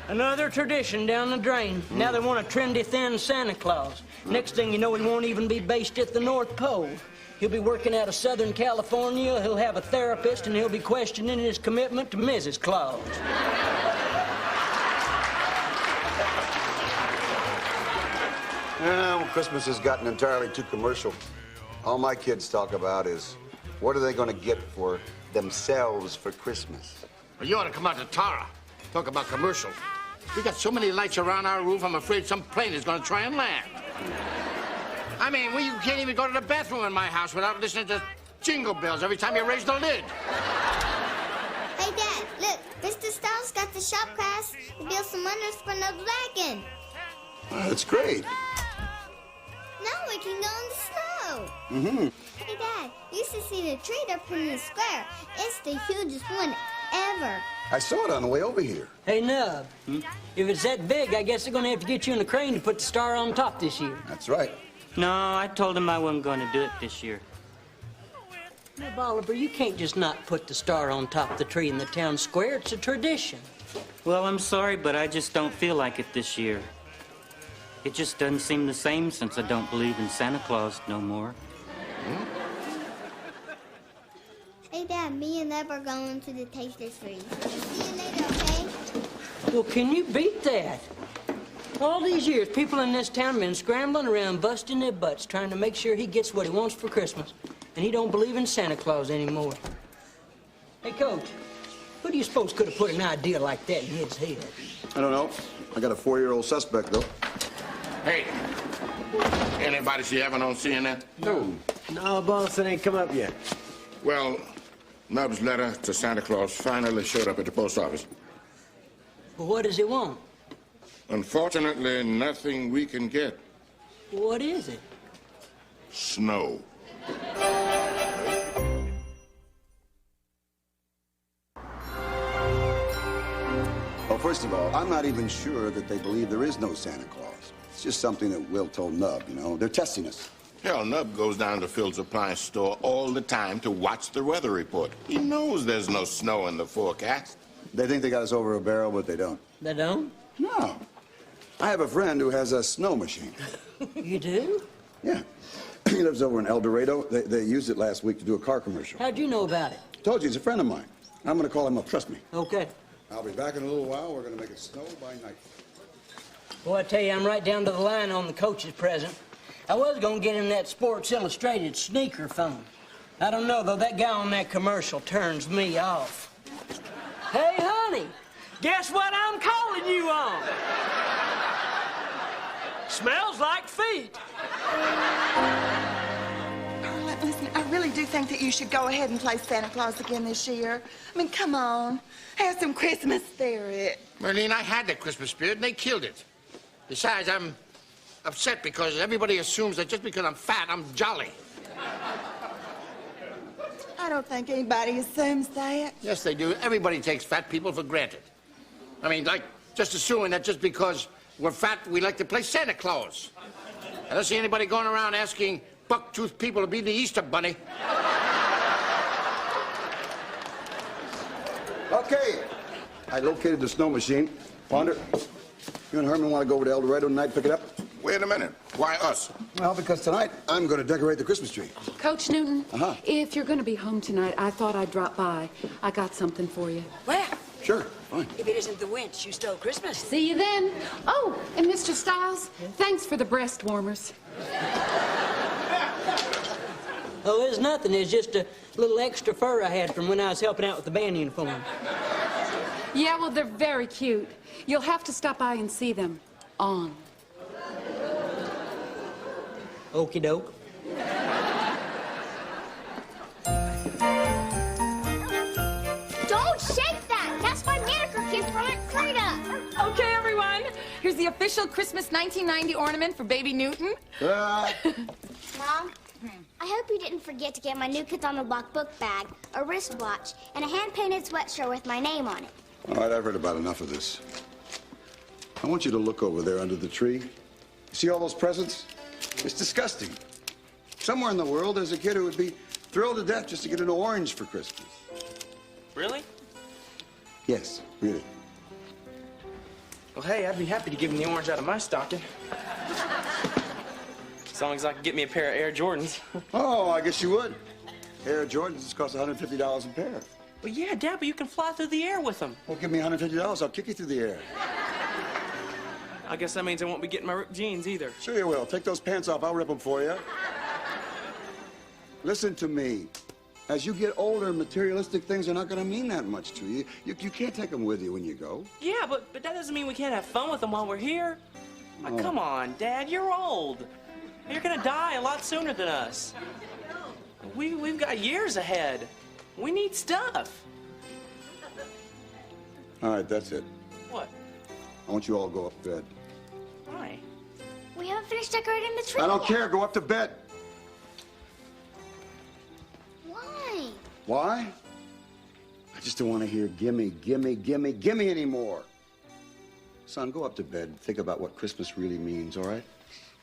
Another tradition down the drain. Now they want a trendy, thin Santa Claus. Next thing you know, he won't even be based at the North Pole. He'll be working out of Southern California, he'll have a therapist, and he'll be questioning his commitment to Mrs. Claus. Well, Christmas has gotten entirely too commercial. All my kids talk about is, what are they going to get for themselves for Christmas? Well, you ought to come out to Tara. Talk about commercial. We got so many lights around our roof, I'm afraid some plane is going to try and land. I mean, you can't even go to the bathroom in my house without listening to jingle bells every time you raise the lid. Hey, Dad, look. Mr. Styles got the shop class to build some windows for the dragon. That's great. Now we can go in the snow. Mm-hmm. Hey, Dad, you used to see the tree up in the square. It's the hugest one ever. I saw it on the way over here. Hey, Nub, if it's that big, I guess they're going to have to get you in a crane to put the star on top this year. That's right. No, I told him I wasn't going to do it this year. Now, Oliver, you can't just not put the star on top of the tree in the town square. It's a tradition. Well, I'm sorry, but I just don't feel like it this year. It just doesn't seem the same since I don't believe in Santa Claus no more. Hey, Dad, me and Neb are going to the taster freeze. See you later, okay? Well, can you beat that? All these years, people in this town have been scrambling around, busting their butts, trying to make sure he gets what he wants for Christmas. And he don't believe in Santa Claus anymore. Hey, Coach, who do you suppose could have put an idea like that in his head? I don't know. I got a 4-year-old suspect, though. Hey, anybody see Evan on CNN? No, boss, it ain't come up yet. Well, Nub's letter to Santa Claus finally showed up at the post office. Well, what does he want? Unfortunately, nothing we can get. What is it? Snow. Well, first of all, I'm not even sure that they believe there is no Santa Claus. It's just something that Will told Nub, you know. They're testing us. Hell, Nub goes down to Phil's appliance store all the time to watch the weather report. He knows there's no snow in the forecast. They think they got us over a barrel, but they don't. They don't? No. I have a friend who has a snow machine. You do? Yeah. He lives over in El Dorado. They used it last week to do a car commercial. How'd you know about it? Told you, he's a friend of mine. I'm going to call him up. Trust me. Okay. I'll be back in a little while. We're going to make it snow by night. Boy, I tell you, I'm right down to the line on the coach's present. I was going to get him that Sports Illustrated sneaker phone. I don't know, though. That guy on that commercial turns me off. Hey, honey, guess what I'm calling you on? Smells like feet. Listen, I really do think that you should go ahead and play Santa Claus again this year. I mean, come on. Have some Christmas spirit. Marlene, I had the Christmas spirit, and they killed it. Besides, I'm upset because everybody assumes that just because I'm fat, I'm jolly. I don't think anybody assumes that. Yes, they do. Everybody takes fat people for granted. I mean, like, just assuming that just because we're fat, we like to play Santa Claus. I don't see anybody going around asking buck-toothed people to be the Easter Bunny. Okay. I located the snow machine. Ponder, you and Herman want to go over to El Dorado tonight and pick it up? Wait a minute. Why us? Well, because tonight I'm going to decorate the Christmas tree. Coach Newton, Uh-huh. if you're going to be home tonight, I thought I'd drop by. I got something for you. Well, Sure, fine. if it isn't the winch who stole Christmas. See you then. Oh, and Mr. Stiles, thanks for the breast warmers. Oh, it's nothing. It's just a little extra fur I had from when I was helping out with the band uniform. Yeah, well, they're very cute. You'll have to stop by and see them. On. Okie doke. official Christmas 1990 ornament for baby Newton. Mom, I hope you didn't forget to get my New Kids on the Block book bag, a wristwatch, and a hand-painted sweatshirt with my name on it. All right, I've heard about enough of this. I want you to look over there under the tree. You see all those presents? It's disgusting. Somewhere in the world, there's a kid who would be thrilled to death just to get an orange for Christmas. Really? Yes, really. Well, hey, I'd be happy to give him the orange out of my stocking. As long as I can get me a pair of Air Jordans. Oh, I guess you would. Air Jordans cost $150 a pair. Well, yeah, Dad, but you can fly through the air with them. Well, give me $150, I'll kick you through the air. I guess that means I won't be getting my ripped jeans either. Sure you will. Take those pants off, I'll rip them for you. Listen to me. As you get older, materialistic things are not going to mean that much to you. You can't take them with you when you go. Yeah, but that doesn't mean we can't have fun with them while we're here. Oh. Come on, Dad, you're old. You're gonna die a lot sooner than us. We've got years ahead. We need stuff. All right, that's it. What? I want you all to go up to bed. Why? We haven't finished decorating the tree I don't yet. care. Go up to bed. Why? Why? I just don't want to hear gimme, gimme, gimme, gimme anymore. Son, go up to bed and think about what Christmas really means, all right?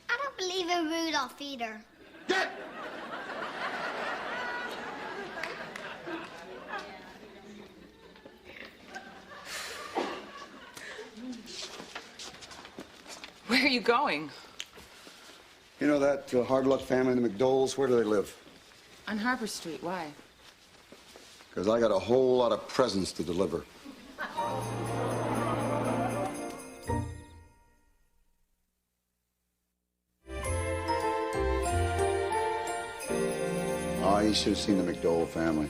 I don't believe in Rudolph either. Where are you going? You know that hard luck family, the McDoles, where do they live? On Harbor Street. Why? Because I got a whole lot of presents to deliver. Oh, you should have seen the McDole family.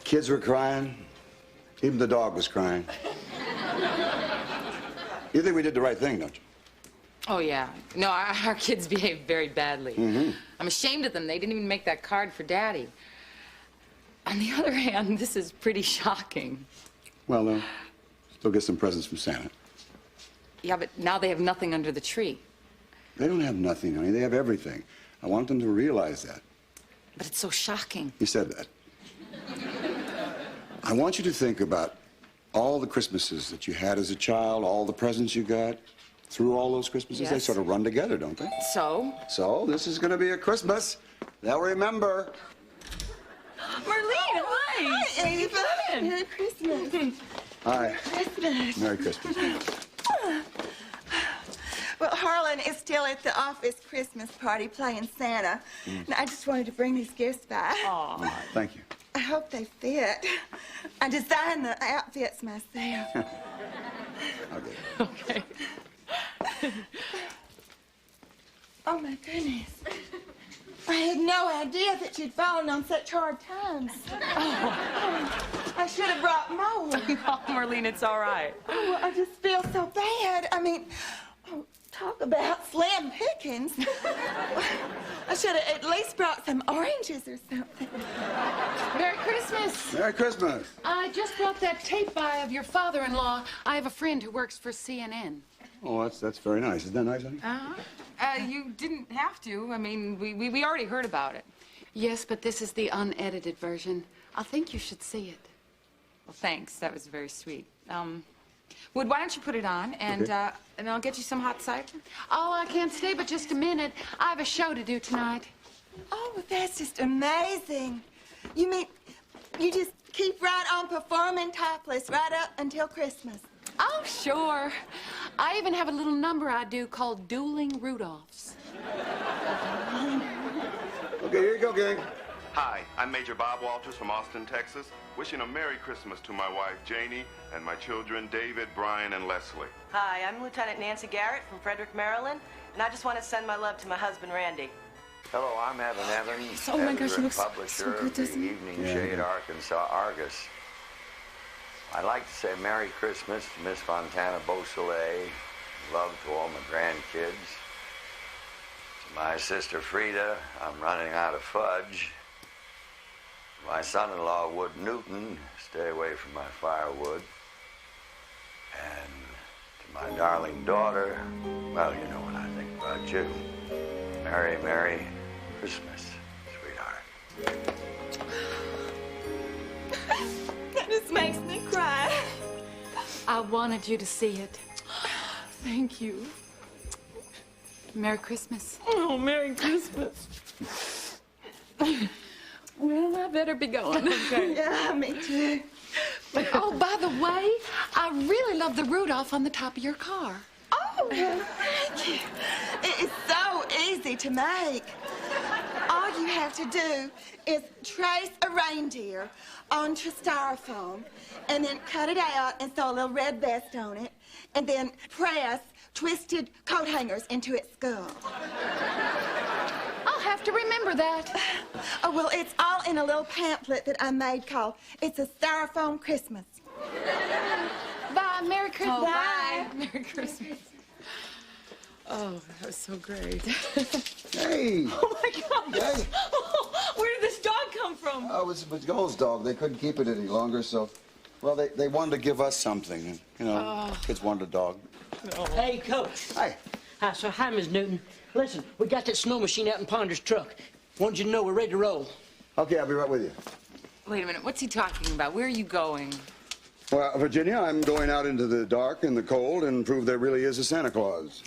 Kids were crying. Even the dog was crying. You think we did the right thing, don't you? Oh, yeah. No, our kids behaved very badly. Mm-hmm. I'm ashamed of them. They didn't even make that card for Daddy. On the other hand, this is pretty shocking. Well, still get some presents from Santa. Yeah, but now they have nothing under the tree. They don't have nothing, honey. They have everything. I want them to realize that. But it's so shocking. You said that. I want you to think about all the Christmases that you had as a child, all the presents you got. Through all those Christmases, They Yes. sort of run together, don't they? So? So, this is going to be a Christmas they'll remember. Marlene, hi. Ava. Merry Christmas. Hi. Christmas. Merry Christmas. Well, Harlan is still at the office Christmas party playing Santa. And I just wanted to bring these gifts by. All right, thank you. I hope they fit. I designed the outfits myself. Okay. Okay. Oh, my goodness. I had no idea that you'd fallen on such hard times. Oh, I should have brought more. Oh, Marlene, it's all right. Oh, I just feel so bad. I mean, talk about slim pickings. I should have at least brought some oranges or something. Merry Christmas. Merry Christmas. I just brought that tape by of your father-in-law. I have a friend who works for CNN. Oh, that's very nice. Isn't that nice, honey? You didn't have to. I mean, we already heard about it. Yes, but this is the unedited version. I think you should see it. Well, thanks. That was very sweet. Wood, why don't you put it on, and Okay. and I'll get you some hot cider. Oh, I can't stay but just a minute. I have a show to do tonight. Oh, that's just amazing. You mean you just keep right on performing topless right up until Christmas? Oh, sure. I even have a little number I do called Dueling Rudolphs. Okay, here you go, gang. Hi, I'm Major Bob Walters from Austin, Texas, wishing a Merry Christmas to my wife, Janie, and my children, David, Brian, and Leslie. Hi, I'm Lieutenant Nancy Garrett from Frederick, Maryland, and I just want to send my love to my husband, Randy. Hello, I'm Evan Evans, Oh, my editor gosh, he and looks so publisher good, of the doesn't he? Evening Yeah, Shade yeah. Arkansas Argus. I'd like to say Merry Christmas to Miss Fontana Beausoleil, love to all my grandkids. To my sister Frida, I'm running out of fudge. To my son-in-law Wood Newton, stay away from my firewood. And to my darling daughter, well, you know what I think about you. Merry, Merry Christmas, sweetheart. That just makes me cry. I wanted you to see it. Thank you. Merry Christmas. Oh, Merry Christmas. Well, I better be going. Okay. Yeah, me too. But, oh, by the way, I really love the Rudolph on the top of your car. Oh, thank you. It is so easy to make. All you have to do is trace a reindeer onto styrofoam and then cut it out and sew a little red vest on it and then press twisted coat hangers into its skull. I'll have to remember that. Oh, well, it's all in a little pamphlet that I made called It's a Styrofoam Christmas. Bye. Merry Christmas. Oh, bye. Merry Christmas. Oh, that was so great. Hey! Oh, my God. Hey! Oh, where did this dog come from? Oh, it was Joel's dog. They couldn't keep it any longer, so... Well, they wanted to give us something. You know, kids wanted a dog. Hey, Coach. Hi. Hi, Miss Newton. Listen, we got that snow machine out in Ponder's truck. Wanted you to know we're ready to roll. Okay, I'll be right with you. Wait a minute. What's he talking about? Where are you going? Well, Virginia, I'm going out into the dark and the cold and prove there really is a Santa Claus.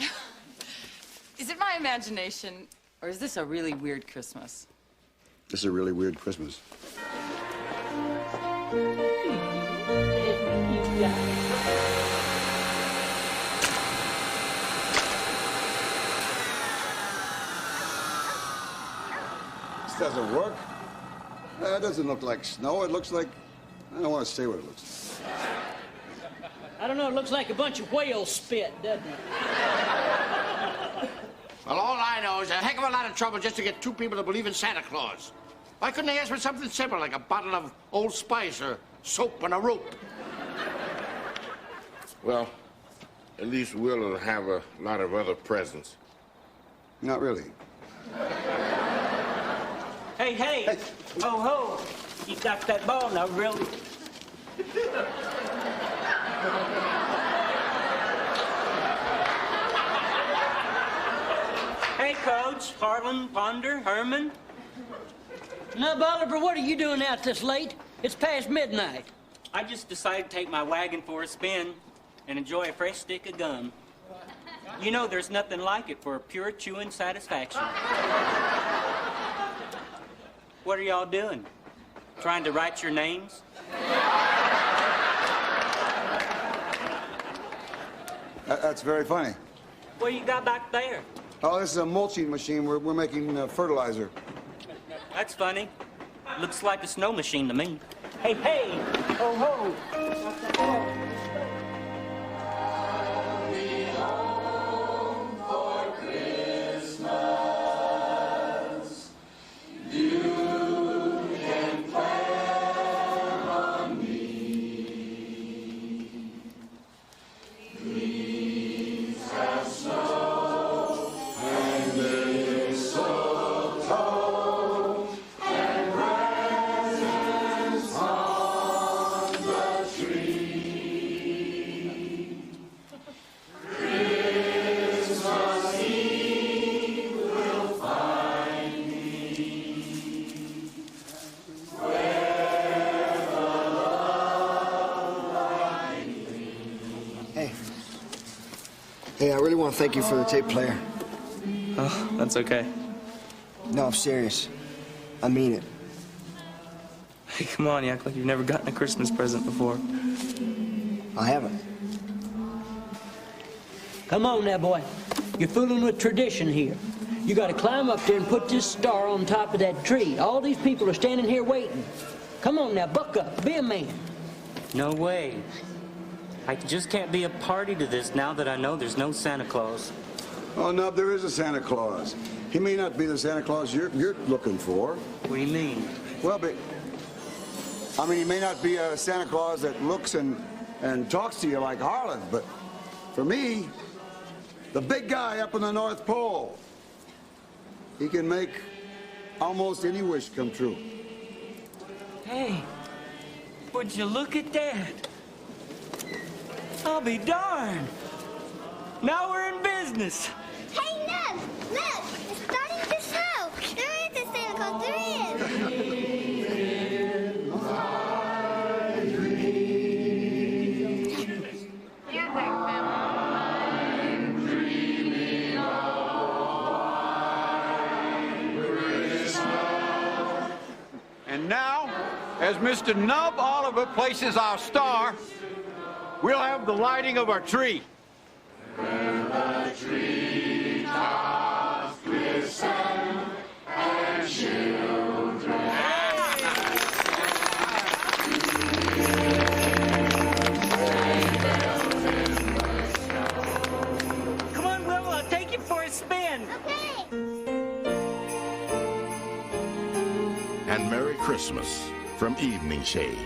Is it my imagination, or is this a really weird Christmas? This is a really weird Christmas. This doesn't work. It doesn't look like snow. It looks like... I don't want to say what it looks like. I don't know, it looks like a bunch of whale spit, doesn't it? Well, all I know is a heck of a lot of trouble just to get two people to believe in Santa Claus. Why couldn't they ask for something simple, like a bottle of Old Spice or soap and a rope? Well, at least we'll have a lot of other presents. Not really. Hey. Ho, ho. You got that ball now, really? Hey, Coach, Harlan, Ponder, Herman. Now, Bolivar, what are you doing out this late? It's past midnight. I just decided to take my wagon for a spin and enjoy a fresh stick of gum. You know, there's nothing like it for pure chewing satisfaction. What are y'all doing? Trying to write your names? That's very funny. What you got back there? Oh, this is a mulching machine. We're making fertilizer. That's funny. Looks like a snow machine to me. Hey, ho, ho. Hey, I really want to thank you for the tape player. Oh, that's okay. No, I'm serious. I mean it. Hey, come on, you act like you've never gotten a Christmas present before. I haven't. Come on now, boy. You're fooling with tradition here. You gotta climb up there and put this star on top of that tree. All these people are standing here waiting. Come on now, buck up. Be a man. No way. I just can't be a party to this now that I know there's no Santa Claus. Oh, no, there is a Santa Claus. He may not be the Santa Claus you're looking for. What do you mean? Well, but... I mean, he may not be a Santa Claus that looks and talks to you like Harlan, but for me, the big guy up in the North Pole, he can make almost any wish come true. Hey, would you look at that? I'll be darned. Now we're in business. Hey, no! Look! It's starting to snow! There is a Santa Claus, there is! And now, as Mr. Nub Oliver places our star, we'll have the lighting of our tree. Where the tree tops glisten and children. Come on, Will, I'll take you for a spin. And Merry Christmas from Evening Shade.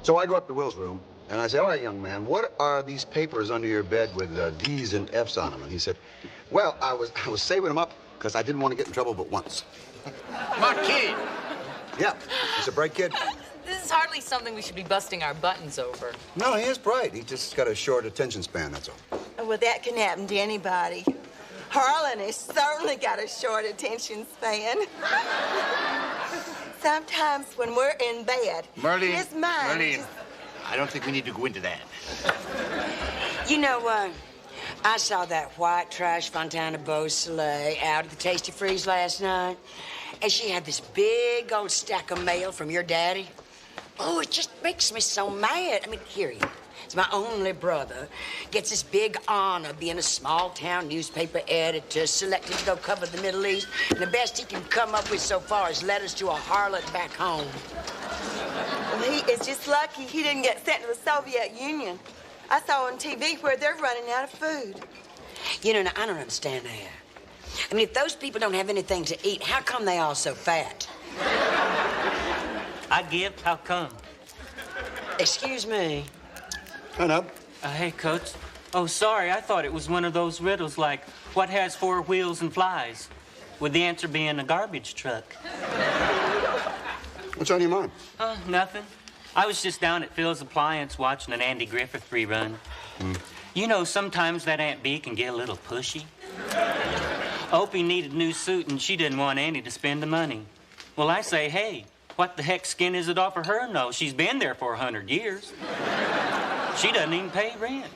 So I go up to Will's room, and I say, all right, young man, what are these papers under your bed with D's and F's on them? And he said, well, I was saving them up because I didn't want to get in trouble but once. My kid. Yeah, he's a bright kid. This is hardly something we should be busting our buttons over. No, he is bright. He just got a short attention span, that's all. Well, that can happen to anybody. Harlan has certainly got a short attention span. Sometimes when we're in bed, his mind just... I don't think we need to go into that. You know, I saw that white trash Fontana Beausoleil out at the Tasty Freeze last night, and she had this big old stack of mail from your daddy. Oh, it just makes me so mad. I mean, here he is. It's my only brother. Gets this big honor being a small-town newspaper editor, selected to go cover the Middle East, and the best he can come up with so far is letters to a harlot back home. Well, he is just lucky he didn't get sent to the Soviet Union. I saw on TV where they're running out of food. You know, now, I don't understand that. I mean, if those people don't have anything to eat, how come they all so fat? I give. How come? Excuse me. Turn up. Hey, Coach. Oh, sorry. I thought it was one of those riddles like, what has 4 wheels and flies? With the answer being a garbage truck. What's on your mind? Nothing. I was just down at Phil's Appliance watching an Andy Griffith rerun. You know, sometimes that Aunt Bee can get a little pushy. Opie needed a new suit, and she didn't want Andy to spend the money. Well, I say, hey, what the heck skin is it off of her nose? She's been there for 100 years. She doesn't even pay rent.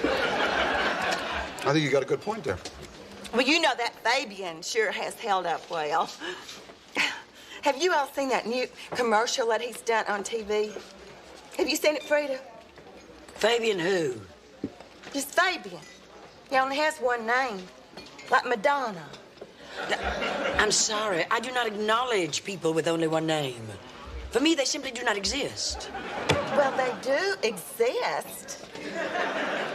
I think you got a good point there. Well, you know that Fabian sure has held up well. Have you all seen that new commercial that he's done on TV? Have you seen it, Frida? Fabian who? Just Fabian. He only has one name, like Madonna. I'm sorry, I do not acknowledge people with only one name. For me, they simply do not exist. Well, they do exist,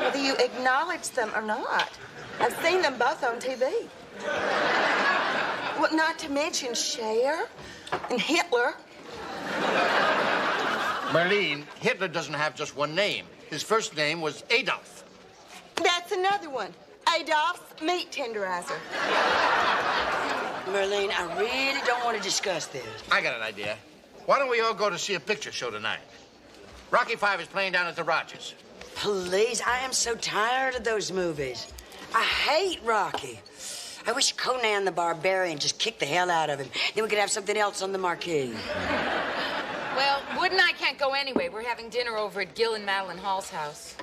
whether you acknowledge them or not. I've seen them both on TV. Well, not to mention Cher and Hitler. Marlene, Hitler doesn't have just one name. His first name was Adolf. That's another one. Adolf's meat tenderizer. Marlene, I really don't want to discuss this. I got an idea. Why don't we all go to see a picture show tonight? Rocky V is playing down at the Rogers. Please, I am so tired of those movies. I hate Rocky. I wish Conan the Barbarian just kicked the hell out of him. Then we could have something else on the marquee. Wood and I can't go anyway. We're having dinner over at Gil and Madeline Hall's house.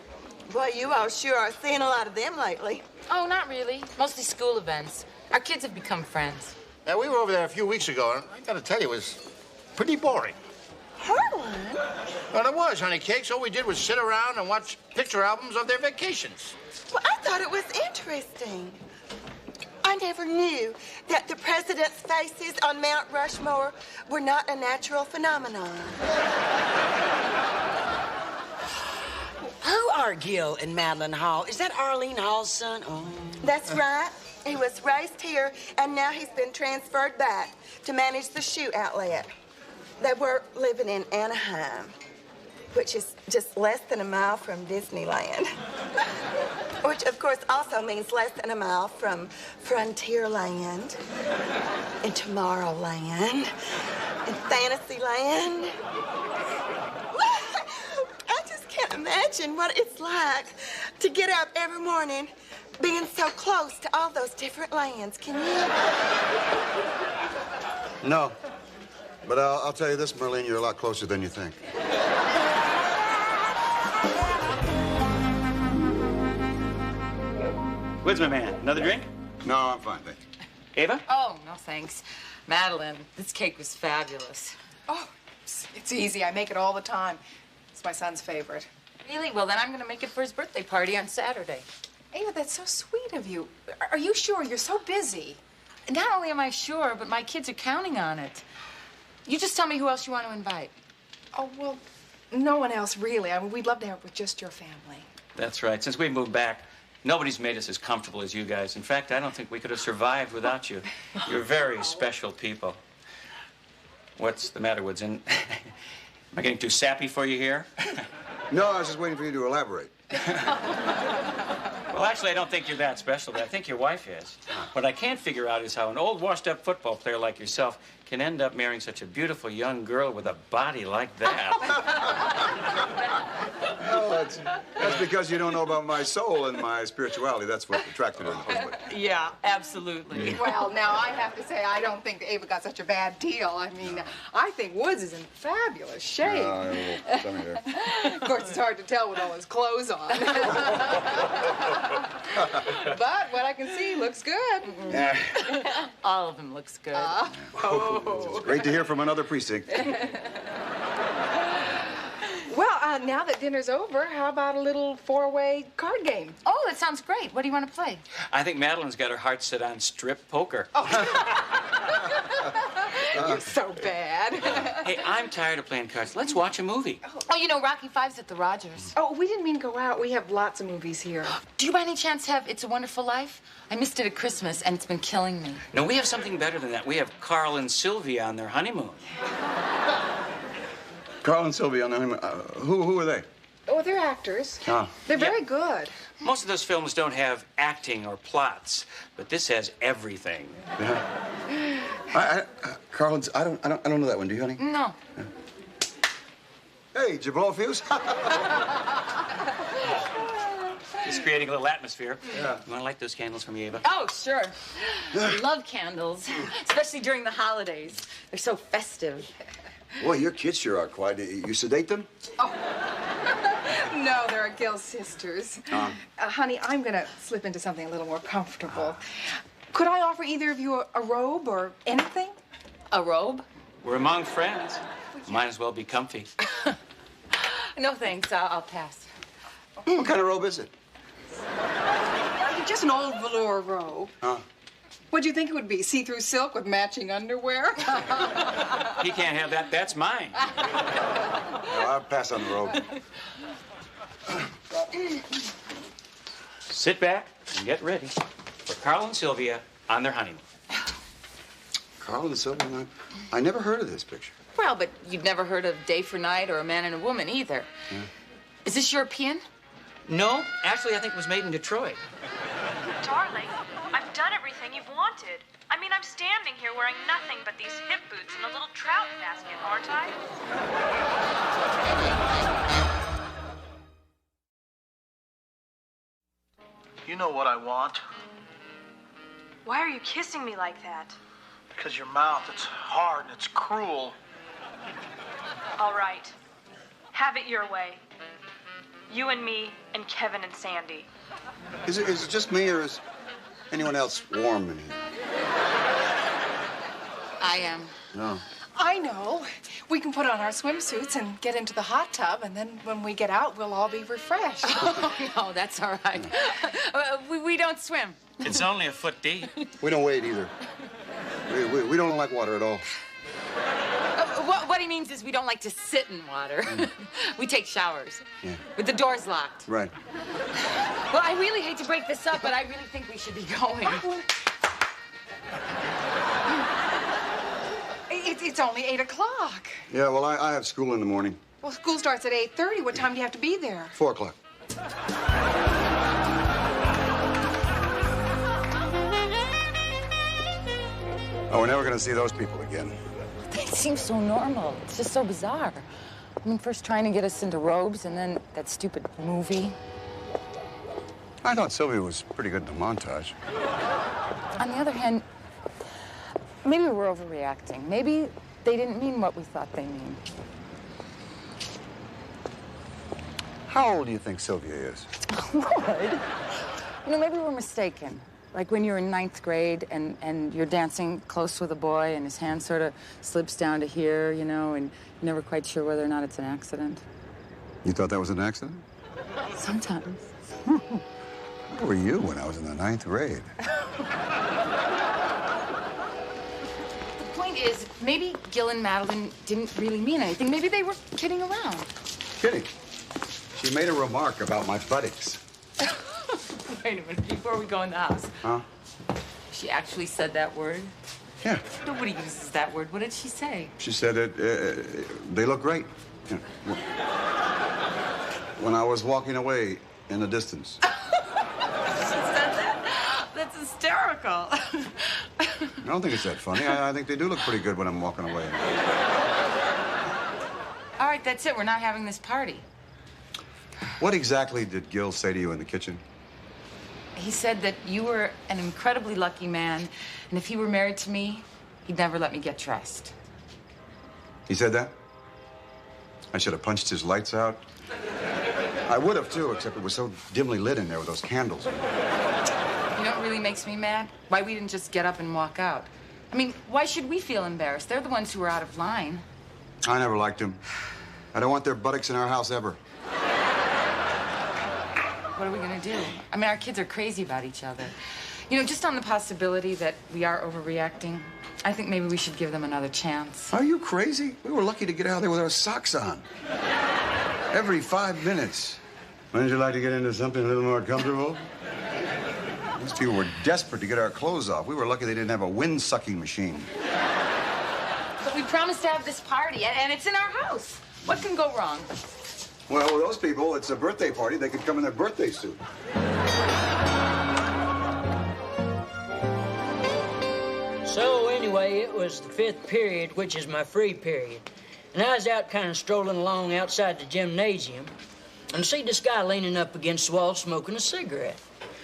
Boy, you all sure are seeing a lot of them lately. Oh, not really. Mostly school events. Our kids have become friends. Now, we were over there a few weeks ago, and I gotta tell you, it was pretty boring. Harlan? Well, it was, honey cakes. All we did was sit around and watch picture albums of their vacations. Well, I thought it was interesting. I never knew that the president's faces on Mount Rushmore were not a natural phenomenon. Who are Gil and Madeline Hall? Is that Arlene Hall's son? Oh. That's right. He was raised here, and now he's been transferred back to manage the shoe outlet. They were living in Anaheim, which is just less than a mile from Disneyland. Which, of course, also means less than a mile from Frontierland, and Tomorrowland, and Fantasyland. I just can't imagine what it's like to get up every morning being so close to all those different lands. Can you? No. But I'll tell you this, Merlene, you're a lot closer than you think. Where's my man? Another drink? No, I'm fine, thank you. Ava? Oh, no thanks. Madeline, this cake was fabulous. Oh, it's easy. I make it all the time. It's my son's favorite. Really? Well, then I'm going to make it for his birthday party on Saturday. Ava, that's so sweet of you. Are you sure? You're so busy. Not only am I sure, but my kids are counting on it. You just tell me who else you want to invite. Oh, well, no one else really. I mean, we'd love to have it with just your family. That's right. Since we moved back, nobody's made us as comfortable as you guys. In fact, I don't think we could have survived without you. You're very special people. What's the matter, Woodson? Am I getting too sappy for you here? No, I was just waiting for you to elaborate. Well, actually, I don't think you're that special, but I think your wife is. What I can't figure out is how an old, washed-up football player like yourself can end up marrying such a beautiful young girl with a body like that. Oh, that's because you don't know about my soul and my spirituality. That's what attracted her in the first place. Yeah, absolutely. Well, now, I have to say, I don't think that Ava got such a bad deal. I mean, I think Woods is in fabulous shape. Come here. Of course, it's hard to tell with all his clothes on. But what I can see looks good. All of them looks good. It's great to hear from another precinct. Well, now that dinner's over, how about a little four-way card game? Oh, that sounds great. What do you want to play? I think Madeline's got her heart set on strip poker. You're so bad. Hey, I'm tired of playing cards. Let's watch a movie. Oh, you know, Rocky V's at the Rogers. Oh, we didn't mean go out. We have lots of movies here. Do you by any chance have It's a Wonderful Life? I missed it at Christmas, and it's been killing me. No, we have something better than that. We have Carl and Sylvia on their honeymoon. Carl and Sylvia on the honeymoon. Who are they? Oh, they're actors. Oh. They're very good. Most of those films don't have acting or plots, but this has everything. Yeah. Carl and I don't know that one. Do you, honey? No. Yeah. Hey, did you blow a fuse? Just creating a little atmosphere. Yeah. You want to light those candles for me, Ava? Oh, sure. I love candles, especially during the holidays. They're so festive. Boy, your kids sure are quiet. You sedate them? Oh. No, they're Gil's sisters. Honey, I'm going to slip into something a little more comfortable. Could I offer either of you a robe or anything? A robe? We're among friends. Might as well be comfy. No, thanks. I'll pass. What kind of robe is it? Just an old velour robe. What'd you think it would be? See-through silk with matching underwear? He can't have that. That's mine. No, I'll pass on the robe. Sit back and get ready for Carl and Sylvia on their honeymoon. Carl and Sylvia? I never heard of this picture. Well, but you've never heard of Day for Night or A Man and a Woman either. Yeah. Is this European? No, actually, I think it was made in Detroit. Darling, I've done everything you've wanted. I mean, I'm standing here wearing nothing but these hip boots and a little trout basket, aren't I? You know what I want? Why are you kissing me like that? Because your mouth, it's hard and it's cruel. All right. Have it your way. You and me and Kevin and Sandy. Is it just me, or is anyone else warm in here? I am. No. I know. We can put on our swimsuits and get into the hot tub, and then when we get out, we'll all be refreshed. Oh, no, that's all right. We don't swim. It's only a foot deep. We don't wade either. We don't like water at all. What he means is we don't like to sit in water. We take showers. Yeah. With the doors locked. Right. Well, I really hate to break this up, but I really think we should be going. It's only 8 o'clock. Yeah, well, I have school in the morning. Well, school starts at 8:30. What time do you have to be there? 4 o'clock. Oh, we're never going to see those people again. They seem so normal. It's just so bizarre. I mean, first trying to get us into robes, and then that stupid movie. I thought Sylvia was pretty good in the montage. On the other hand, maybe we're overreacting. Maybe they didn't mean what we thought they mean. How old do you think Sylvia is? Lord. You know, maybe we're mistaken. Like when you're in 9th grade and you're dancing close with a boy and his hand sort of slips down to here, you know, and you're never quite sure whether or not it's an accident. You thought that was an accident? Sometimes. Where were you when I was in the 9th grade? The point is, maybe Gil and Madeline didn't really mean anything. Maybe they were kidding around. Kidding. She made a remark about my buttocks. Wait a minute, before we go in the house. Huh? She actually said that word? Yeah. Nobody uses that word. What did she say? She said they look great. Yeah. When I was walking away in the distance. She said that? That's hysterical. I don't think it's that funny. I think they do look pretty good when I'm walking away. All right, that's it. We're not having this party. What exactly did Gil say to you in the kitchen? He said that you were an incredibly lucky man, and if he were married to me, he'd never let me get dressed. He said that? I should have punched his lights out. I would have, too, except it was so dimly lit in there with those candles. You know what really makes me mad? Why we didn't just get up and walk out. I mean, why should we feel embarrassed? They're the ones who were out of line. I never liked him. I don't want their buttocks in our house ever. What are we gonna do? I mean, our kids are crazy about each other. You know, just on the possibility that we are overreacting, I think maybe we should give them another chance. Are you crazy? We were lucky to get out there with our socks on. Every 5 minutes. Wouldn't you like to get into something a little more comfortable? These people were desperate to get our clothes off. We were lucky they didn't have a wind-sucking machine. But we promised to have this party, and it's in our house. What can go wrong? Well, with those people, it's a birthday party. They could come in their birthday suit. So anyway, it was the 5th period, which is my free period. And I was out kind of strolling along outside the gymnasium and see this guy leaning up against the wall smoking a cigarette.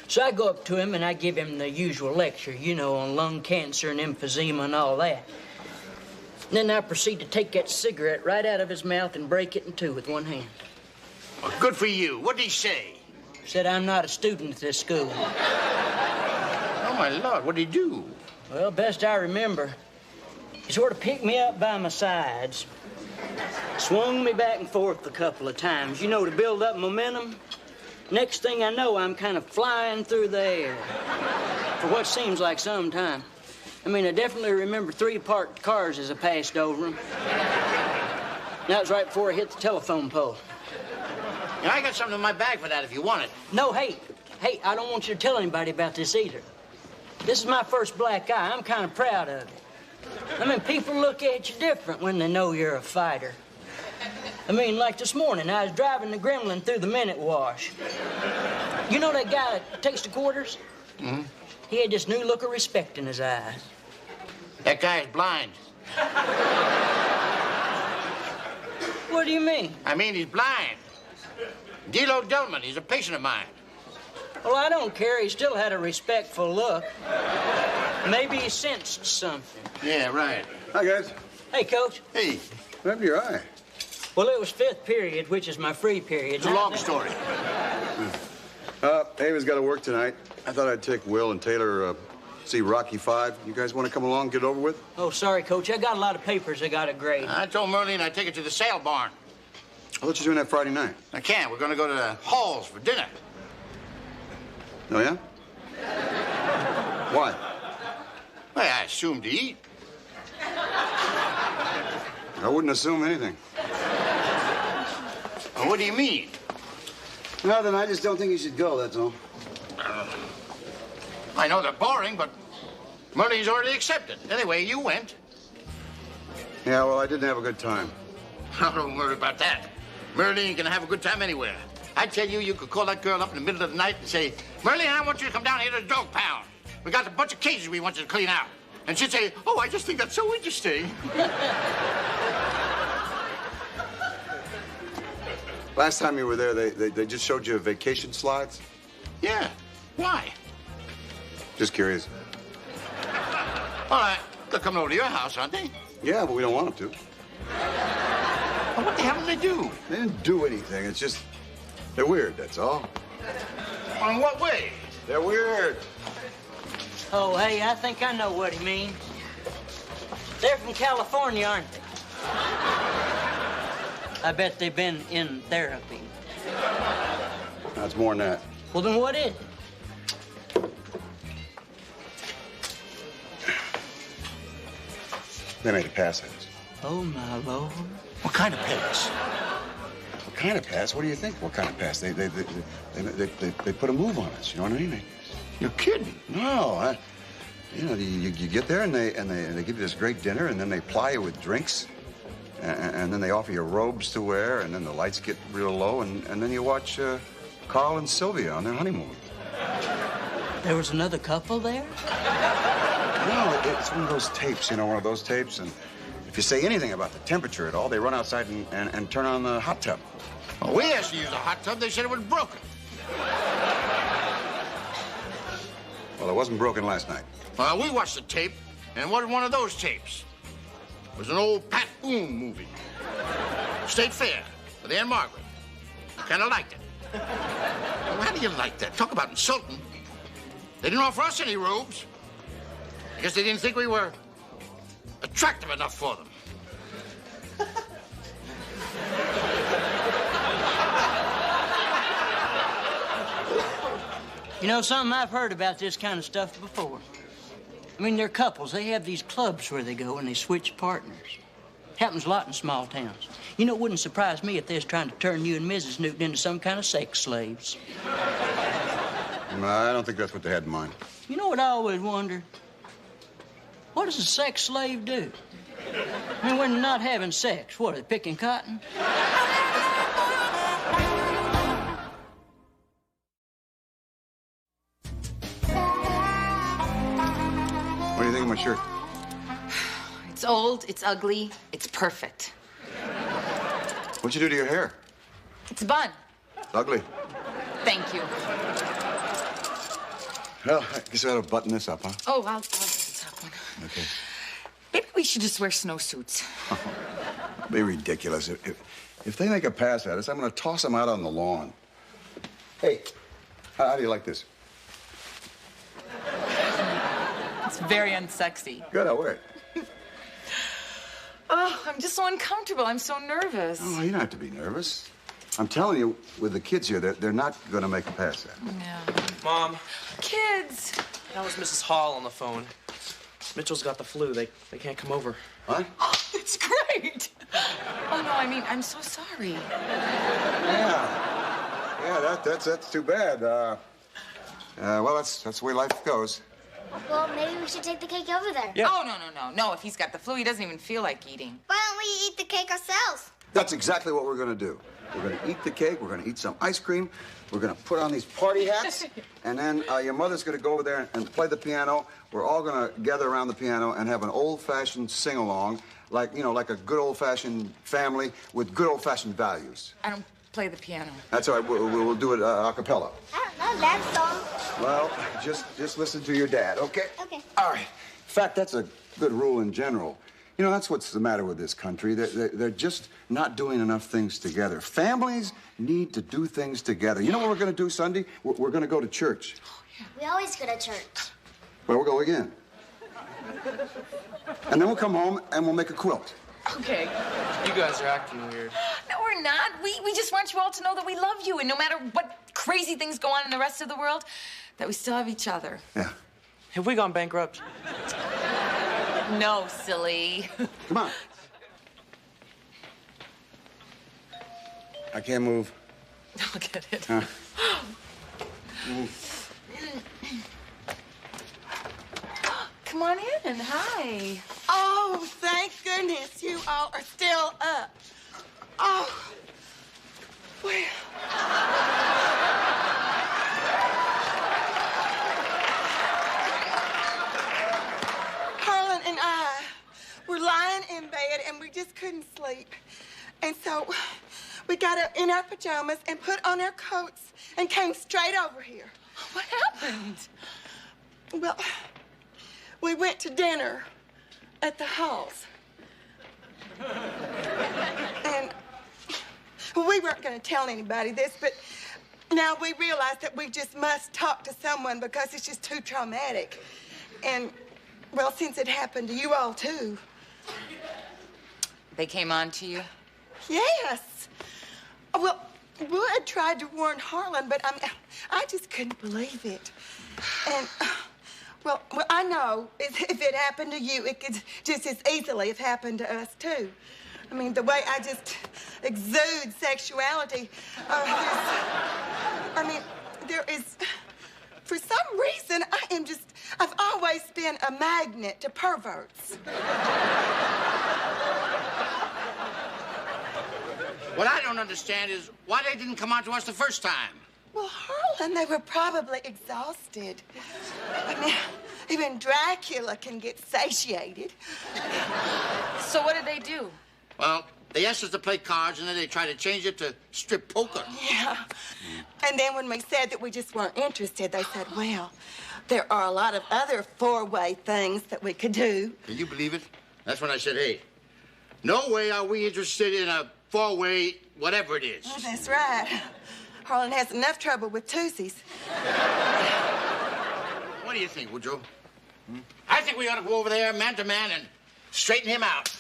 So I go up to him and I give him the usual lecture, you know, on lung cancer and emphysema and all that. And then I proceed to take that cigarette right out of his mouth and break it in two with one hand. Well, good for you. What did he say? Said I'm not a student at this school. Oh, my Lord, what did he do? Well, best I remember, he sort of picked me up by my sides, swung me back and forth a couple of times, you know, to build up momentum. Next thing I know, I'm kind of flying through the air for what seems like some time. I mean, I definitely remember 3 parked cars as I passed over them. That was right before I hit the telephone pole. And I got something in my bag for that if you want it. No, hey, I don't want you to tell anybody about this either. This is my first black eye. I'm kind of proud of it. I mean, people look at you different when they know you're a fighter. I mean, like this morning, I was driving the Gremlin through the Minute Wash. You know that guy that takes the quarters? Mm-hmm. He had this new look of respect in his eyes. That guy is blind. What do you mean? I mean, he's blind. Dilo Dillman, he's a patient of mine. Well, I don't care. He still had a respectful look. Maybe he sensed something. Yeah, right. Hi, guys. Hey, Coach. Hey. What happened to your eye? Well, it was fifth period, which is my free period. It's a long story. Ava's got to work tonight. I thought I'd take Will and Taylor see Rocky V. You guys want to come along, get it over with? Oh, sorry, Coach. I got a lot of papers I got to grade. I told Merlene I'd take it to the sale barn. I thought you were doing that Friday night. I can't. We're going to go to the halls for dinner. Oh, yeah? Why? Well, I assumed to eat. I wouldn't assume anything. Well, what do you mean? Nothing. I just don't think you should go, that's all. I know they're boring, but Merlene's already accepted. Anyway, you went. Yeah, well, I didn't have a good time. Don't worry about that. Merlene can have a good time anywhere. I tell you, you could call that girl up in the middle of the night and say, Merlene, I want you to come down here to the dog pound. We got a bunch of cages we want you to clean out. And she'd say, oh, I just think that's so interesting. Last time you were there, they just showed you vacation slides? Yeah. Why? Just curious. All right. They're coming over to your house, aren't they? Yeah, but we don't want them to. Well, what the hell did they do? They didn't do anything. It's just, they're weird, that's all. Well, in what way? They're weird. Oh, hey, I think I know what he means. They're from California, aren't they? I bet they've been in therapy. That's more than that. Well, then what is it? They made a pass at us. Oh, my Lord. What kind of pass? What kind of pass? What do you think? What kind of pass? They put a move on us. You know what I mean? You're kidding? No, you know, you get there and they give you this great dinner and then they ply you with drinks and then they offer you robes to wear and then the lights get real low and then you watch Carl and Sylvia on their honeymoon. There was another couple there? No, it's one of those tapes, you know, one of those tapes. And if you say anything about the temperature at all, they run outside and turn on the hot tub. Well, we asked to use a hot tub. They said it was broken. Well, it wasn't broken last night. We watched the tape, and it wasn't one of those tapes. It was an old Pat Boone movie. State Fair with Aunt Margaret. I kind of liked it. Well, how do you like that? Talk about insulting. They didn't offer us any robes. I guess they didn't think we were attractive enough for them. You know, something I've heard about this kind of stuff before. I mean, they're couples. They have these clubs where they go and they switch partners. Happens a lot in small towns. You know, it wouldn't surprise me if they was trying to turn you and Mrs. Newton into some kind of sex slaves. No, I don't think that's what they had in mind. You know what I always wondered? What does a sex slave do? I mean, when they're not having sex, what, are they picking cotton? What do you think of my shirt? It's old, it's ugly, it's perfect. What'd you do to your hair? It's a bun. It's ugly. Thank you. Well, I guess I ought to button this up, huh? Oh, I'll get the top one. Okay. Maybe we should just wear snowsuits. Be ridiculous. If they make a pass at us, I'm going to toss them out on the lawn. Hey, how do you like this? It's very unsexy. Good, I'll wear it. Oh, I'm just so uncomfortable. I'm so nervous. Oh, you don't have to be nervous. I'm telling you, with the kids here, they're not going to make a pass at it. Yeah. Mom. Kids. That was Mrs. Hall on the phone. Mitchell's got the flu. They can't come over. What? Oh, it's great. Oh, no, I mean, I'm so sorry. Yeah, that's too bad. Well, that's the way life goes. Well, maybe we should take the cake over there. Yeah. Oh, no. If he's got the flu, he doesn't even feel like eating. Why don't we eat the cake ourselves? That's exactly what we're going to do. We're going to eat the cake. We're going to eat some ice cream. We're going to put on these party hats. And then your mother's going to go over there and play the piano. We're all going to gather around the piano and have an old-fashioned sing-along, like a good old-fashioned family with good old-fashioned values. I don't play the piano. That's all right. We'll do it a cappella. I don't know that song. Well, just listen to your dad, okay? Okay. All right. In fact, that's a good rule in general. You know, that's what's the matter with this country. They're just not doing enough things together. Families need to do things together. You know what we're going to do Sunday? We're going to go to church. We always go to church. Well, we'll go again. And then we'll come home and we'll make a quilt. Okay. You guys are acting weird. No, we're not. We just want you all to know that we love you, and no matter what crazy things go on in the rest of the world, that we still have each other. Yeah. Have we gone bankrupt? No, silly. Come on. I can't move. Look at it. Huh? Come on in. Hi. Oh, thank goodness you all are still up. Oh, well. Harlan and I were lying in bed and we just couldn't sleep. And so we got up in our pajamas and put on our coats and came straight over here. What happened? Well, we went to dinner at the Halls. And we weren't going to tell anybody this, but now we realize that we just must talk to someone because it's just too traumatic. And, well, since it happened to you all, too. They came on to you? Yes. Well, Wood tried to warn Harlan, but I just couldn't believe it. And, well, I know if it happened to you, it could just as easily have happened to us, too. I mean, the way I just exude sexuality, there is, for some reason, I've always been a magnet to perverts. What I don't understand is why they didn't come on to us the first time. Well, Harlan, they were probably exhausted. I mean, even Dracula can get satiated. So what did they do? Well, they asked us to play cards, and then they tried to change it to strip poker. Yeah. And then when we said that we just weren't interested, they said, well, there are a lot of other four-way things that we could do. Can you believe it? That's when I said, hey, no way are we interested in a four-way whatever it is. Oh, that's right. Harlan has enough trouble with twosies. What do you think, Woodrow? I think we ought to go over there man to man and straighten him out.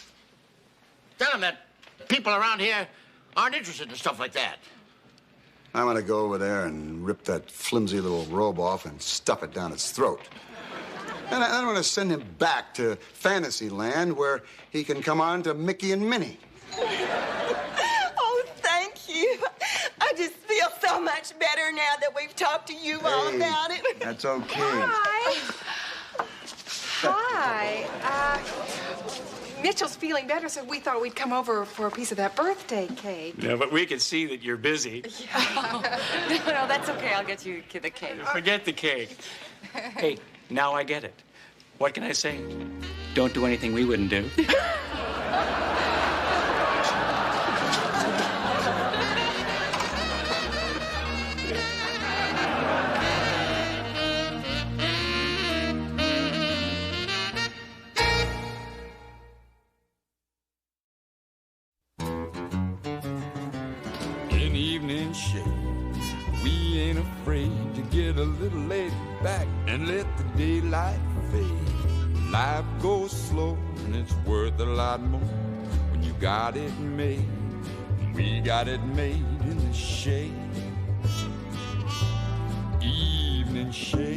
Tell him that people around here aren't interested in stuff like that. I'm gonna go over there and rip that flimsy little robe off and stuff it down its throat. And I'm gonna send him back to Fantasyland where he can come on to Mickey and Minnie. Oh, thank you. I just feel so much better now that we've talked to you all about it. That's okay. Hi. Hi. Mitchell's feeling better, so we thought we'd come over for a piece of that birthday cake. Yeah, but we can see that you're busy. No, that's okay. I'll get you the cake. Forget the cake. Hey, now I get it. What can I say? Don't do anything we wouldn't do. In evening shade, we ain't afraid to get a little laid back and let the daylight fade. Life goes slow and it's worth a lot more when you got it made. We got it made in the shade. Evening shade.